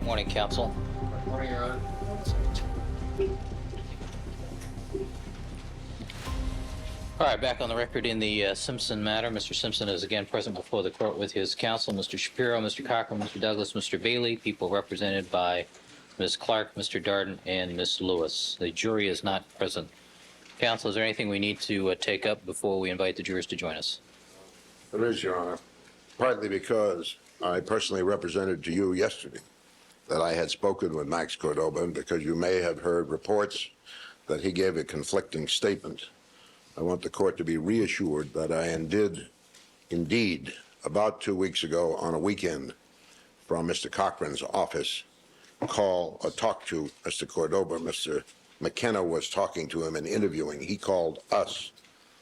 Morning, Counsel. Morning, Your Honor. All right, back on the record in the Simpson matter. Mr. Simpson is again present before the court with his counsel, Mr. Shapiro, Mr. Cochran, Mr. Douglas, Mr. Bailey, people represented by Ms. Clark, Mr. Darden, and Ms. Lewis. The jury is not present. Counsel, is there anything we need to take up before we invite the jurors to join us? There is, Your Honor, partly because I personally represented to you yesterday that I had spoken with Max Cordova, and because you may have heard reports that he gave a conflicting statement. I want the court to be reassured that I did indeed, about 2 weeks ago on a weekend, from Mr. Cochran's office, call or talk to Mr. Cordova. Mr. McKenna was talking to him and interviewing. He called us.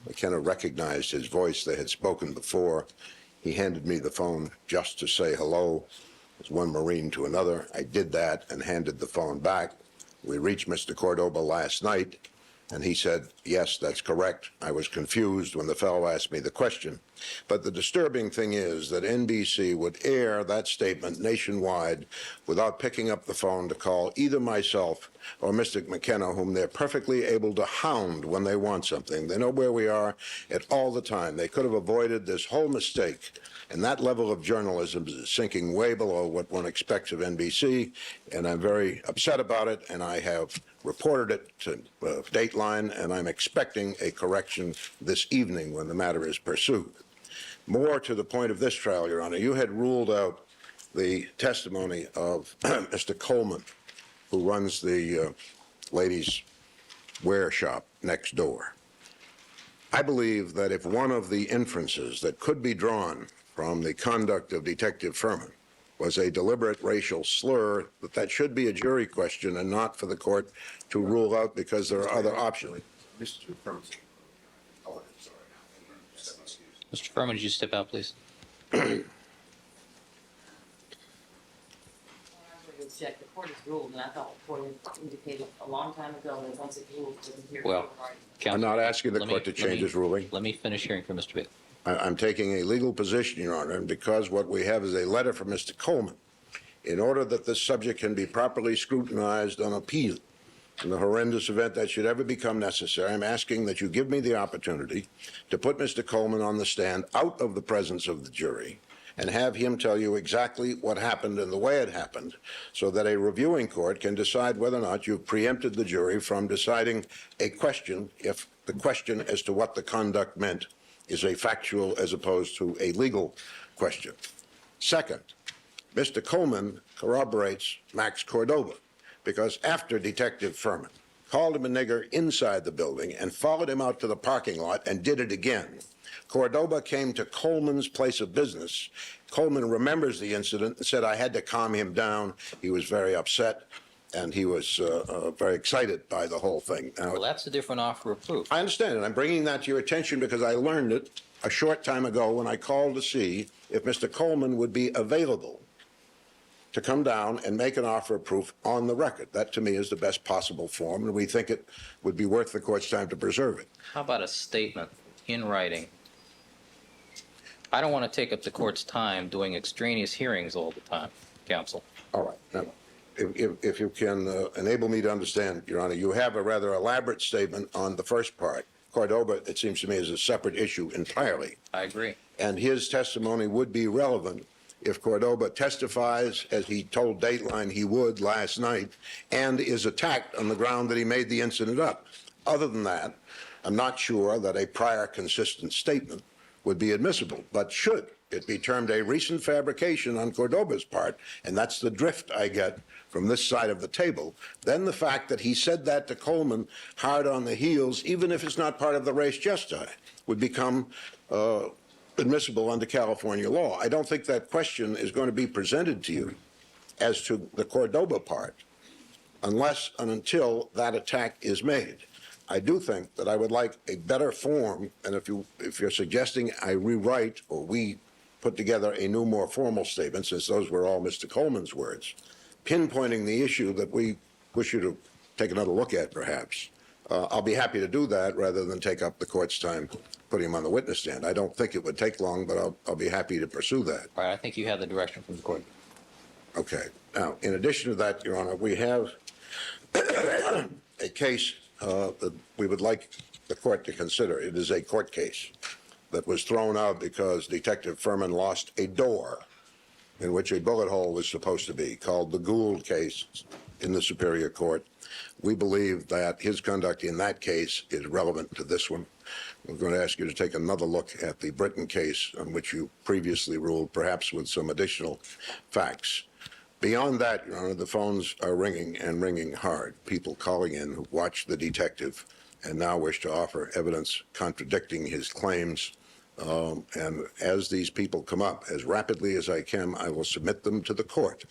McKenna recognized his voice. They had spoken before. He handed me the phone just to say hello, as one Marine to another. I did that and handed the phone back. We reached Mr. Cordova last night, and he said, yes, that's correct. I was confused when the fellow asked me the question. But the disturbing thing is that NBC would air that statement nationwide without picking up the phone to call either myself or Mr. McKenna, whom they're perfectly able to hound when they want something. They know where we are at all the time. They could have avoided this whole mistake. And that level of journalism is sinking way below what one expects of NBC, and I'm very upset about it, and I have reported it to Dateline, and I'm expecting a correction this evening when the matter is pursued. More to the point of this trial, Your Honor, you had ruled out the testimony of Mr. Coleman, who runs the ladies' wear shop next door. I believe that if one of the inferences that could be drawn from the conduct of Detective Furman was a deliberate racial slur, that should be a jury question and not for the court to rule out because there are other options. Mr. Furman. Oh, sorry. Mr. Furman, would you step out, please? Check. The court has ruled, and I thought the court had indicated a long time ago that once it ruled, it wasn't here. Well, Counsel, I'm not asking the court to change its ruling. Let me finish hearing from Mr. Bailey. I'm taking a legal position, Your Honor, and because what we have is a letter from Mr. Coleman. In order that this subject can be properly scrutinized on appeal, in the horrendous event that should ever become necessary, I'm asking that you give me the opportunity to put Mr. Coleman on the stand out of the presence of the jury and have him tell you exactly what happened and the way it happened so that a reviewing court can decide whether or not you've preempted the jury from deciding a question if the question as to what the conduct meant is a factual as opposed to a legal question. Second, Mr. Coleman corroborates Max Cordova because after Detective Furman called him a nigger inside the building and followed him out to the parking lot and did it again, Cordova came to Coleman's place of business. Coleman remembers the incident and said, I had to calm him down. He was very upset, and he was very excited by the whole thing. Now, Well, that's a different offer of proof. I understand it. I'm bringing that to your attention because I learned it a short time ago when I called to see if Mr. Coleman would be available to come down and make an offer of proof on the record. That, to me, is the best possible form, and we think it would be worth the court's time to preserve it. How about a statement in writing? I don't want to take up the court's time doing extraneous hearings all the time, counsel. All right. Now, if you can enable me to understand, Your Honor, you have a rather elaborate statement on the first part. Cordova, it seems to me, is a separate issue entirely. I agree. And his testimony would be relevant if Cordova testifies, as he told Dateline he would last night, and is attacked on the ground that he made the incident up. Other than that, I'm not sure that a prior consistent statement would be admissible, but should it be termed a recent fabrication on Cordova's part, and that's the drift I get from this side of the table, then the fact that he said that to Coleman hard on the heels, even if it's not part of the res gestae, would become admissible under California law. I don't think that question is going to be presented to you as to the Cordova part unless and until that attack is made. I do think that I would like a better form, and if you're suggesting I rewrite or we put together a new, more formal statement, since those were all Mr. Coleman's words, pinpointing the issue that we wish you to take another look at, perhaps, I'll be happy to do that rather than take up the court's time putting him on the witness stand. I don't think it would take long, but I'll be happy to pursue that. All right, I think you have the direction from the court. Okay. Now, in addition to that, Your Honor, we have a case that we would like the court to consider. It is a court case that was thrown out because Detective Furman lost a door in which a bullet hole was supposed to be, called the Gould case in the Superior Court. We believe that his conduct in that case is relevant to this one. We're going to ask you to take another look at the Britton case on which you previously ruled, perhaps with some additional facts. Beyond that, Your Honor, the phones are ringing and ringing hard. People calling in who watched the detective and now wish to offer evidence contradicting his claims. And as these people come up, as rapidly as I can, I will submit them to the court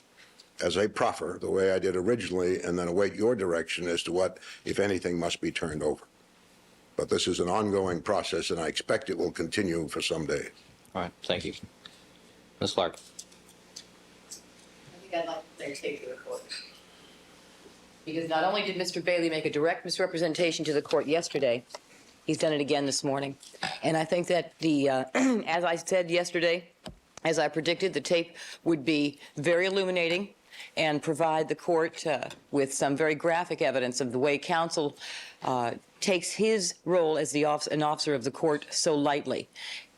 as a proffer, the way I did originally, and then await your direction as to what, if anything, must be turned over. But this is an ongoing process, and I expect it will continue for some days. All right, thank you. Ms. Clark. I think I'd like to take the report. Because not only did Mr. Bailey make a direct misrepresentation to the court yesterday, he's done it again this morning. And I think that as I said yesterday, as I predicted, the tape would be very illuminating and provide the court with some very graphic evidence of the way counsel takes his role as an officer of the court so lightly.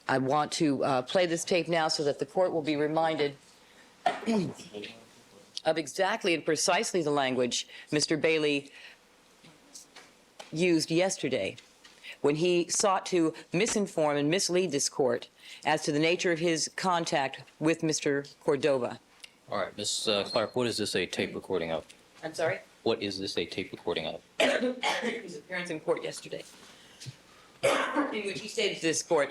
I want to play this tape now so that the court will be reminded of exactly and precisely the language Mr. Bailey used yesterday when he sought to misinform and mislead this court as to the nature of his contact with Mr. Cordova. All right, Ms. Clark, what is this a tape recording of? I'm sorry? What is this a tape recording of? His appearance in court yesterday, in which he stated to this court,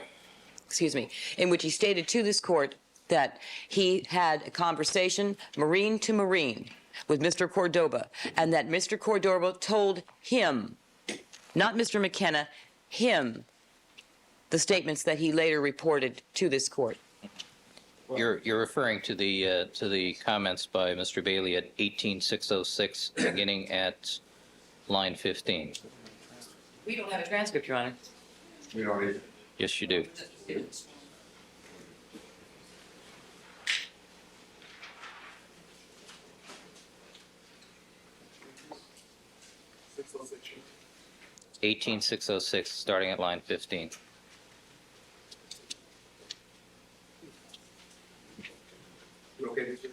in which he stated to this court that he had a conversation, Marine to Marine, with Mr. Cordova, and that Mr. Cordova told him, not Mr. McKenna, him, the statements that he later reported to this court. You're referring to the comments by Mr. Bailey at 18606, beginning at line 15. We don't have a transcript, Your Honor. We don't need. Yes, you do. $606. 18606, starting at line 15. You okay, Mr.?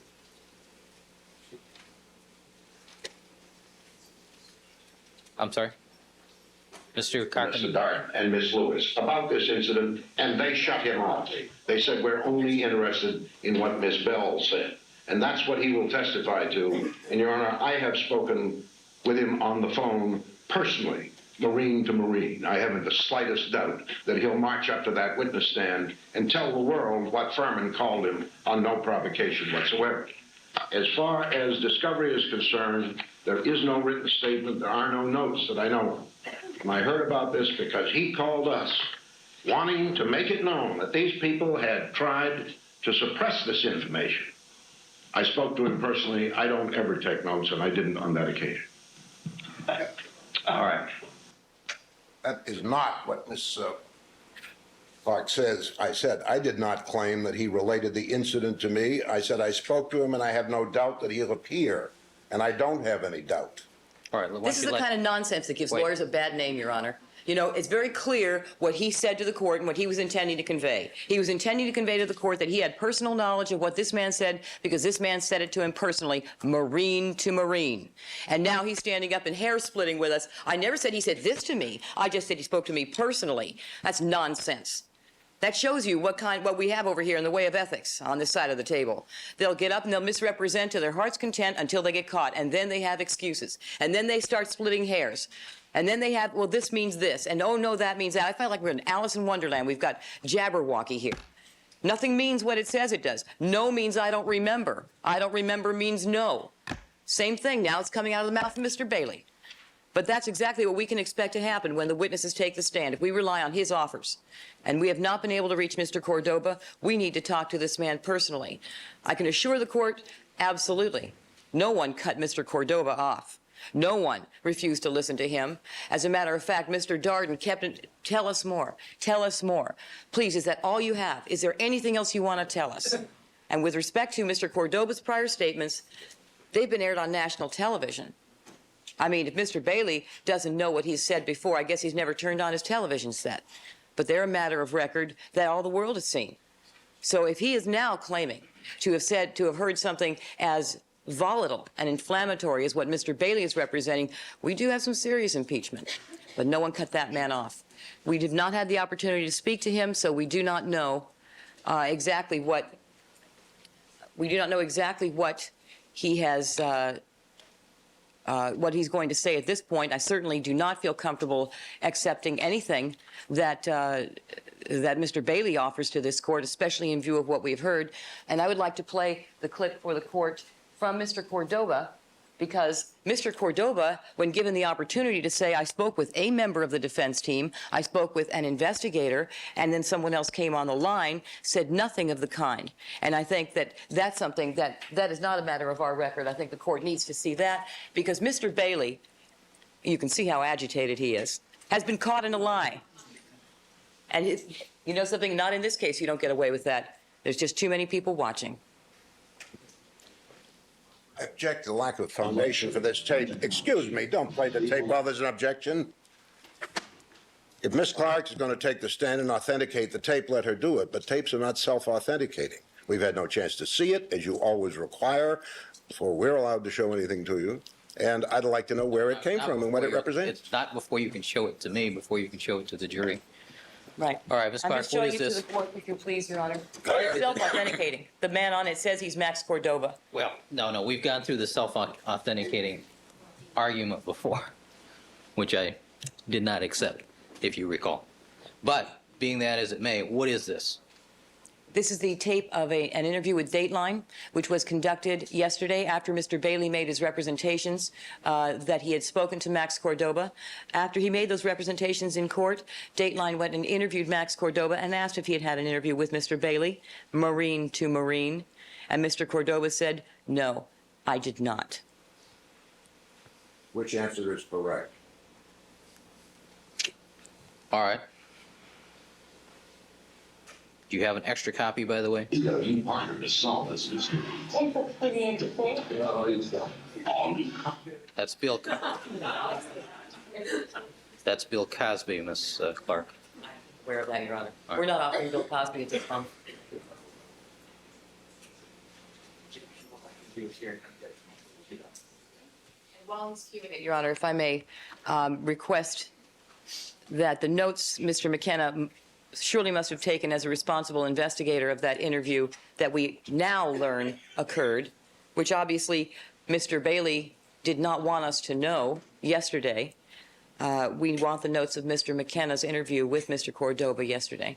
I'm sorry? Mr. Cochran? Mr. Dart and Ms. Lewis about this incident, and they shut him off. They said, we're only interested in what Ms. Bell said. And that's what he will testify to. And, Your Honor, I have spoken with him on the phone personally, Marine to Marine. I haven't the slightest doubt that he'll march up to that witness stand and tell the world what Furman called him on no provocation whatsoever. As far as discovery is concerned, there is no written statement. There are no notes that I know of. And I heard about this because he called us, wanting to make it known that these people had tried to suppress this information. I spoke to him personally. I don't ever take notes, and I didn't on that occasion. All right. That is not what Ms. Clark says. I said I did not claim that he related the incident to me. I said I spoke to him, and I have no doubt that he'll appear, and I don't have any doubt. All right. This is the kind of nonsense that gives lawyers a bad name, Your Honor. You know, it's very clear what he said to the court and what he was intending to convey. He was intending to convey to the court that he had personal knowledge of what this man said because this man said it to him personally, Marine to Marine. And now he's standing up and hair-splitting with us. I never said he said this to me. I just said he spoke to me personally. That's nonsense. That shows you what we have over here in the way of ethics on this side of the table. They'll get up and they'll misrepresent to their heart's content until they get caught, and then they have excuses. And then they start splitting hairs. And then they have, well, this means this, and oh, no, that means that. I feel like we're in Alice in Wonderland. We've got Jabberwocky here. Nothing means what it says it does. No means I don't remember. I don't remember means no. Same thing. Now it's coming out of the mouth of Mr. Bailey. But that's exactly what we can expect to happen when the witnesses take the stand. If we rely on his offers, and we have not been able to reach Mr. Cordova, we need to talk to this man personally. I can assure the court, absolutely. No one cut Mr. Cordova off. No one refused to listen to him. As a matter of fact, Mr. Darden kept it, tell us more, tell us more. Please, is that all you have? Is there anything else you want to tell us? And with respect to Mr. Cordoba's prior statements, they've been aired on national television. I mean, if Mr. Bailey doesn't know what he's said before, I guess he's never turned on his television set. But they're a matter of record that all the world has seen. So if he is now claiming to have heard something as volatile and inflammatory as what Mr. Bailey is representing, we do have some serious impeachment. But no one cut that man off. We did not have the opportunity to speak to him, so we do not know exactly what he has, what he's going to say at this point. I certainly do not feel comfortable accepting anything that Mr. Bailey offers to this court, especially in view of what we've heard. And I would like to play the clip for the court from Mr. Cordoba, because Mr. Cordoba, when given the opportunity to say, I spoke with a member of the defense team, I spoke with an investigator, and then someone else came on the line, said nothing of the kind. And I think that that's something that is not a matter of our record. I think the court needs to see that, because Mr. Bailey, you can see how agitated he is, has been caught in a lie. And you know something, not in this case, you don't get away with that. There's just too many people watching. I object to the lack of foundation for this tape. Excuse me, don't play the tape while there's an objection. If Ms. Clark is going to take the stand and authenticate the tape, let her do it. But tapes are not self-authenticating. We've had no chance to see it, as you always require, before we're allowed to show anything to you. And I'd like to know where it came from and what it represents. It's not before you can show it to me, before you can show it to the jury. Right. All right, Ms. I'm Clark, just what showing is you this? to the court, if you please, Your Honor. It's self-authenticating. The man on it says he's Max Cordova. Well, no, we've gone through the self-authenticating argument before, which I did not accept, if you recall. But, being that as it may, what is this? This is the tape of an interview with Dateline, which was conducted yesterday after Mr. Bailey made his representations that he had spoken to Max Cordova. After he made those representations in court, Dateline went and interviewed Max Cordova and asked if he had had an interview with Mr. Bailey, Marine to Marine. And Mr. Cordova said, no, I did not. Which answer is correct? All right. Do you have an extra copy, by the way? He's got to be partner to solve this mystery. That's Bill. That's Bill Cosby, Ms. Clark. Aware of that, Your Honor. All right. We're not offering Bill Cosby at this time. While he's queuing it, Your Honor, if I may request that the notes Mr. McKenna surely must have taken as a responsible investigator of that interview that we now learn occurred, which obviously Mr. Bailey did not want us to know yesterday. We want the notes of Mr. McKenna's interview with Mr. Cordova yesterday.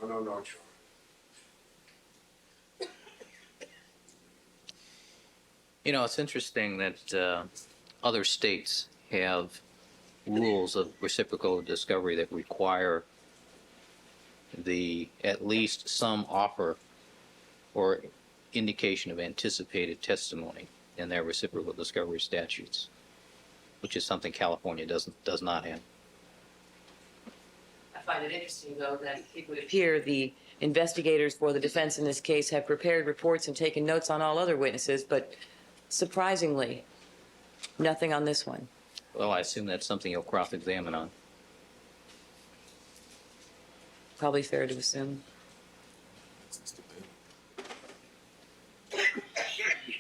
No, John. You know, it's interesting that other states have rules of reciprocal discovery that require at least some offer or indication of anticipated testimony in their reciprocal discovery statutes, which is something California does not have. I find it interesting, though, that it would appear the investigators for the defense in this case have prepared reports and taken notes on all other witnesses, but surprisingly, nothing on this one. Well, I assume that's something you'll cross-examine on. Probably fair to assume.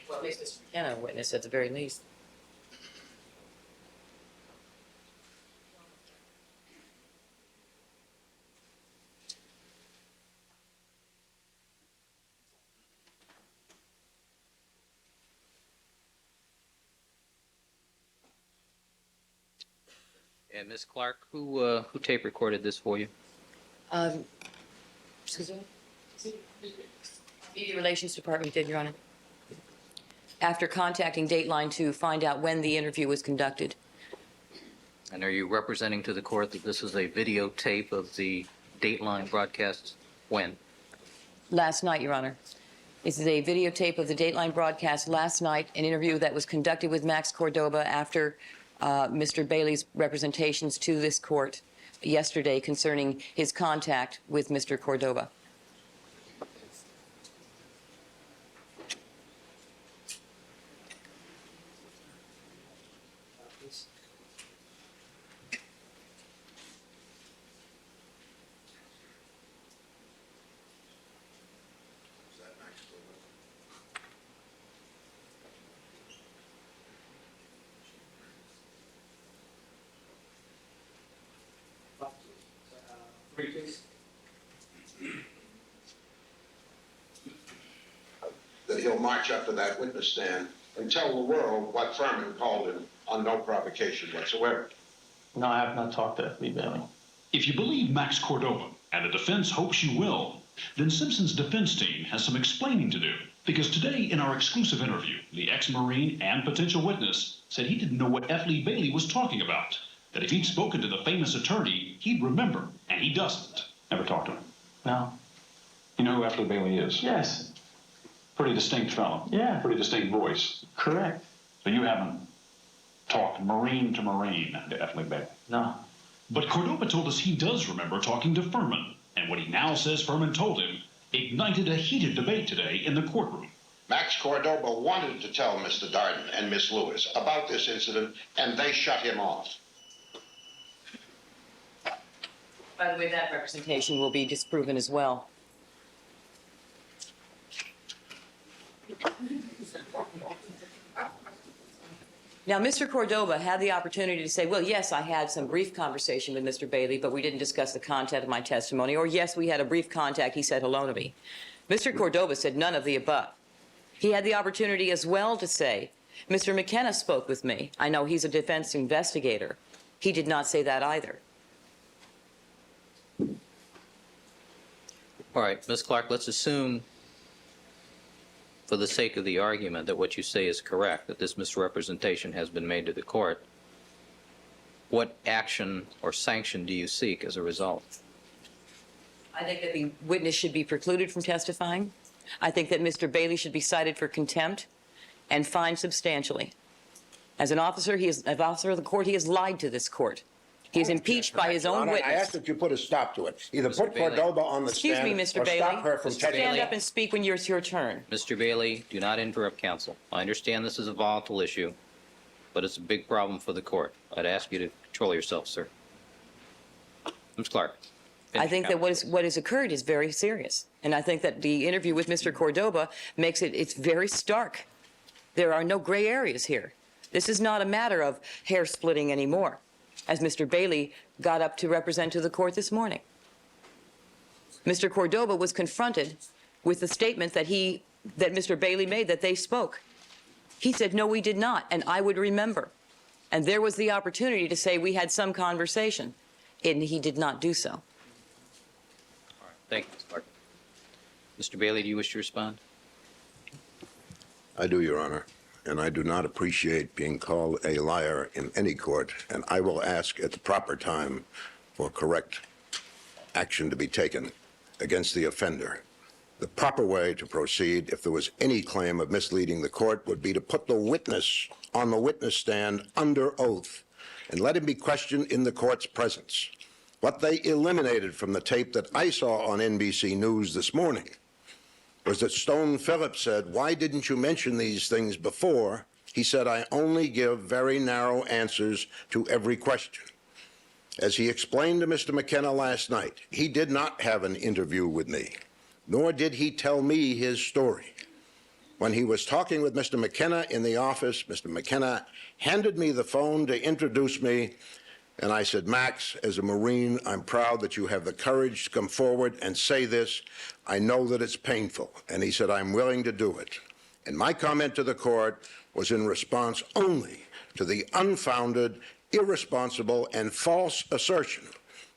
Well, at least Mr. McKenna, a witness at the very least. And Ms. Clark, who tape recorded this for you? Excuse me? Media Relations Department did, Your Honor. After contacting Dateline to find out when the interview was conducted. And are you representing to the court that this is a videotape of the Dateline broadcast? When? Last night, Your Honor. This is a videotape of the Dateline broadcast last night, an interview that was conducted with Max Cordova after Mr. Bailey's representations to this court yesterday concerning his contact with Mr. Cordova. That he'll march up to that witness stand and tell the world what Furman called him on no provocation whatsoever. No, I have not talked to Lee Bailey. If you believe Max Cordova, and the defense hopes you will, then Simpson's defense team has some explaining to do. Because today, in our exclusive interview, the ex-Marine and potential witness said he didn't know what F. Lee Bailey was talking about. That if he'd spoken to the famous attorney, he'd remember, and he doesn't. Never talked to him. No. You know who F. Lee Bailey is? Yes. Pretty distinct fellow. Yeah. Pretty distinct voice. Correct. So you haven't talked Marine to F. Lee Bailey? No. But Cordova told us he does remember talking to Furman, and what he now says Furman told him ignited a heated debate today in the courtroom. Max Cordova wanted to tell Mr. Darden and Miss Lewis about this incident, and they shut him off. By the way, that representation will be disproven as well. Now, Mr. Cordova had the opportunity to say, well, yes, I had some brief conversation with Mr. Bailey, but we didn't discuss the content of my testimony. Or, yes, we had a brief contact. He said hello to me. Mr. Cordova said none of the above. He had the opportunity as well to say, Mr. McKenna spoke with me. I know he's a defense investigator. He did not say that either. All right, Ms. Clark, let's assume, for the sake of the argument, that what you say is correct, that this misrepresentation has been made to the court. What action or sanction do you seek as a result? I think that the witness should be precluded from testifying. I think that Mr. Bailey should be cited for contempt and fined substantially. As an officer, an officer of the court, he has lied to this court. He is impeached by his own I witness. ask that you put a stop to it. Either put Bailey. Cordova on the Excuse stand me, Mr. or Bailey. stop her from Mr. taking Stand Bailey. up and speak when it's your turn. Mr. Bailey, do not interrupt counsel. I understand this is a volatile issue, but it's a big problem for the court. I'd ask you to control yourself, sir. Ms. Clark. I think that what has occurred is very serious. And I think that the interview with Mr. Cordova makes it's very stark. There are no gray areas here. This is not a matter of hair splitting anymore, as Mr. Bailey got up to represent to the court this morning. Mr. Cordova was confronted with the statement that Mr. Bailey made, that they spoke. He said, no, we did not, and I would remember. And there was the opportunity to say we had some conversation, and he did not do so. Thank you, Ms. Clark. Mr. Bailey, do you wish to respond? I do, Your Honor, and I do not appreciate being called a liar in any court, and I will ask at the proper time for correct action to be taken against the offender. The proper way to proceed, if there was any claim of misleading the court, would be to put the witness on the witness stand under oath and let him be questioned in the court's presence. What they eliminated from the tape that I saw on NBC News this morning was that Stone Phillips said, why didn't you mention these things before? He said, I only give very narrow answers to every question. As he explained to Mr. McKenna last night, he did not have an interview with me, nor did he tell me his story. When he was talking with Mr. McKenna in the office, Mr. McKenna handed me the phone to introduce me, and I said, Max, as a Marine, I'm proud that you have the courage to come forward and say this. I know that it's painful. And he said, I'm willing to do it. And my comment to the court was in response only to the unfounded, irresponsible, and false assertion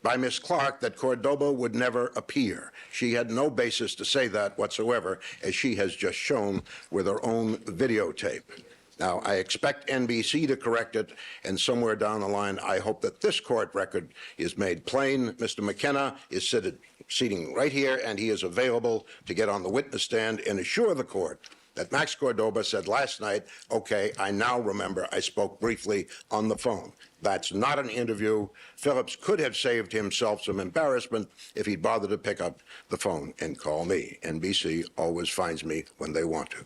by Ms. Clark that Cordova would never appear. She had no basis to say that whatsoever, as she has just shown with her own videotape. Now, I expect NBC to correct it, and somewhere down the line, I hope that this court record is made plain. Mr. McKenna is sitting right here, and he is available to get on the witness stand and assure the court that Max Cordova said last night, okay, I now remember I spoke briefly on the phone. That's not an interview. Phillips could have saved himself some embarrassment if he'd bothered to pick up the phone and call me. NBC always finds me when they want to.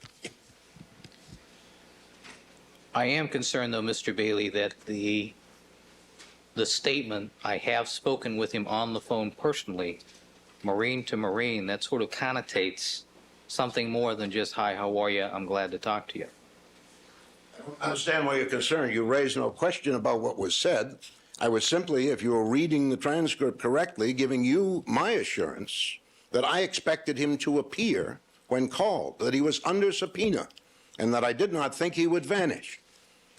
I am concerned, though, Mr. Bailey, that the statement, I have spoken with him on the phone personally, Marine to Marine, that sort of connotates something more than just, hi, how are you? I'm glad to talk to you. I understand why you're concerned. You raised no question about what was said. I was simply, if you were reading the transcript correctly, giving you my assurance that I expected him to appear when called, that he was under subpoena, and that I did not think he would vanish,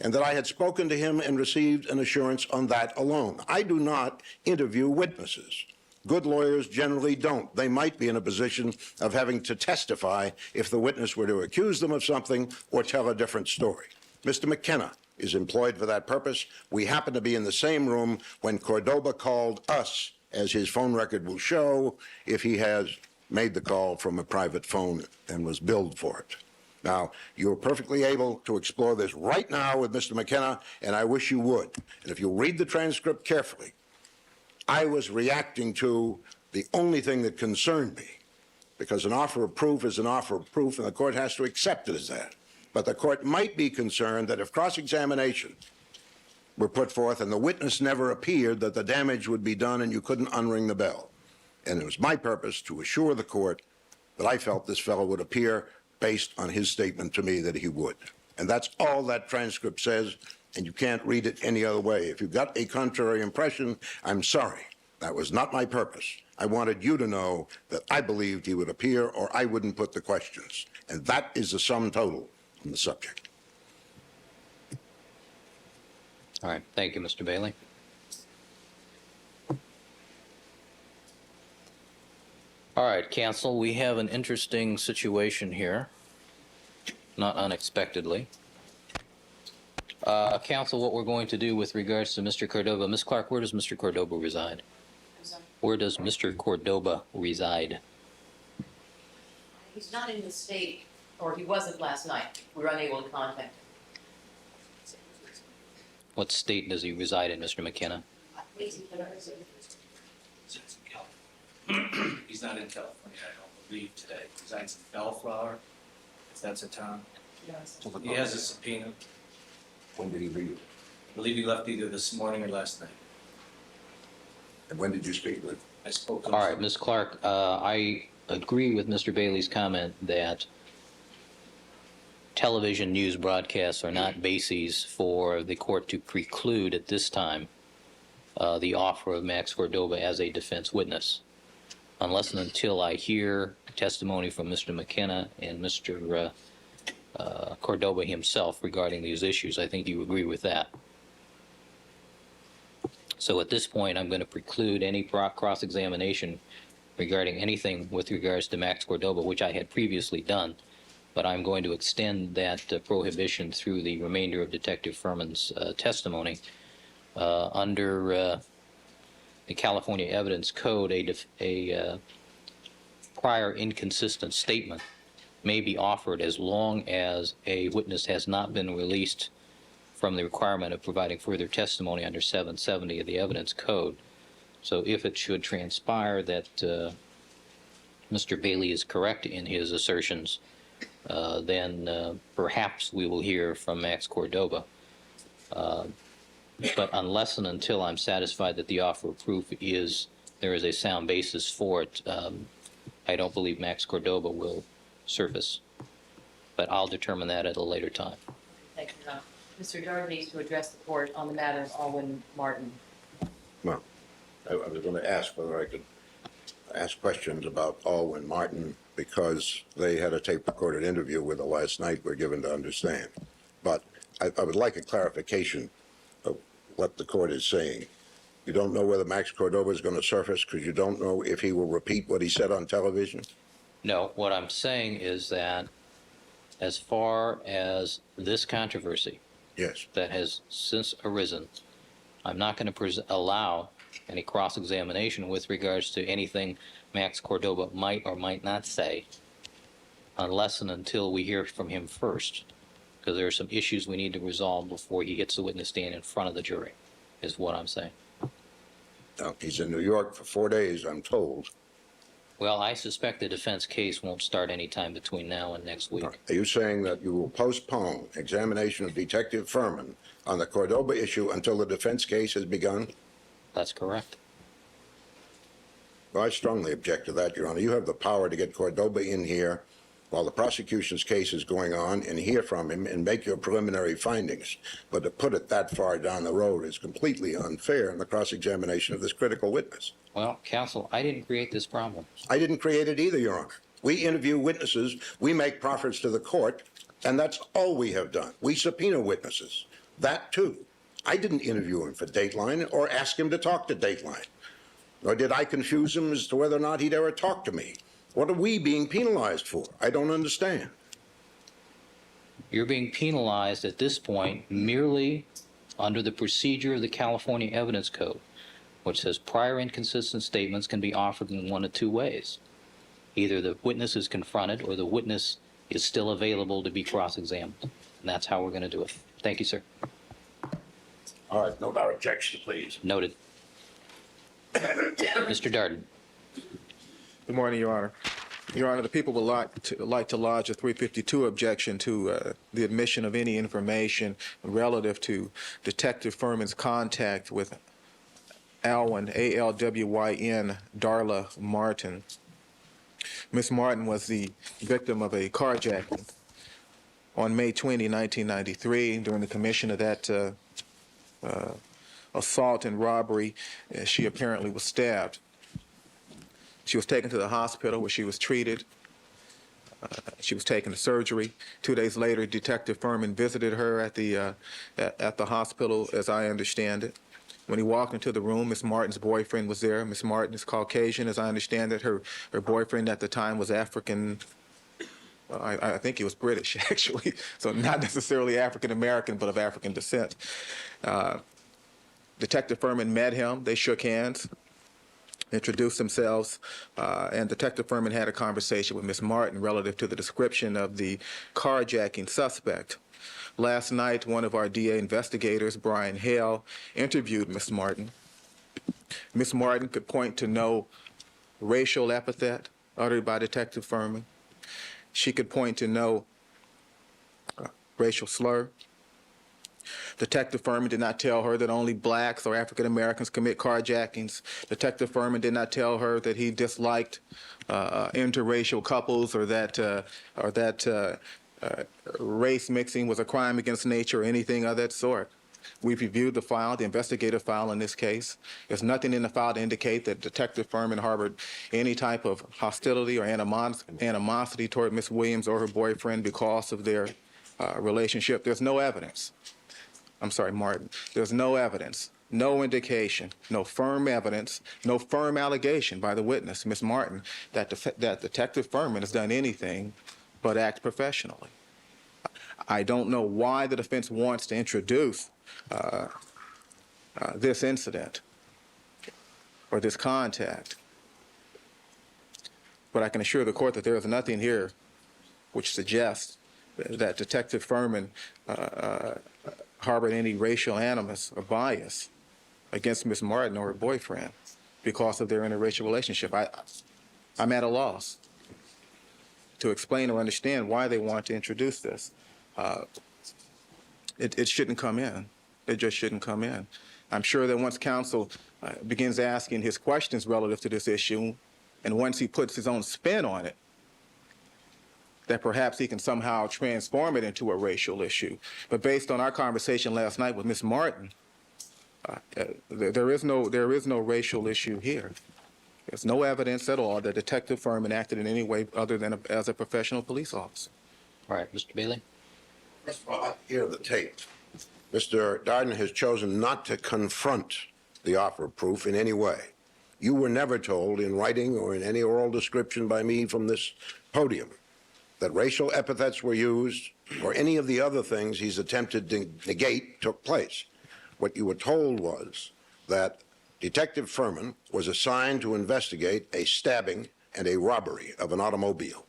and that I had spoken to him and received an assurance on that alone. I do not interview witnesses. Good lawyers generally don't. They might be in a position of having to testify if the witness were to accuse them of something or tell a different story. Mr. McKenna is employed for that purpose. We happen to be in the same room when Cordova called us, as his phone record will show, if he has made the call from a private phone and was billed for it. Now, you're perfectly able to explore this right now with Mr. McKenna, and I wish you would. And if you read the transcript carefully, I was reacting to the only thing that concerned me, because an offer of proof is an offer of proof, and the court has to accept it as that. But the court might be concerned that if cross-examination were put forth and the witness never appeared, that the damage would be done and you couldn't unring the bell. And it was my purpose to assure the court that I felt this fellow would appear based on his statement to me that he would. And that's all that transcript says, and you can't read it any other way. If you've got a contrary impression, I'm sorry. That was not my purpose. I wanted you to know that I believed he would appear, or I wouldn't put the questions. And that is the sum total on the subject. All right. Thank you, Mr. Bailey. All right, counsel, we have an interesting situation here, not unexpectedly. Counsel, what we're going to do with regards to Mr. Cordova, Ms. Clark, where does Mr. Cordova reside? Where does Mr. Cordova reside? He's not in the state, or he wasn't last night. We were unable to contact him. What state does he reside in, Mr. McKenna? He's not in California, I don't believe, today. He resides in Bellflower, if that's a town. He has a subpoena. When did he leave? I believe he left either this morning or last night. And when did you speak with him? I spoke to him. All right, Ms. Clark, I agree with Mr. Bailey's comment that television news broadcasts are not bases for the court to preclude at this time the offer of Max Cordova as a defense witness, unless and until I hear testimony from Mr. McKenna and Mr. Cordova himself regarding these issues. I think you agree with that. So at this point, I'm going to preclude any cross-examination regarding anything with regards to Max Cordova, which I had previously done, but I'm going to extend that prohibition through the remainder of Detective Furman's testimony. Under the California Evidence Code, a prior inconsistent statement may be offered as long as a witness has not been released from the requirement of providing further testimony under 770 of the Evidence Code. So if it should transpire that Mr. Bailey is correct in his assertions, then perhaps we will hear from Max Cordova. But unless and until I'm satisfied that the offer of proof there is a sound basis for it, I don't believe Max Cordova will surface. But I'll determine that at a later time. Thank you, John. Mr. Darden needs to address the court on the matter of Alwyn Martin. Well, I was going to ask whether I could ask questions about Alwyn Martin, because they had a tape-recorded interview with her last night we're given to understand. But I would like a clarification of what the court is saying. You don't know whether Max Cordova is going to surface because you don't know if he will repeat what he said on television? No, what I'm saying is that as far as this controversy Yes. that has since arisen, I'm not going to allow any cross-examination with regards to anything Max Cordova might or might not say unless and until we hear from him first, because there are some issues we need to resolve before he hits the witness stand in front of the jury, is what I'm saying. Now, he's in New York for 4 days, I'm told. Well, I suspect the defense case won't start any time between now and next week. Are you saying that you will postpone examination of Detective Furman on the Cordoba issue until the defense case has begun? That's correct. Well, I strongly object to that, Your Honor. You have the power to get Cordoba in here while the prosecution's case is going on and hear from him and make your preliminary findings. But to put it that far down the road is completely unfair in the cross-examination of this critical witness. Well, counsel, I didn't create this problem. I didn't create it either, Your Honor. We interview witnesses, we make proffers to the court, and that's all we have done. We subpoena witnesses. That, too. I didn't interview him for Dateline or ask him to talk to Dateline. Nor did I confuse him as to whether or not he'd ever talk to me. What are we being penalized for? I don't understand. You're being penalized at this point merely under the procedure of the California Evidence Code, which says prior inconsistent statements can be offered in one of two ways. Either the witness is confronted or the witness is still available to be cross-examined. And that's how we're going to do it. Thank you, sir. All right, no more objection, please. Noted. Mr. Darden. Good morning, Your Honor. Your Honor, the people would like to lodge a 352 objection to the admission of any information relative to Detective Furman's contact with Alwyn, A-L-W-Y-N, Darla Martin. Ms. Martin was the victim of a carjacking on May 20, 1993. During the commission of that assault and robbery, she apparently was stabbed. She was taken to the hospital where she was treated. She was taken to surgery. 2 days later, Detective Furman visited her at the hospital, as I understand it. When he walked into the room, Ms. Martin's boyfriend was there. Ms. Martin is Caucasian, as I understand it. Her boyfriend at the time was African. I think he was British, actually, so not necessarily African American, but of African descent. Detective Furman met him. They shook hands, introduced themselves, and Detective Furman had a conversation with Ms. Martin relative to the description of the carjacking suspect. Last night, one of our DA investigators, Brian Hale, interviewed Ms. Martin. Ms. Martin could point to no racial epithet uttered by Detective Furman. She could point to no racial slur. Detective Furman did not tell her that only blacks or African Americans commit carjackings. Detective Furman did not tell her that he disliked interracial couples or that race mixing was a crime against nature or anything of that sort. We've reviewed the file, the investigative file in this case. There's nothing in the file to indicate that Detective Furman harbored any type of hostility or animosity toward Ms. Williams or her boyfriend because of their relationship. There's no evidence. I'm sorry, Martin. There's no evidence, no indication, no firm evidence, no firm allegation by the witness, Ms. Martin, that Detective Furman has done anything but act professionally. I don't know why the defense wants to introduce this incident or this contact, but I can assure the court that there is nothing here which suggests that Detective Furman harbored any racial animus or bias against Ms. Martin or her boyfriend because of their interracial relationship. I'm at a loss to explain or understand why they want to introduce this. It shouldn't come in. It just shouldn't come in. I'm sure that once counsel begins asking his questions relative to this issue, and once he puts his own spin on it, that perhaps he can somehow transform it into a racial issue. But based on our conversation last night with Ms. Martin, there is no racial issue here. There's no evidence at all that Detective Furman acted in any way other than as a professional police officer. All right, Mr. Bailey. Well, hear the tape. Mr. Darden has chosen not to confront the offer of proof in any way. You were never told in writing or in any oral description by me from this podium that racial epithets were used or any of the other things he's attempted to negate took place. What you were told was that Detective Furman was assigned to investigate a stabbing and a robbery of an automobile.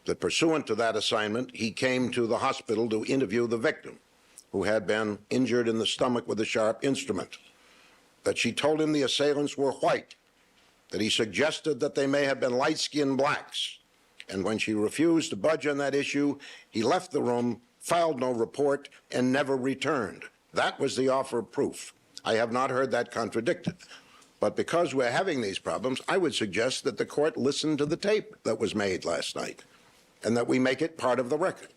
that pursuant to that assignment, he came to the hospital to interview the victim, who had been injured in the stomach with a sharp instrument, that she told him the assailants were white, that he suggested that they may have been light-skinned blacks, and when she refused to budge on that issue, he left the room, filed no report, and never returned. That was the offer of proof. I have not heard that contradicted. But because we're having these problems, I would suggest that the court listen to the tape that was made last night and that we make it part of the record.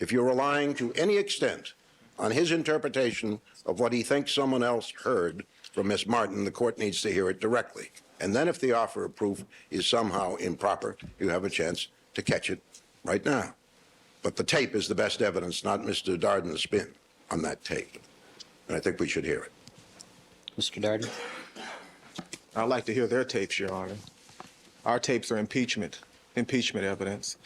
If you're relying to any extent on his interpretation of what he thinks someone else heard from Miss Martin, the court needs to hear it directly. And then if the offer of proof is somehow improper, you have a chance to catch it right now. But the tape is the best evidence, not Mr. Darden's spin on that tape. And I think we should hear it. Mr. Darden? I'd like to hear their tapes, Your Honor. Our tapes are impeachment evidence.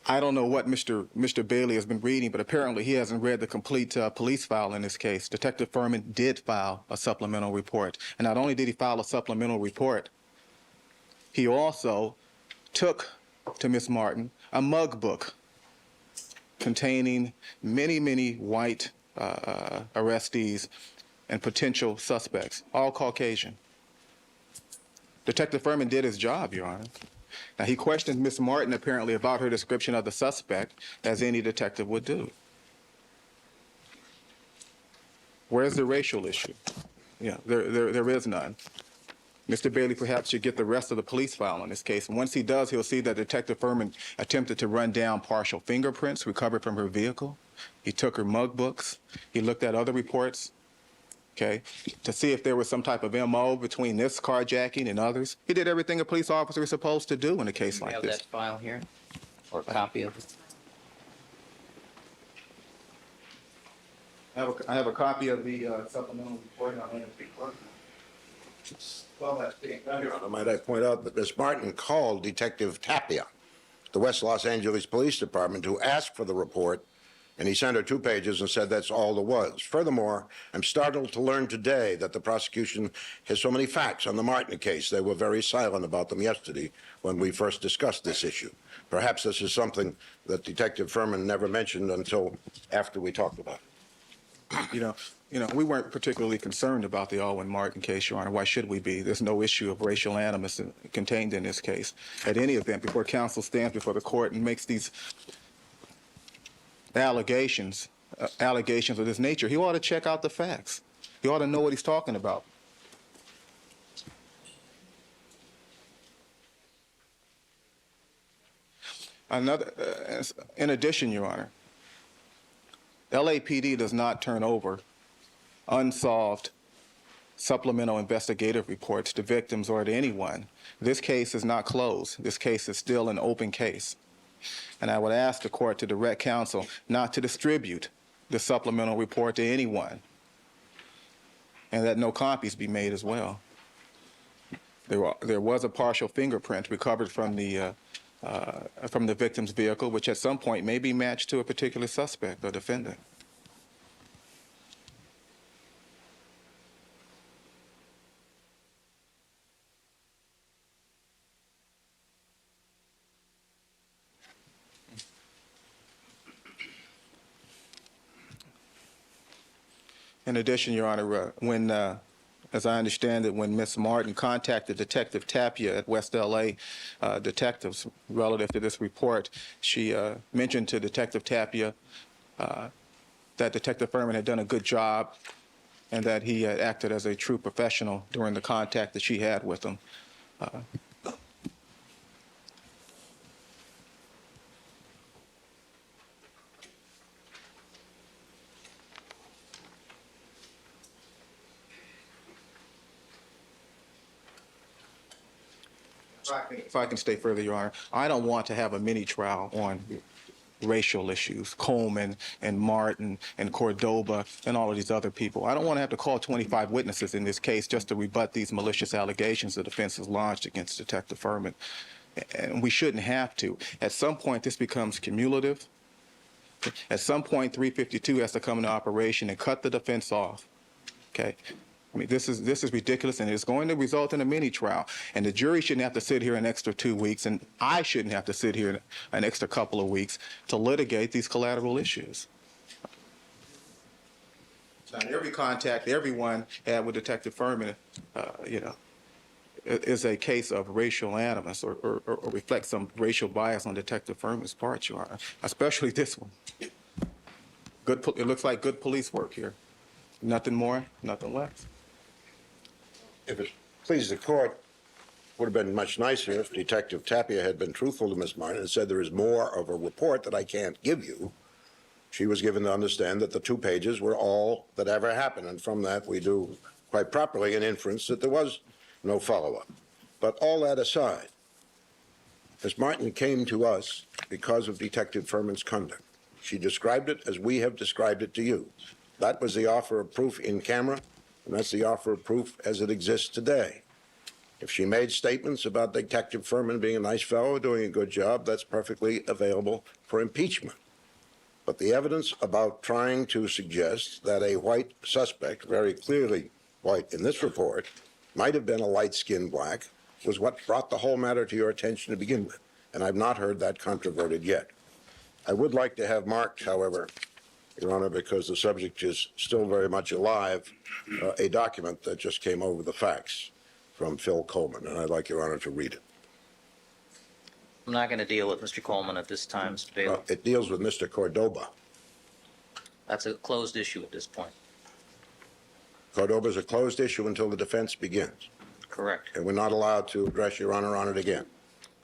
I don't know what Mr. Bailey has been reading, but apparently he hasn't read the complete police file in this case. Detective Furman did file a supplemental report. And not only did he file a supplemental report, he also took to Miss Martin a mug book containing many, many white arrestees and potential suspects, all Caucasian. Detective Furman did his job, Your Honor. Now, he questioned Miss Martin apparently about her description of the suspect, as any detective would do. Where's the racial issue? Yeah, there is none. Mr. Bailey perhaps should get the rest of the police file on this case. And once he does, he'll see that Detective Furman attempted to run down partial fingerprints recovered from her vehicle. He took her mug books. He looked at other reports, okay, to see if there was some type of MO between this carjacking and others. He did everything a police officer is supposed to do in a case like Have this. that file here, or a copy of it? I have a copy of the supplemental report. I'll hand it to the clerk. Well, that's being done. Your Honor, might I point out that Miss Martin called Detective Tapia, the West Los Angeles Police Department, to ask for the report, and he sent her 2 pages and said that's all there was. Furthermore, I'm startled to learn today that the prosecution has so many facts on the Martin case. They were very silent about them yesterday when we first discussed this issue. Perhaps this is something that Detective Furman never mentioned until after we talked about it. You know, we weren't particularly concerned about the Alwyn Martin case, Your Honor. Why should we be? There's no issue of racial animus contained in this case. At any event, before counsel stands before the court and makes these allegations of this nature, he ought to check out the facts. He ought to know what he's talking about. In addition, Your Honor, LAPD does not turn over unsolved supplemental investigative reports to victims or to anyone. This case is not closed. This case is still an open case. And I would ask the court to direct counsel not to distribute the supplemental report to anyone, and that no copies be made as well. There was a partial fingerprint recovered from the victim's vehicle, which at some point may be matched to a particular suspect or defendant. In addition, Your Honor, when, as I understand it, when Ms. Martin contacted Detective Tapia at West LA Detectives relative to this report, she mentioned to Detective Tapia that Detective Furman had done a good job and that he had acted as a true professional during the contact that she had with him. If I can stay further, Your Honor, I don't want to have a mini trial on racial issues, Coleman and Martin and Cordoba and all of these other people. I don't want to have to call 25 witnesses in this case just to rebut these malicious allegations the defense has launched against Detective Furman. And we shouldn't have to. At some point, this becomes cumulative. At some point, 352 has to come into operation and cut the defense off. Okay? I mean, this is ridiculous, and it's going to result in a mini trial. And the jury shouldn't have to sit here an extra 2 weeks, and I shouldn't have to sit here an extra couple of weeks to litigate these collateral issues. Now, every contact everyone had with Detective Furman, is a case of racial animus or reflects some racial bias on Detective Furman's part, Your Honor, especially this one. It looks like good police work here. Nothing more, nothing less. If it pleases the court, would have been much nicer if Detective Tapia had been truthful to Miss Martin and said there is more of a report that I can't give you. She was given to understand that the 2 pages were all that ever happened, and from that we do quite properly an inference that there was no follow-up. But all that aside, Miss Martin came to us because of Detective Furman's conduct. She described it as we have described it to you. That was the offer of proof in camera, and that's the offer of proof as it exists today. If she made statements about Detective Furman being a nice fellow, doing a good job, that's perfectly available for impeachment. But the evidence about trying to suggest that a white suspect, very clearly white in this report, might have been a light-skinned black, was what brought the whole matter to your attention to begin with. And I've not heard that controverted yet. I would like to have marked, however, Your Honor, because the subject is still very much alive, a document that just came over the fax from Phil Coleman, and I'd like Your Honor to read it. I'm not going to deal with Mr. Coleman at this time, Mr. Bailey. It deals with Mr. Cordoba. That's a closed issue at this point. Cordoba is a closed issue until the defense begins, Correct. and we're not allowed to address Your Honor on it again.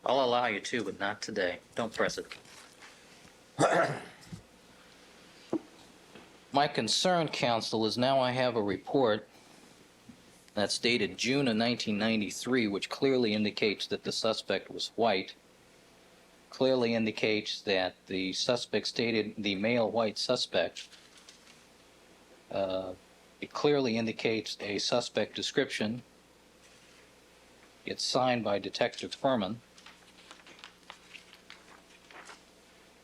I'll allow you to, but not today. Don't press it. My concern, counsel, is now I have a report that's dated June of 1993, which clearly indicates that the suspect was white, clearly indicates that the suspect stated the male white suspect. It clearly indicates a suspect description. It's signed by Detective Furman.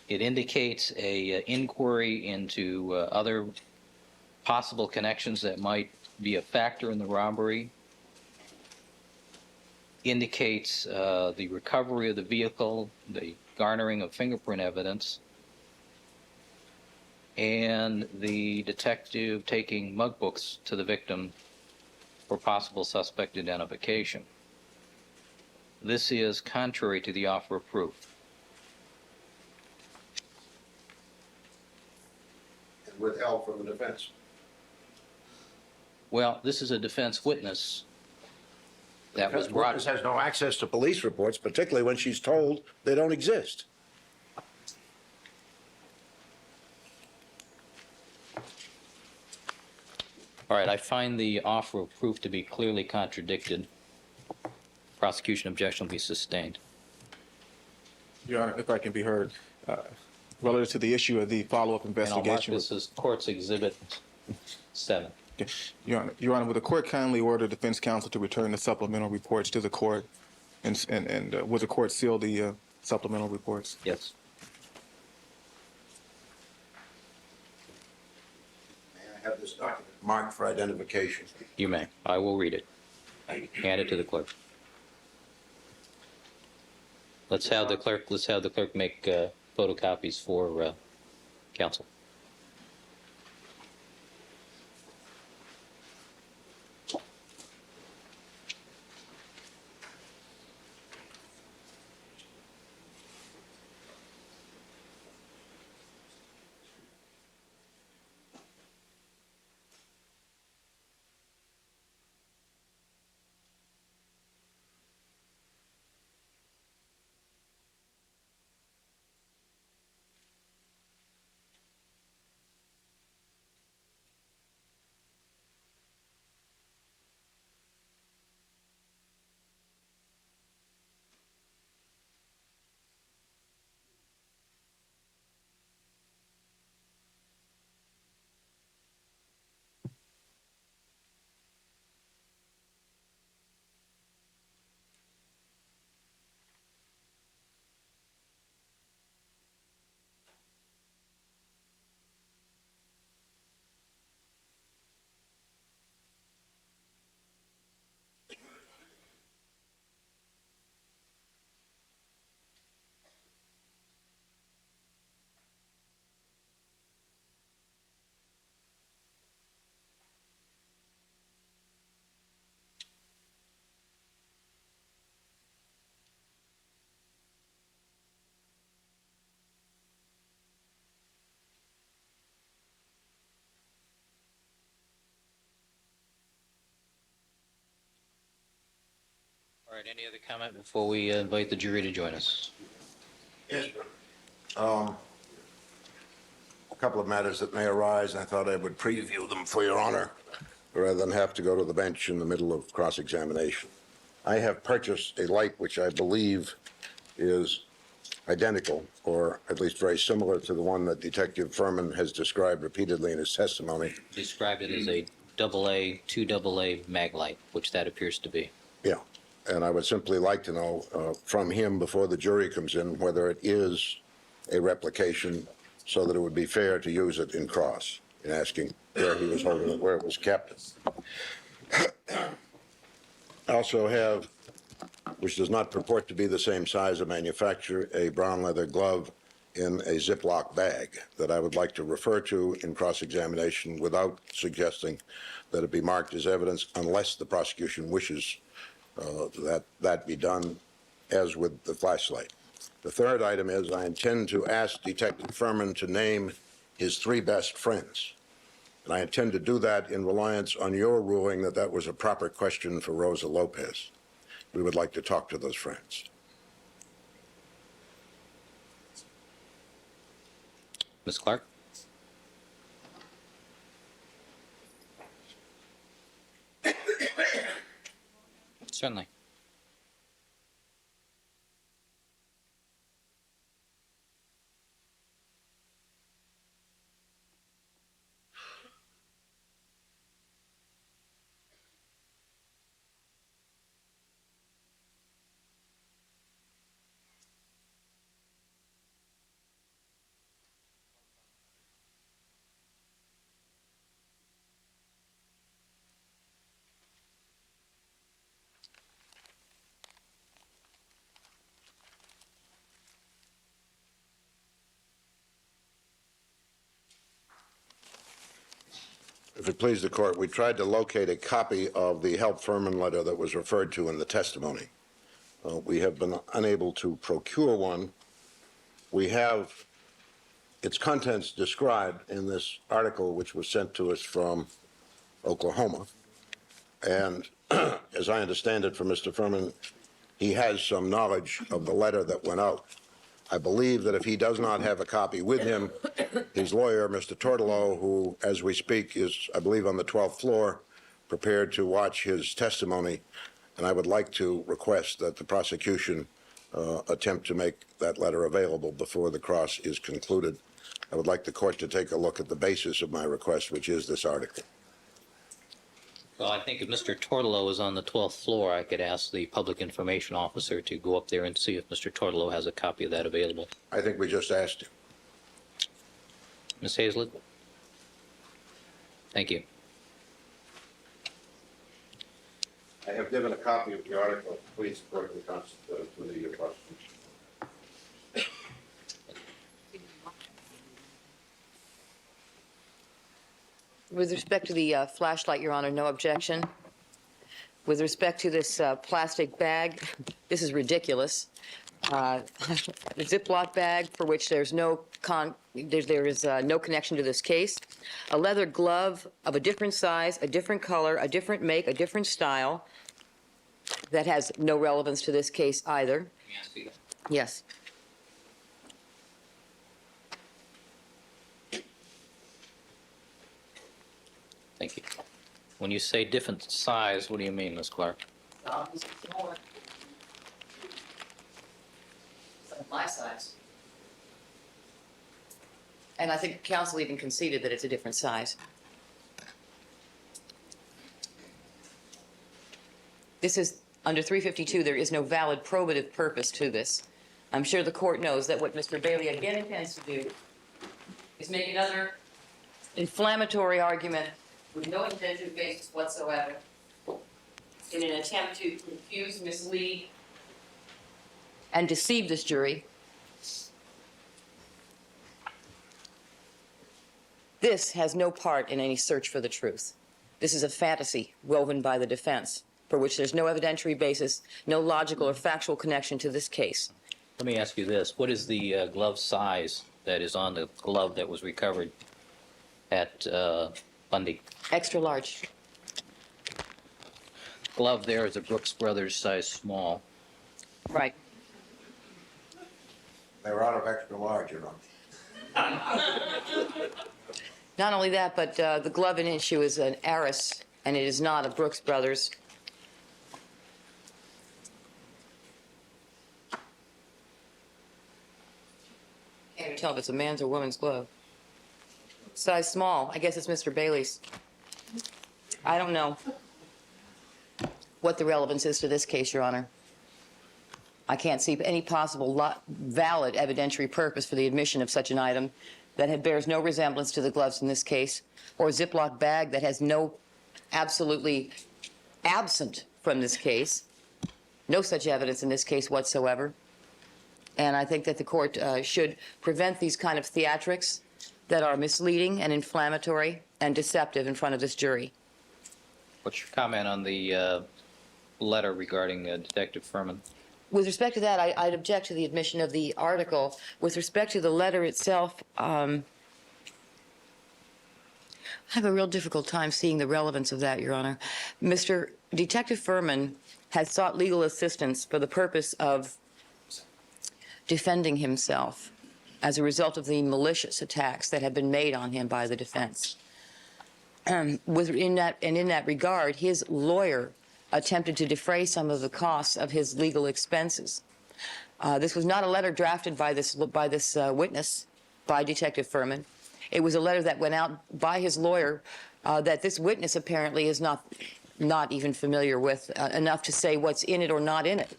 It indicates a inquiry into other possible connections that might be a factor in the robbery. Indicates the recovery of the vehicle, the garnering of fingerprint evidence, and the detective taking mug books to the victim for possible suspect identification. This is contrary to the offer of proof. Withheld from the defense. Well, this is a defense witness that was brought. Witness has no access to police reports, particularly when she's told they don't exist. All right, I find the offer of proof to be clearly contradicted. Prosecution objection will be sustained. Your Honor, if I can be heard, relative to the issue of the follow-up And I'll mark investigation. this as Court's Exhibit 7. Okay. Your Honor, would the court kindly order defense counsel to return the supplemental reports to the court, and would the court seal the supplemental reports? Yes. May I have this document marked for identification? You may. I will read it. Hand it to the clerk. Let's have the clerk make photocopies for counsel. All right, any other comment before we invite the jury to join us? Yes, a couple of matters that may arise, and I thought I would preview them for Your Honor, rather than have to go to the bench in the middle of cross-examination. I have purchased a light which I believe is identical, or at least very similar to the one that Detective Furman has described repeatedly in his testimony. Described it as a AA, 2AA mag light, which that appears to be. Yeah, and I would simply like to know from him before the jury comes in whether it is a replication, so that it would be fair to use it in cross, in asking where he was holding it, where it was kept. I also have, which does not purport to be the same size or manufacture, a brown leather glove in a Ziploc bag that I would like to refer to in cross-examination without suggesting that it be marked as evidence unless the prosecution wishes that be done, as with the flashlight. The third item is I intend to ask Detective Furman to name his 3 best friends. And I intend to do that in reliance on your ruling that that was a proper question for Rosa Lopez. We would like to talk to those friends. Ms. Clark? Certainly. If it please the court, we tried to locate a copy of the Help Furman letter that was referred to in the testimony. We have been unable to procure one. We have its contents described in this article, which was sent to us from Oklahoma. And as I understand it from Mr. Furman, he has some knowledge of the letter that went out. I believe that if he does not have a copy with him, his lawyer, Mr. Tortolo, who, as we speak, is, I believe, on the 12th floor, prepared to watch his testimony, and I would like to request that the prosecution attempt to make that letter available before the cross is concluded. I would like the court to take a look at the basis of my request, which is this article. Well, I think if Mr. Tortolo is on the 12th floor, I could ask the public information officer to go up there and see if Mr. Tortolo has a copy of that available. I think we just asked him. Ms. Hazlett? Thank you. I have given a copy of the article. Please report to the prosecution. With respect to the flashlight, Your Honor, no objection. With respect to this plastic bag, this is ridiculous. The Ziploc bag, for which there's no no connection to this case. A leather glove of a different size, a different color, a different make, a different style. That has no relevance to this case either. May I see that? Yes. Thank you. When you say different size, what do you mean, Ms. Clark? My size. And I think counsel even conceded that it's a different size. This is, under 352, there is no valid probative purpose to this. I'm sure the court knows that what Mr. Bailey again intends to do is make another inflammatory argument with no intended basis whatsoever in an attempt to confuse, mislead, and deceive this jury. This has no part in any search for the truth. This is a fantasy woven by the defense, for which there's no evidentiary basis, no logical or factual connection to this case. Let me ask you this. What is the glove size that is on the glove that was recovered at Bundy? Extra large. glove there is a Brooks Brothers size small. Right. They were out of extra large, Your Honor. Not only that, but the glove in issue is an Aris, and it is not a Brooks Brothers. Can't even tell if it's a man's or woman's glove. Size small. I guess it's Mr. Bailey's. I don't know what the relevance is to this case, Your Honor. I can't see any possible valid evidentiary purpose for the admission of such an item that bears no resemblance to the gloves in this case, or a Ziploc bag that has no, absolutely absent from this case, no such evidence in this case whatsoever. And I think that the court should prevent these kind of theatrics that are misleading and inflammatory and deceptive in front of this jury. What's your comment on the letter regarding Detective Furman? With respect to that, I'd object to the admission of the article. With respect to the letter itself, I have a real difficult time seeing the relevance of that, Your Honor. Mr. Detective Furman has sought legal assistance for the purpose of defending himself as a result of the malicious attacks that have been made on him by the defense. In that regard, his lawyer attempted to defray some of the costs of his legal expenses. This was not a letter drafted by this witness, by Detective Furman. It was a letter that went out by his lawyer that this witness apparently is not even familiar with enough to say what's in it or not in it.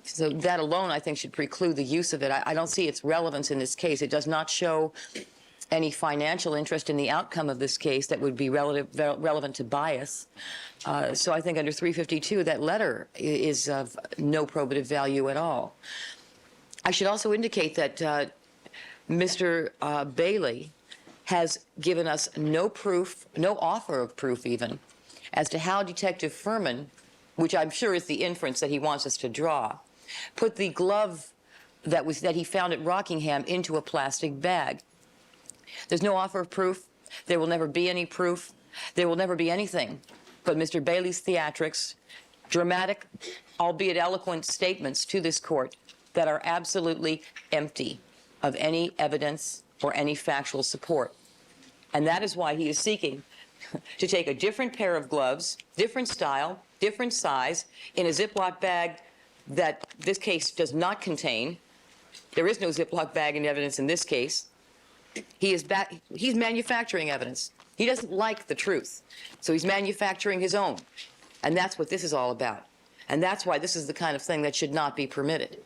So that alone, I think, should preclude the use of it. I don't see its relevance in this case. It does not show any financial interest in the outcome of this case that would be relevant to bias. So I think under 352, that letter is of no probative value at all. I should also indicate that Mr. Bailey has given us no proof, no offer of proof even, as to how Detective Furman, which I'm sure is the inference that he wants us to draw, put the glove that he found at Rockingham into a plastic bag. There's no offer of proof. There will never be any proof. There will never be anything but Mr. Bailey's theatrics, dramatic, albeit eloquent statements to this court that are absolutely empty of any evidence or any factual support. And that is why he is seeking to take a different pair of gloves, different style, different size, in a Ziploc bag that this case does not contain. There is no Ziploc bag in evidence in this case. He's manufacturing evidence. He doesn't like the truth, so he's manufacturing his own. And that's what this is all about. And that's why this is the kind of thing that should not be permitted.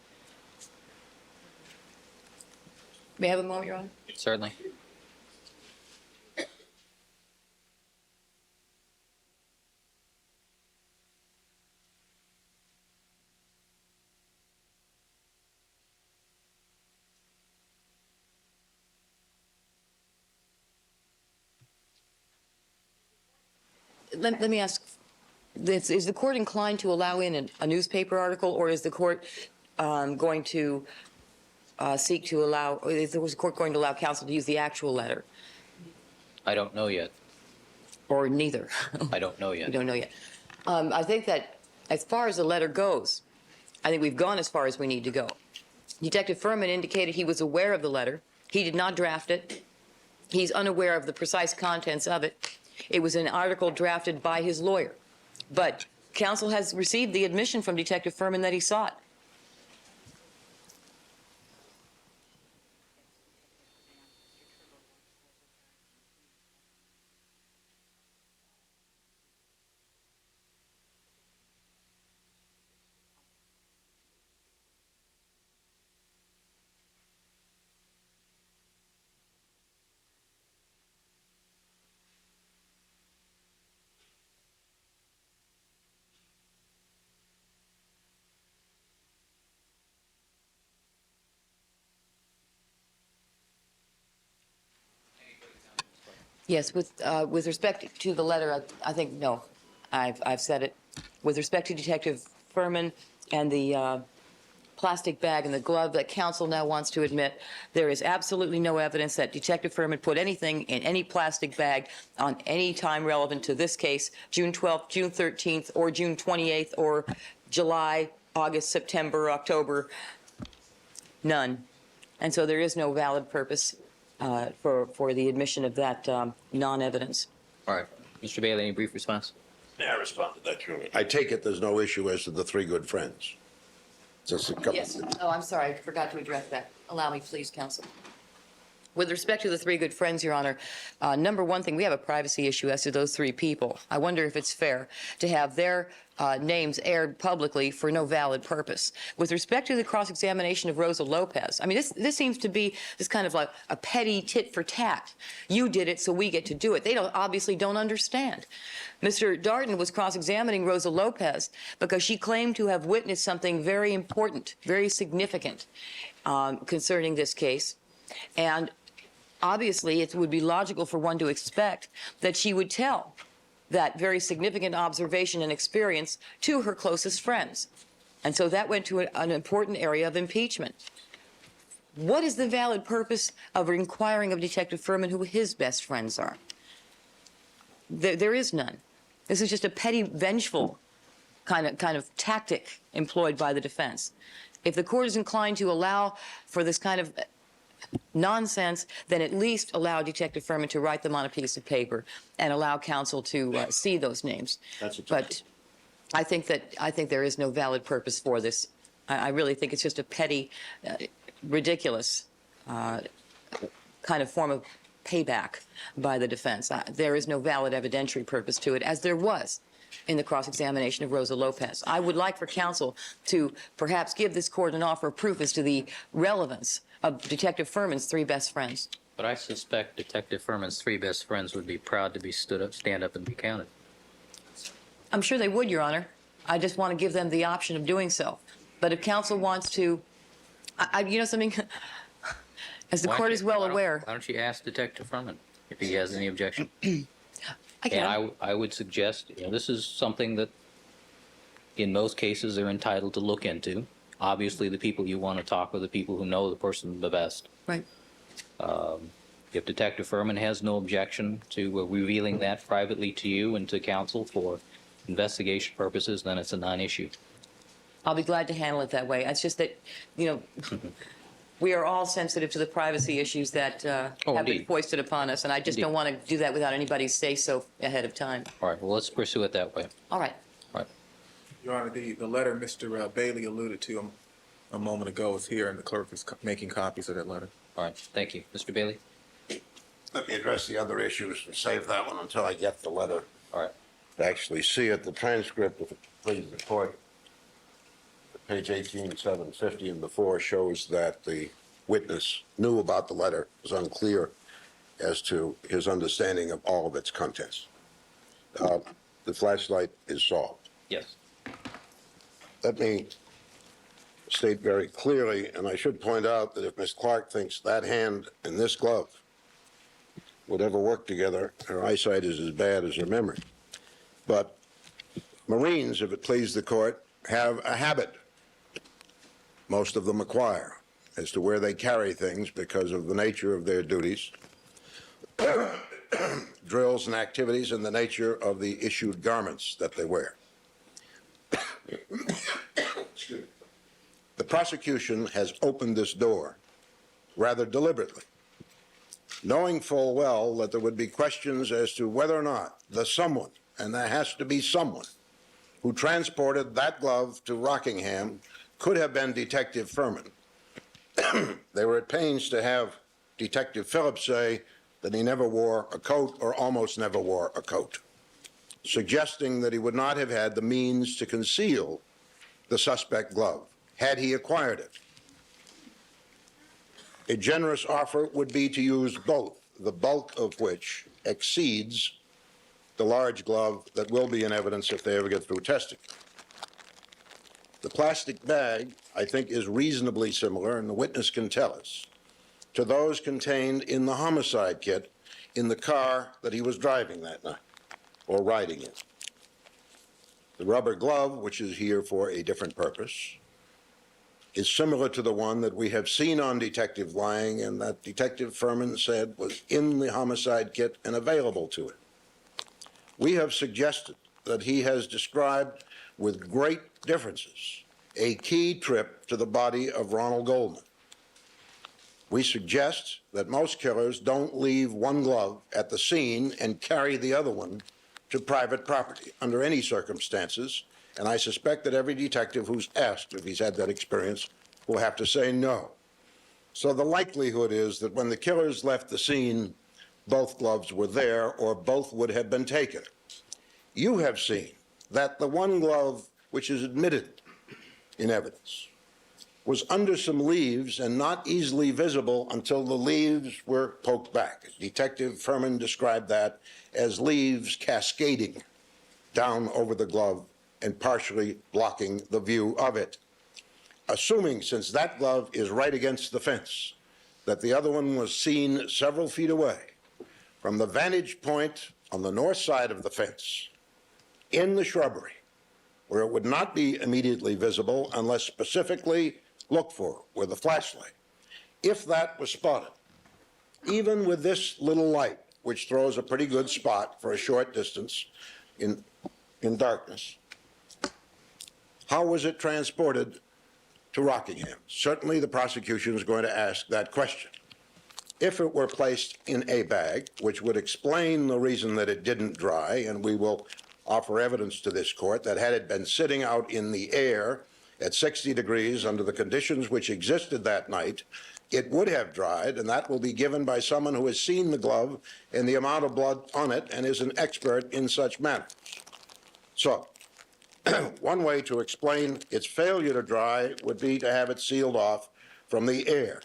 May I have a moment, Your Honor? Certainly. Let me ask, is the court inclined to allow in a newspaper article, or is the court going to seek to allow, or is the court going to allow counsel to use the actual letter? I don't know yet. Or neither? I don't know yet. We don't know yet. I think that as far as the letter goes, I think we've gone as far as we need to go. Detective Furman indicated he was aware of the letter. He did not draft it. He's unaware of the precise contents of it. It was an article drafted by his lawyer. But counsel has received the admission from Detective Furman that he sought. Yes, with respect to the letter, I think no, I've said it. With respect to Detective Furman and the plastic bag and the glove that counsel now wants to admit, there is absolutely no evidence that Detective Furman put anything in any plastic bag on any time relevant to this case, June 12th, June 13th, or June 28th, or July, August, September, October. None. And so there is no valid purpose for the admission of that non-evidence. All right. Mr. Bailey, any brief response? May I respond to that, Your Honor? I take it there's no issue as to the three good friends. Just a couple. Yes. Oh, I'm sorry. I forgot to address that. Allow me, please, counsel. With respect to the three good friends, Your Honor, number one thing, we have a privacy issue as to those three people. I wonder if it's fair to have their names aired publicly for no valid purpose. With respect to the cross-examination of Rosa Lopez, I mean, this seems to be this kind of like a petty tit for tat. You did it, so we get to do it. They obviously don't understand. Mr. Darden was cross-examining Rosa Lopez because she claimed to have witnessed something very important, very significant concerning this case. And obviously, it would be logical for one to expect that she would tell that very significant observation and experience to her closest friends. And so that went to an important area of impeachment. What is the valid purpose of inquiring of Detective Furman who his best friends are? There is none. This is just a petty, vengeful kind of tactic employed by the defense. If the court is inclined to allow for this kind of nonsense, then at least allow Detective Furman to write them on a piece of paper and allow counsel to see those names. But I think there is no valid purpose for this. I really think it's just a petty, ridiculous kind of form of payback by the defense. There is no valid evidentiary purpose to it, as there was in the cross-examination of Rosa Lopez. I would like for counsel to perhaps give this court an offer of proof as to the relevance of Detective Furman's three best friends. But I suspect Detective Furman's three best friends would be proud to be stand up and be counted. I'm sure they would, Your Honor. I just want to give them the option of doing so. But if counsel wants to, you know something, as the court is well aware. Why don't you ask Detective Furman if he has any objection? I can. And I would suggest, this is something that in most cases they're entitled to look into. Obviously, the people you want to talk are the people who know the person the best. Right. If Detective Furman has no objection to revealing that privately to you and to counsel for investigation purposes, then it's a non-issue. I'll be glad to handle it that way. It's just that, we are all sensitive to the privacy issues that have been indeed. foisted upon us, and I just don't want to do that without anybody's say-so ahead of time. All right, well, let's pursue it that way. All right. All right. Your Honor, the letter Mr. Bailey alluded to a moment ago is here, and the clerk is making copies of that letter. All right, thank you. Mr. Bailey? Let me address the other issues and save that one until I get the letter. All right. To actually see it, the transcript, if it please the court, page 18, 750 and before shows that the witness knew about the letter. It was unclear as to his understanding of all of its contents. The flashlight is solved. Yes. Let me state very clearly, and I should point out that if Ms. Clark thinks that hand and this glove would ever work together, her eyesight is as bad as her memory. But Marines, if it please the court, have a habit, most of them acquire, as to where they carry things because of the nature of their duties, drills and activities, and the nature of the issued garments that they wear. The prosecution has opened this door rather deliberately, knowing full well that there would be questions as to whether or not the someone, and there has to be someone, who transported that glove to Rockingham could have been Detective Furman. They were at pains to have Detective Phillips say that he never wore a coat or almost never wore a coat, suggesting that he would not have had the means to conceal the suspect glove had he acquired it. A generous offer would be to use both, the bulk of which exceeds the large glove that will be in evidence if they ever get through testing. The plastic bag, I think, is reasonably similar, and the witness can tell us, to those contained in the homicide kit in the car that he was driving that night, or riding in. The rubber glove, which is here for a different purpose, is similar to the one that we have seen on Detective Lang and that Detective Furman said was in the homicide kit and available to him. We have suggested that he has described with great differences a key trip to the body of Ronald Goldman. We suggest that most killers don't leave one glove at the scene and carry the other one to private property under any circumstances, and I suspect that every detective who's asked if he's had that experience will have to say no. So the likelihood is that when the killers left the scene, both gloves were there or both would have been taken. You have seen that the one glove, which is admitted in evidence, was under some leaves and not easily visible until the leaves were poked back. Detective Furman described that as leaves cascading down over the glove and partially blocking the view of it. Assuming, since that glove is right against the fence, that the other one was seen several feet away from the vantage point on the north side of the fence in the shrubbery, where it would not be immediately visible unless specifically looked for with a flashlight. If that was spotted, even with this little light, which throws a pretty good spot for a short distance in darkness, how was it transported to Rockingham? Certainly the prosecution is going to ask that question. If it were placed in a bag, which would explain the reason that it didn't dry, and we will offer evidence to this court that had it been sitting out in the air at 60 degrees under the conditions which existed that night, it would have dried, and that will be given by someone who has seen the glove and the amount of blood on it and is an expert in such matters. So, one way to explain its failure to dry would be to have it sealed off from the air.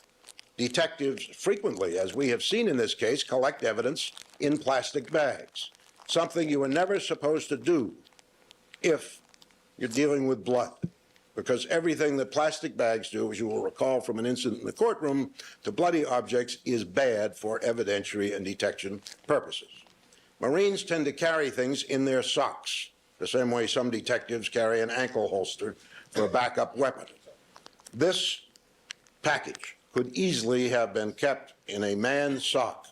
Detectives frequently, as we have seen in this case, collect evidence in plastic bags, something you were never supposed to do if you're dealing with blood, because everything that plastic bags do, as you will recall from an incident in the courtroom, to bloody objects is bad for evidentiary and detection purposes. Marines tend to carry things in their socks, the same way some detectives carry an ankle holster for a backup weapon. This package could easily have been kept in a man's sock,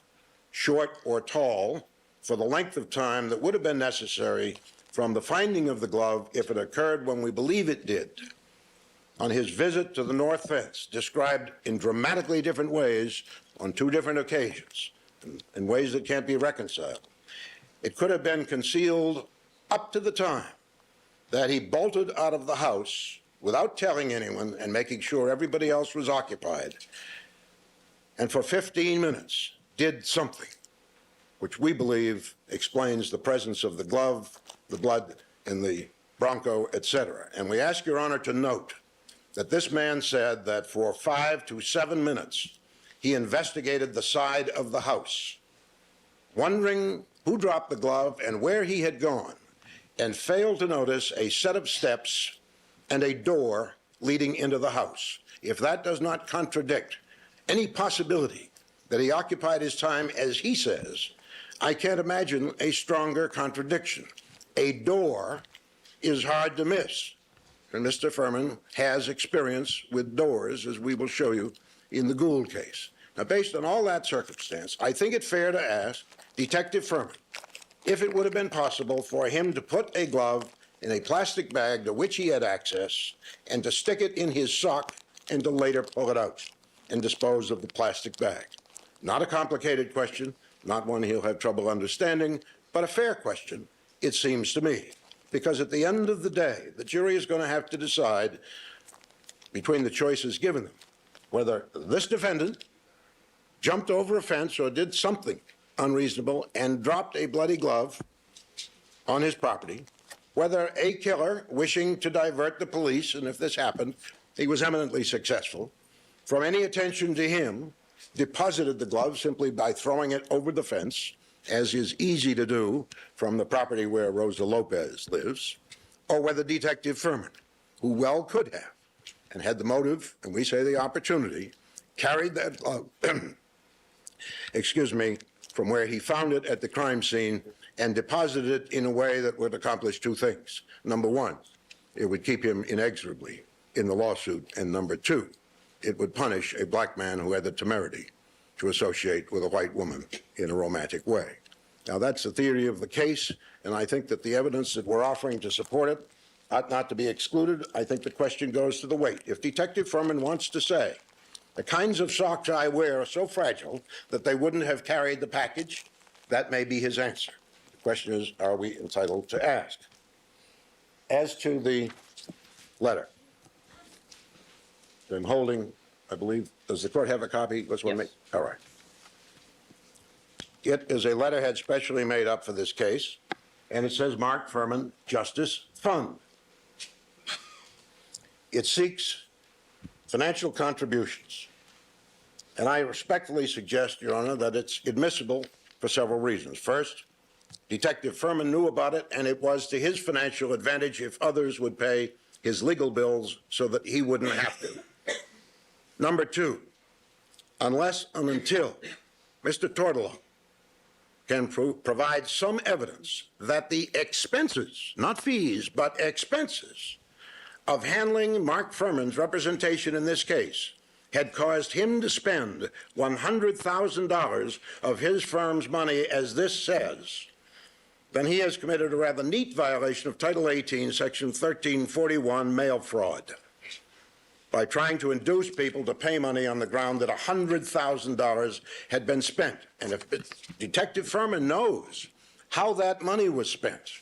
short or tall, for the length of time that would have been necessary from the finding of the glove, if it occurred when we believe it did, on his visit to the north fence, described in dramatically different ways on two different occasions, in ways that can't be reconciled. It could have been concealed up to the time that he bolted out of the house without telling anyone and making sure everybody else was occupied, and for 15 minutes did something which we believe explains the presence of the glove, the blood in the Bronco, etc. And we ask Your Honor to note that this man said that for 5 to 7 minutes he investigated the side of the house, wondering who dropped the glove and where he had gone, and failed to notice a set of steps and a door leading into the house. If that does not contradict any possibility that he occupied his time as he says, I can't imagine a stronger contradiction. A door is hard to miss, and Mr. Furman has experience with doors, as we will show you in the Gould case. Now, based on all that circumstance, I think it fair to ask Detective Furman if it would have been possible for him to put a glove in a plastic bag to which he had access and to stick it in his sock and to later pull it out and dispose of the plastic bag. Not a complicated question, not one he'll have trouble understanding, but a fair question, it seems to me. Because at the end of the day, the jury is going to have to decide between the choices given them, whether this defendant jumped over a fence or did something unreasonable and dropped a bloody glove on his property, whether a killer wishing to divert the police, and if this happened, he was eminently successful, from any attention to him, deposited the glove simply by throwing it over the fence, as is easy to do from the property where Rosa Lopez lives, or whether Detective Furman, who well could have, and had the motive, and we say the opportunity, carried that glove, from where he found it at the crime scene and deposited it in a way that would accomplish two things. Number one, it would keep him inexorably in the lawsuit. And number two, it would punish a black man who had the temerity to associate with a white woman in a romantic way. Now, that's the theory of the case, and I think that the evidence that we're offering to support it ought not to be excluded. I think the question goes to the weight. If Detective Furman wants to say the kinds of socks I wear are so fragile that they wouldn't have carried the package, that may be his answer. The question is, are we entitled to ask? As to the letter, I'm holding, I believe, does the court have a copy? Let's one Yes. All right. It is a letterhead specially made up for this case, and it says Mark Furman Justice Fund. It seeks financial contributions, and I respectfully suggest, Your Honor, that it's admissible for several reasons. First, Detective Furman knew about it, and it was to his financial advantage if others would pay his legal bills so that he wouldn't have to. Number two, unless and until Mr. Tortolo can provide some evidence that the expenses, not fees, but expenses of handling Mark Furman's representation in this case had caused him to spend $100,000 of his firm's money, as this says, then he has committed a rather neat violation of Title 18, Section 1341, mail fraud, by trying to induce people to pay money on the ground that $100,000 had been spent. And if Detective Furman knows how that money was spent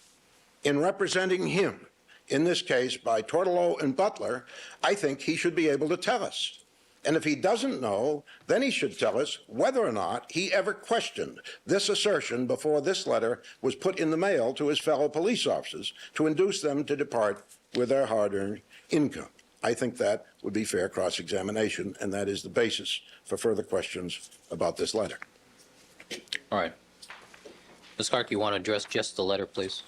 in representing him, in this case by Tortolo and Butler, I think he should be able to tell us. And if he doesn't know, then he should tell us whether or not he ever questioned this assertion before this letter was put in the mail to his fellow police officers to induce them to depart with their hard-earned income. I think that would be fair cross-examination, and that is the basis for further questions about this letter. All right. Ms. Clark, you want to address just the letter, please?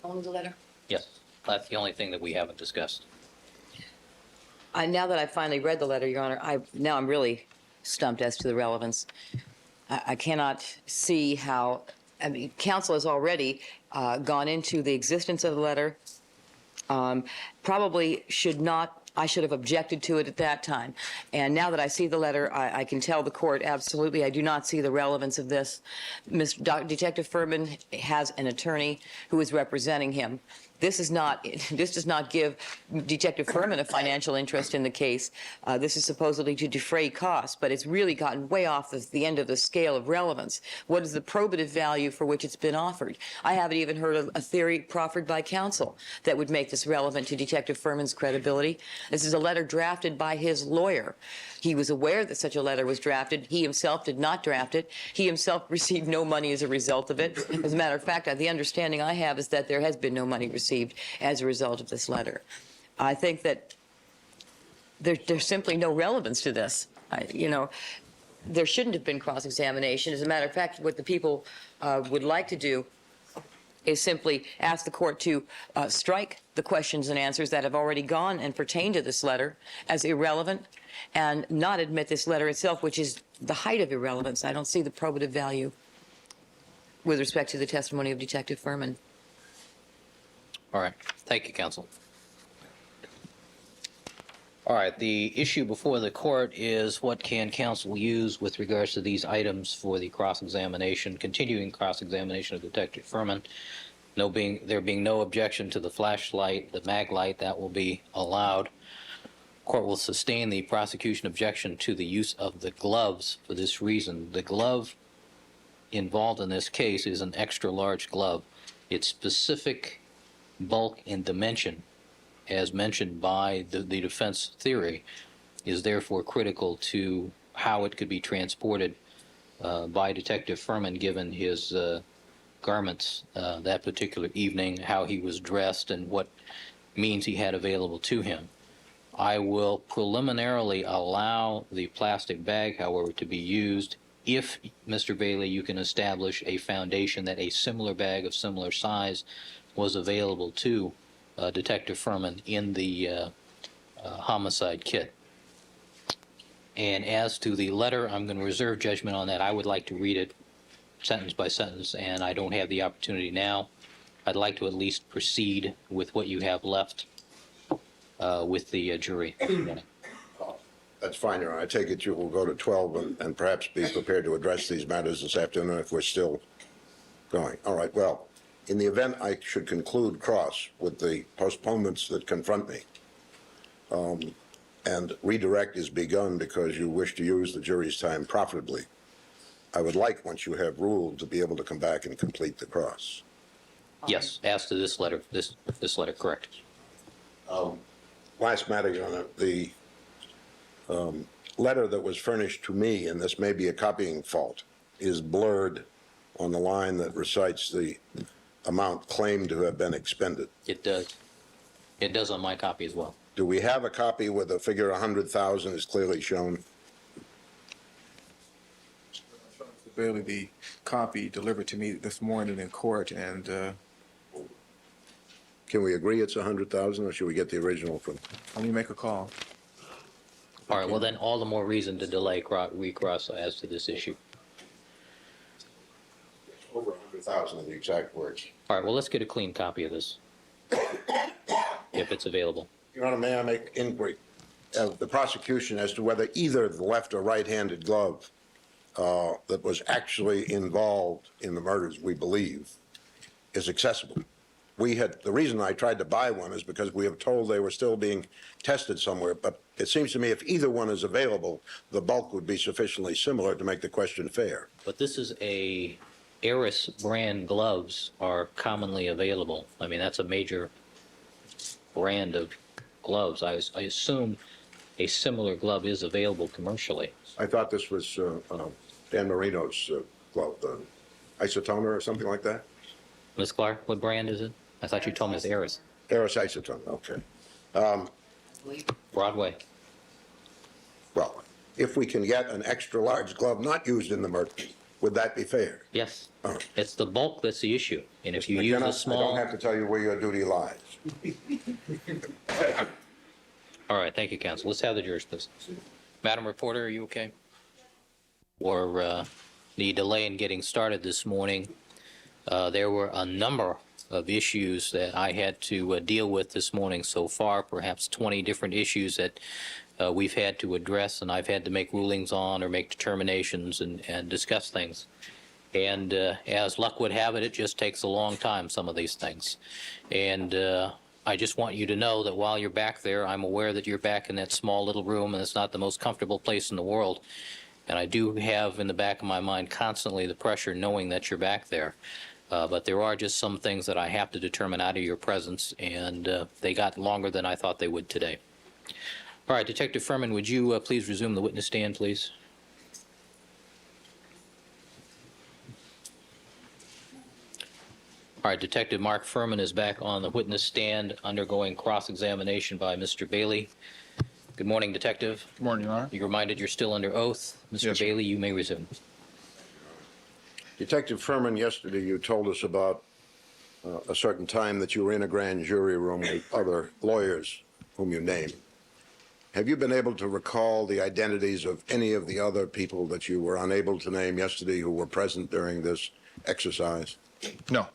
Only the letter? Yes. That's the only thing that we haven't discussed. Now that I've finally read the letter, Your Honor, I'm really stumped as to the relevance. I cannot see how, I mean, counsel has already gone into the existence of the letter. Probably should not, I should have objected to it at that time. And now that I see the letter, I can tell the court, absolutely, I do not see the relevance of this. Detective Furman has an attorney who is representing him. This does not give Detective Furman a financial interest in the case. This is supposedly to defray costs, but it's really gotten way off the end of the scale of relevance. What is the probative value for which it's been offered? I haven't even heard of a theory proffered by counsel that would make this relevant to Detective Furman's credibility. This is a letter drafted by his lawyer. He was aware that such a letter was drafted. He himself did not draft it. He himself received no money as a result of it. As a matter of fact, the understanding I have is that there has been no money received as a result of this letter. I think that there's simply no relevance to this. There shouldn't have been cross-examination. As a matter of fact, what the people would like to do is simply ask the court to strike the questions and answers that have already gone and pertain to this letter as irrelevant, and not admit this letter itself, which is the height of irrelevance. I don't see the probative value with respect to the testimony of Detective Furman. All right. Thank you, counsel. All right. The issue before the court is what can counsel use with regards to these items for the cross-examination, continuing cross-examination of Detective Furman. There being no objection to the flashlight, the mag light, that will be allowed. Court will sustain the prosecution objection to the use of the gloves for this reason. The glove involved in this case is an extra large glove. Its specific bulk and dimension, as mentioned by the defense theory, is therefore critical to how it could be transported by Detective Furman, given his garments that particular evening, how he was dressed, and what means he had available to him. I will preliminarily allow the plastic bag, however, to be used if, Mr. Bailey, you can establish a foundation that a similar bag of similar size was available to Detective Furman in the homicide kit. And as to the letter, I'm going to reserve judgment on that. I would like to read it sentence by sentence, and I don't have the opportunity now. I'd like to at least proceed with what you have left. with the jury this morning. That's fine, Your Honor. I take it you will go to 12 and perhaps be prepared to address these matters this afternoon if we're still going. All right, well, in the event I should conclude cross with the postponements that confront me, and redirect is begun because you wish to use the jury's time profitably, I would like, once you have ruled, to be able to come back and complete the cross. Yes, as to this letter, this letter, correct. Last matter, Your Honor, the letter that was furnished to me, and this may be a copying fault, is blurred on the line that recites the amount claimed to have been expended. It does. It does on my copy as well. Do we have a copy where the figure 100,000 is clearly shown? Bailey, the copy delivered to me this morning in court, and Can we agree it's 100,000, or should we get the original from? let me make a call. All right, well then, all the more reason to delay recross as to this issue. Over 100,000 in the exact words. All right, well, let's get a clean copy of this, if it's available. Your Honor, may I make inquiry of the prosecution as to whether either the left or right-handed glove that was actually involved in the murders, we believe, is accessible? The reason I tried to buy one is because we have told they were still being tested somewhere, but it seems to me if either one is available, the bulk would be sufficiently similar to make the question fair. But this is a Eris brand gloves are commonly available. I mean, that's a major brand of gloves. I assume a similar glove is available commercially. I thought this was Dan Marino's glove, Isotone or something like that? Ms. Clark, what brand is it? I thought you told me it's Eris. Eris Isotone, okay. Broadway. Well, if we can get an extra large glove not used in the murder, would that be fair? Yes. All right. It's the bulk that's the issue. And if you use McKenna, a small... I don't have to tell you where your duty lies. All right, thank you, counsel. Let's have the jurors, please. Madam Reporter, are you okay? Or the delay in getting started this morning, there were a number of issues that I had to deal with this morning so far, perhaps 20 different issues that we've had to address and I've had to make rulings on or make determinations and discuss things. And as luck would have it, it just takes a long time, some of these things. And I just want you to know that while you're back there, I'm aware that you're back in that small little room and it's not the most comfortable place in the world. And I do have in the back of my mind constantly the pressure knowing that you're back there. But there are just some things that I have to determine out of your presence, and they got longer than I thought they would today. All right, Detective Furman, would you please resume the witness stand, please? All right, Detective Mark Furman is back on the witness stand, undergoing cross-examination by Mr. Bailey. Good morning, Detective. Good morning, Your Honor. You're reminded you're still under oath. Mr. Yes, sir. Bailey, you may resume. Detective Furman, yesterday you told us about a certain time that you were in a grand jury room with other lawyers whom you named. Have you been able to recall the identities of any of the other people that you were unable to name yesterday who were present during this exercise? No.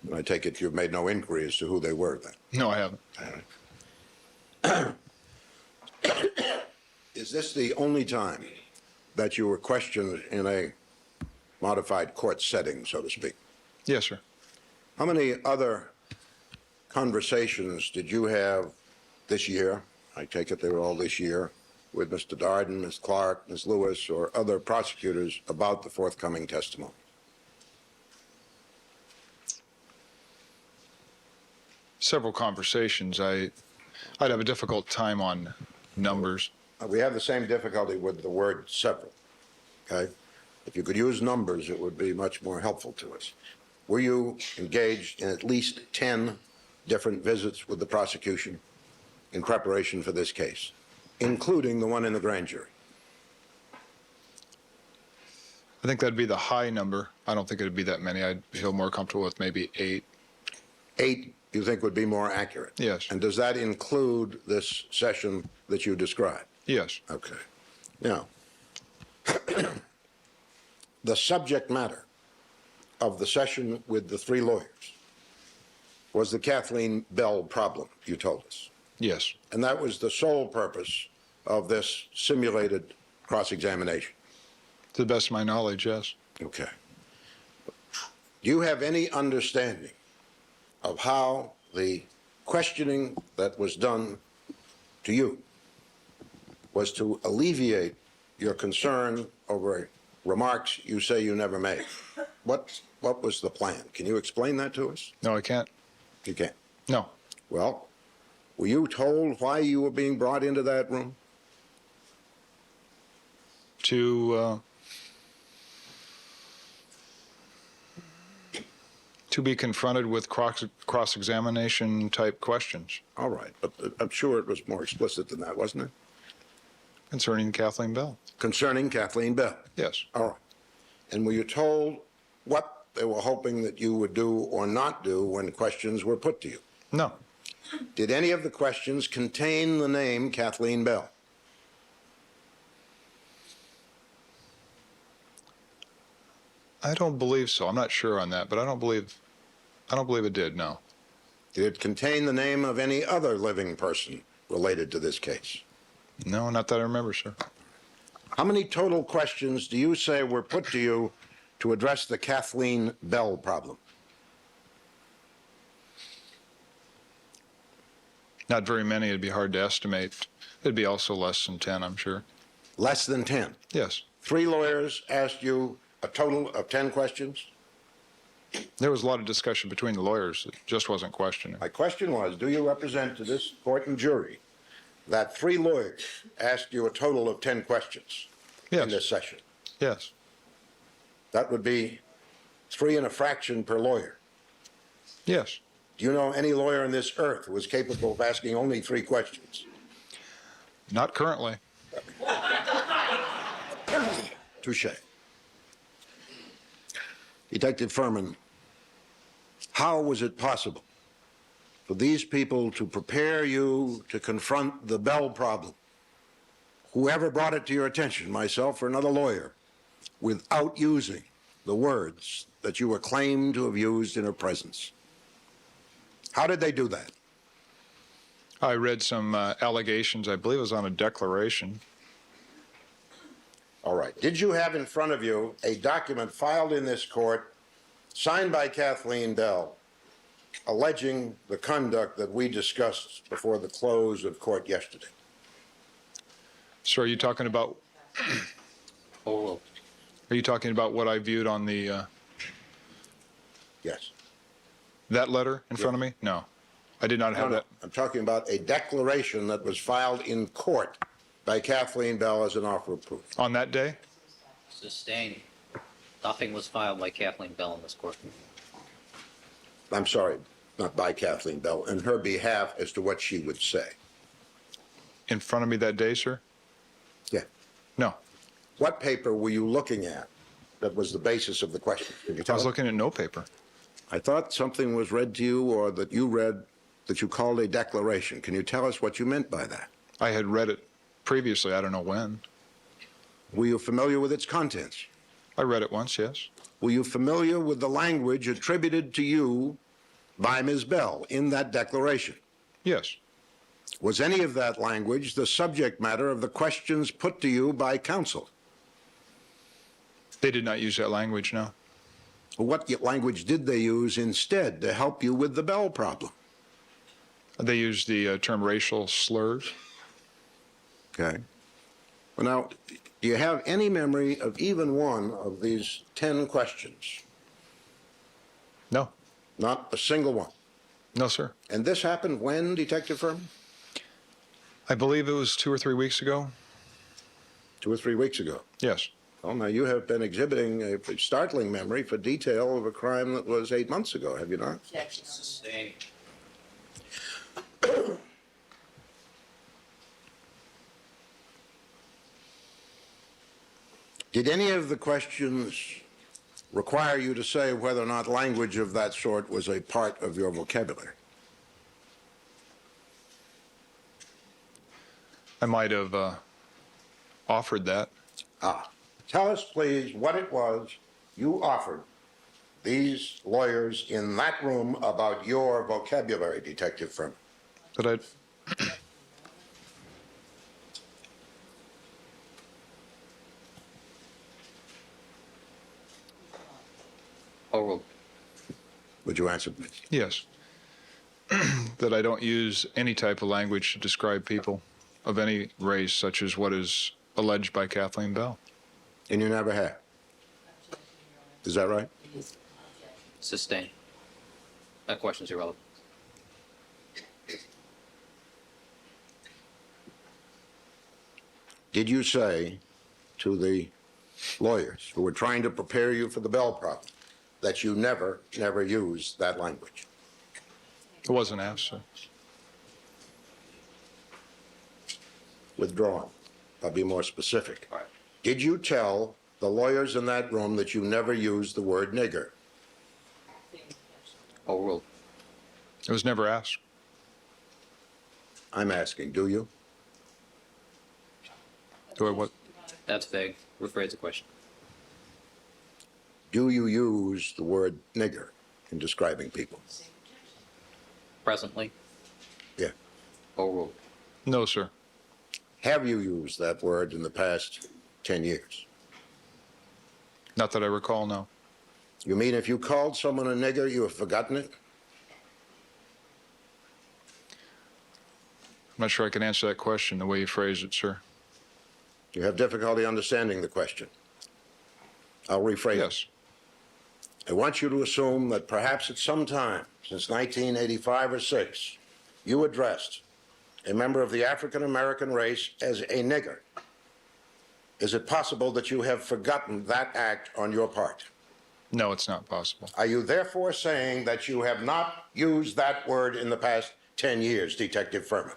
And I take it you've made no inquiry as to who they were then? No, I haven't. Is this the only time that you were questioned in a modified court setting, so to speak? Yes, sir. How many other conversations did you have this year? I take it they were all this year, with Mr. Darden, Ms. Clark, Ms. Lewis, or other prosecutors about the forthcoming testimony? Several conversations. I'd have a difficult time on numbers. We have the same difficulty with the word several, okay? If you could use numbers, it would be much more helpful to us. Were you engaged in at least 10 different visits with the prosecution in preparation for this case, including the one in the grand jury? I think that'd be the high number. I don't think it'd be that many. I'd feel more comfortable with maybe 8. 8 you think would be more accurate? Yes. And does that include this session that you described? Yes. Okay. Now, the subject matter of the session with the 3 lawyers was the Kathleen Bell problem, you told us. Yes. And that was the sole purpose of this simulated cross-examination? To the best of my knowledge, yes. Okay. Do you have any understanding of how the questioning that was done to you was to alleviate your concern over remarks you say you never made? What was the plan? Can you explain that to us? No, I can't. You can't. No. Well, were you told why you were being brought into that room? To be confronted with cross-examination type questions All right, but I'm sure it was more explicit than that, wasn't it? concerning Kathleen Bell. Concerning Kathleen Bell. Yes. All right. And were you told what they were hoping that you would do or not do when questions were put to you? No. Did any of the questions contain the name Kathleen Bell? I don't believe so. I'm not sure on that, but I don't believe it did, no. Did it contain the name of any other living person related to this case? No, not that I remember, sir. How many total questions do you say were put to you to address the Kathleen Bell problem? Not very many. It'd be hard to estimate. It'd be also less than 10, I'm sure. Less than 10. Yes. 3 lawyers asked you a total of 10 questions? There was a lot of discussion between the lawyers. It just wasn't questioning. My question was, do you represent to this court and jury that 3 lawyers asked you a total of 10 questions Yes. in this session? Yes. That would be 3 and a fraction per lawyer. Yes. Do you know any lawyer on this earth who is capable of asking only 3 questions? Not currently. Touche. Detective Furman, how was it possible for these people to prepare you to confront the Bell problem, whoever brought it to your attention, myself or another lawyer, without using the words that you were claimed to have used in her presence? How did they do that? I read some allegations. I believe it was on a declaration. All right. Did you have in front of you a document filed in this court, signed by Kathleen Bell, alleging the conduct that we discussed before the close of court yesterday? So are you talking about Oh, what I viewed on the Yes. that letter in front of me? No. I did not have No, that. I'm talking about a declaration that was filed in court by Kathleen Bell as an offer of proof. On that day? sustained. Nothing was filed by Kathleen Bell in this court. I'm sorry, not by Kathleen Bell, in her behalf as to what she would say. In front of me that day, sir? Yeah. No. What paper were you looking at that was the basis of the question? Can you I tell was us? looking at no paper. I thought something was read to you or that you read that you called a declaration. Can you tell us what you meant by that? I had read it previously. I don't know when. Were you familiar with its contents? I read it once, yes. Were you familiar with the language attributed to you by Ms. Bell in that declaration? Yes. Was any of that language the subject matter of the questions put to you by counsel? They did not use that language, no. What language did they use instead to help you with the Bell problem? They used the term racial slurs. Okay. Well, now, do you have any memory of even one of these 10 questions? No. Not a single one. No, sir. And this happened when, Detective Furman? I believe it was 2 or 3 weeks ago. 2 or 3 weeks ago. Yes. Well, now you have been exhibiting a startling memory for detail of a crime that was 8 months ago, have you not? Sustained. Did any of the questions require you to say whether or not language of that sort was a part of your vocabulary? I might have offered that. Tell us, please, what it was you offered these lawyers in that room about your vocabulary, Detective Furman. That Overruled. Would you answer, please? Yes. That I don't use any type of language to describe people of any race, such as what is alleged by Kathleen Bell. And you never have. Is that right? Sustained. That question's irrelevant. Did you say to the lawyers who were trying to prepare you for the Bell problem that you never used that language? It wasn't asked, sir. Withdrawn. I'll be more specific. All right. Did you tell the lawyers in that room that you never used the word nigger? Overruled. It was never asked. I'm asking, do you? Do I what? That's vague. Rephrase the question. Do you use the word nigger in describing people? Presently. Yeah. Overruled. No, sir. Have you used that word in the past 10 years? Not that I recall, no. You mean if you called someone a nigger, you have forgotten it? I'm not sure I can answer that question the way you phrased it, sir. You have difficulty understanding the question. I'll rephrase it. Yes. I want you to assume that perhaps at some time since 1985 or 6, you addressed a member of the African American race as a nigger. Is it possible that you have forgotten that act on your part? No, it's not possible. Are you therefore saying that you have not used that word in the past 10 years, Detective Furman?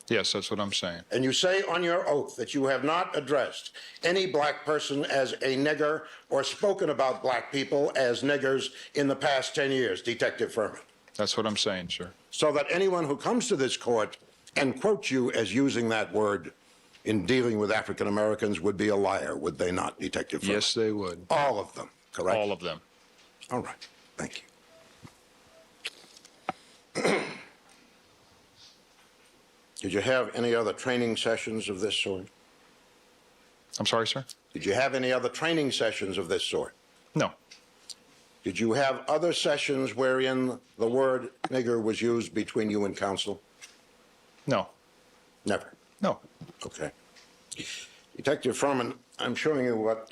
Yes, that's what I'm saying. And you say on your oath that you have not addressed any black person as a nigger or spoken about black people as niggers in the past 10 years, Detective Furman. That's what I'm saying, sir. So that anyone who comes to this court and quotes you as using that word in dealing with African Americans would be a liar, would they not, Detective Furman? Yes, they would. All of them, correct? All of them. All right. Thank you. Did you have any other training sessions of this sort? I'm sorry, sir? Did you have any other training sessions of this sort? No. Did you have other sessions wherein the word nigger was used between you and counsel? No. Never. No. Okay. Detective Furman, I'm showing you what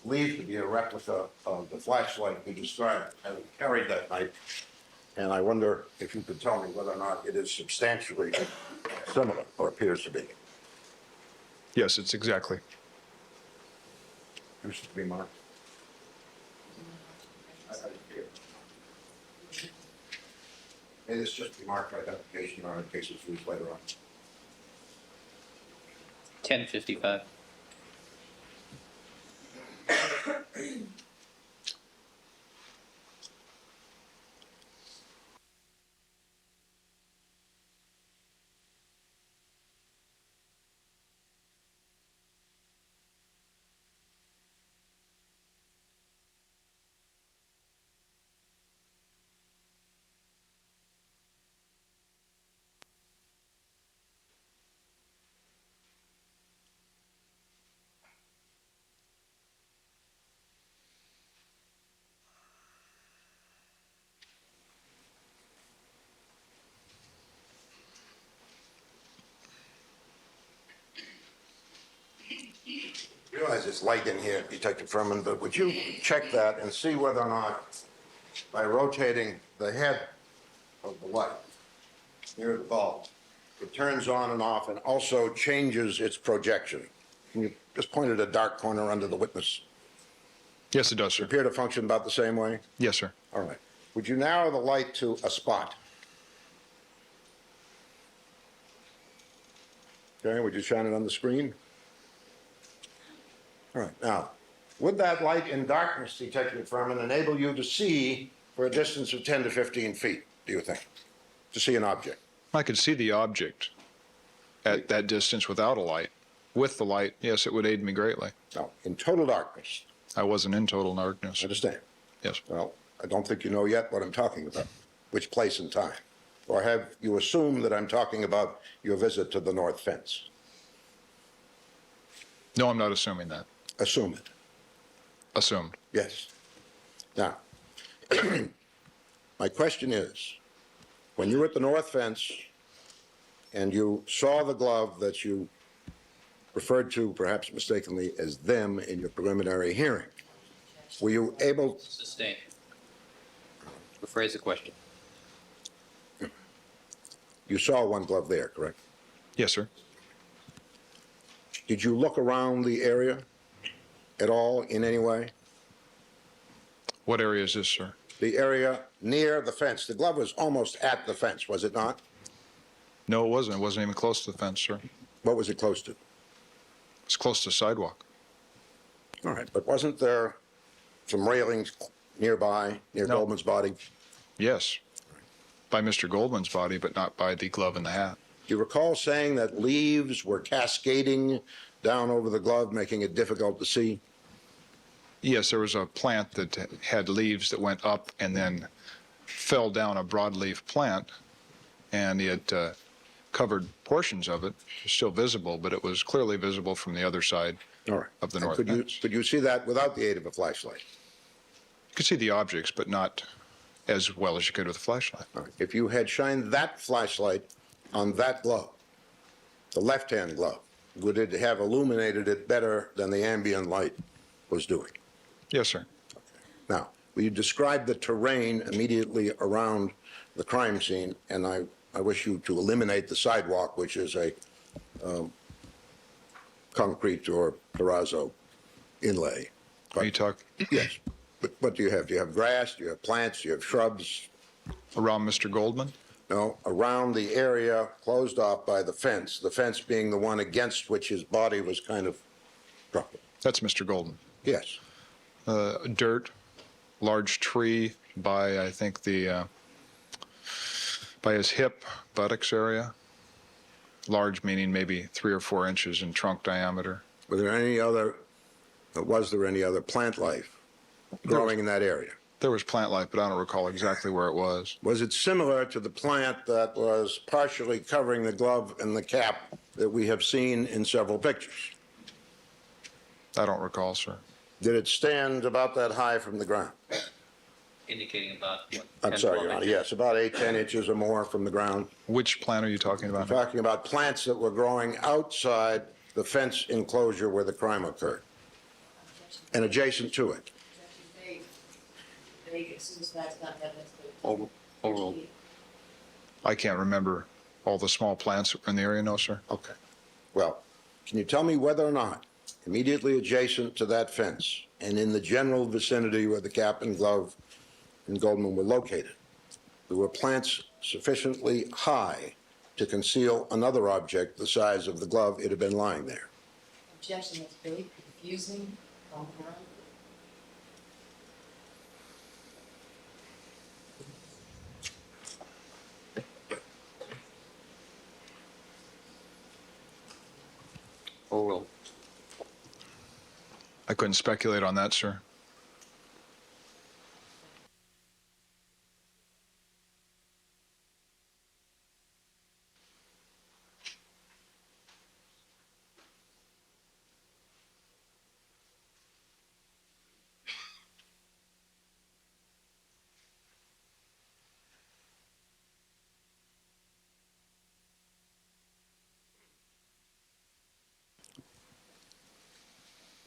believed to be a replica of the flashlight you described. I carried that night, and I wonder if you could tell me whether or not it is substantially similar, or appears to be. Yes, it's exactly. Used to be marked. May this just be marked for identification or in case it's used later on. 1055. I realize it's light in here, Detective Furman, but would you check that and see whether or not, by rotating the head of the light near the bulb, it turns on and off and also changes its projection? Can you just point at a dark corner under the witness? Yes, it does, sir. Appear to function about the same way? Yes, sir. All right. Would you narrow the light to a spot? Okay, would you shine it on the screen? All right. Now, would that light in darkness, Detective Furman, enable you to see for a distance of 10 to 15 feet, do you think? To see an object? I could see the object at that distance without a light. With the light, yes, it would aid me greatly. No, in total darkness. I wasn't in total darkness. Understand? Yes. Well, I don't think you know yet what I'm talking about, which place and time. Or have you assumed that I'm talking about your visit to the north fence? No, I'm not assuming that. Assume it. Assumed. Yes. Now, My question is, when you were at the north fence and you saw the glove that you referred to, perhaps mistakenly, as them in your preliminary hearing, were you able... Sustained. Rephrase the question. You saw one glove there, correct? Yes, sir. Did you look around the area at all in any way? What area is this, sir? The area near the fence. The glove was almost at the fence, was it not? No, it wasn't. It wasn't even close to the fence, sir. What was it close to? It's close to the sidewalk. All right, but wasn't there some railings nearby, near No. Goldman's body? Yes, by Mr. Goldman's body, but not by the glove and the hat. Do you recall saying that leaves were cascading down over the glove, making it difficult to see? Yes, there was a plant that had leaves that went up and then fell down a broadleaf plant, and it covered portions of it, still visible, but it was clearly visible from the other side All right. of the And north could fence. could you see that without the aid of a flashlight? You could see the objects, but not as well as you could with a flashlight. All right. If you had shined that flashlight on that glove, the left-hand glove, would it have illuminated it better than the ambient light was doing? Yes, sir. Now, will you describe the terrain immediately around the crime scene? And I wish you to eliminate the sidewalk, which is a concrete or terrazzo inlay. Are you talking Yes. But what do you have? Do you have grass? Do you have plants? Do you have shrubs? around Mr. Goldman? No, around the area closed off by the fence being the one against which his body was kind of dropping. That's Mr. Goldman. Yes. Dirt, large tree by, I think, by his hip, buttocks area. Large meaning maybe 3 or 4 inches in trunk diameter. Was there any other plant life growing in that area? There was plant life, but I don't recall exactly where it was. Was it similar to the plant that was partially covering the glove and the cap that we have seen in several pictures? I don't recall, sir. Did it stand about that high from the ground? Indicating about what? I'm 10, sorry, 12 Your Honor, inches? yes, about 8, 10 inches or more from the ground. Which plant are you talking I'm about? talking about plants that were growing outside the fence enclosure where the crime occurred and adjacent to it. Overruled. I can't remember all the small plants in the area, no, sir. Okay. Well, can you tell me whether or not immediately adjacent to that fence and in the general vicinity where the cap and glove and Goldman were located, there were plants sufficiently high to conceal another object the size of the glove it had been lying there? Objection, that's very confusing. Overruled. I couldn't speculate on that, sir.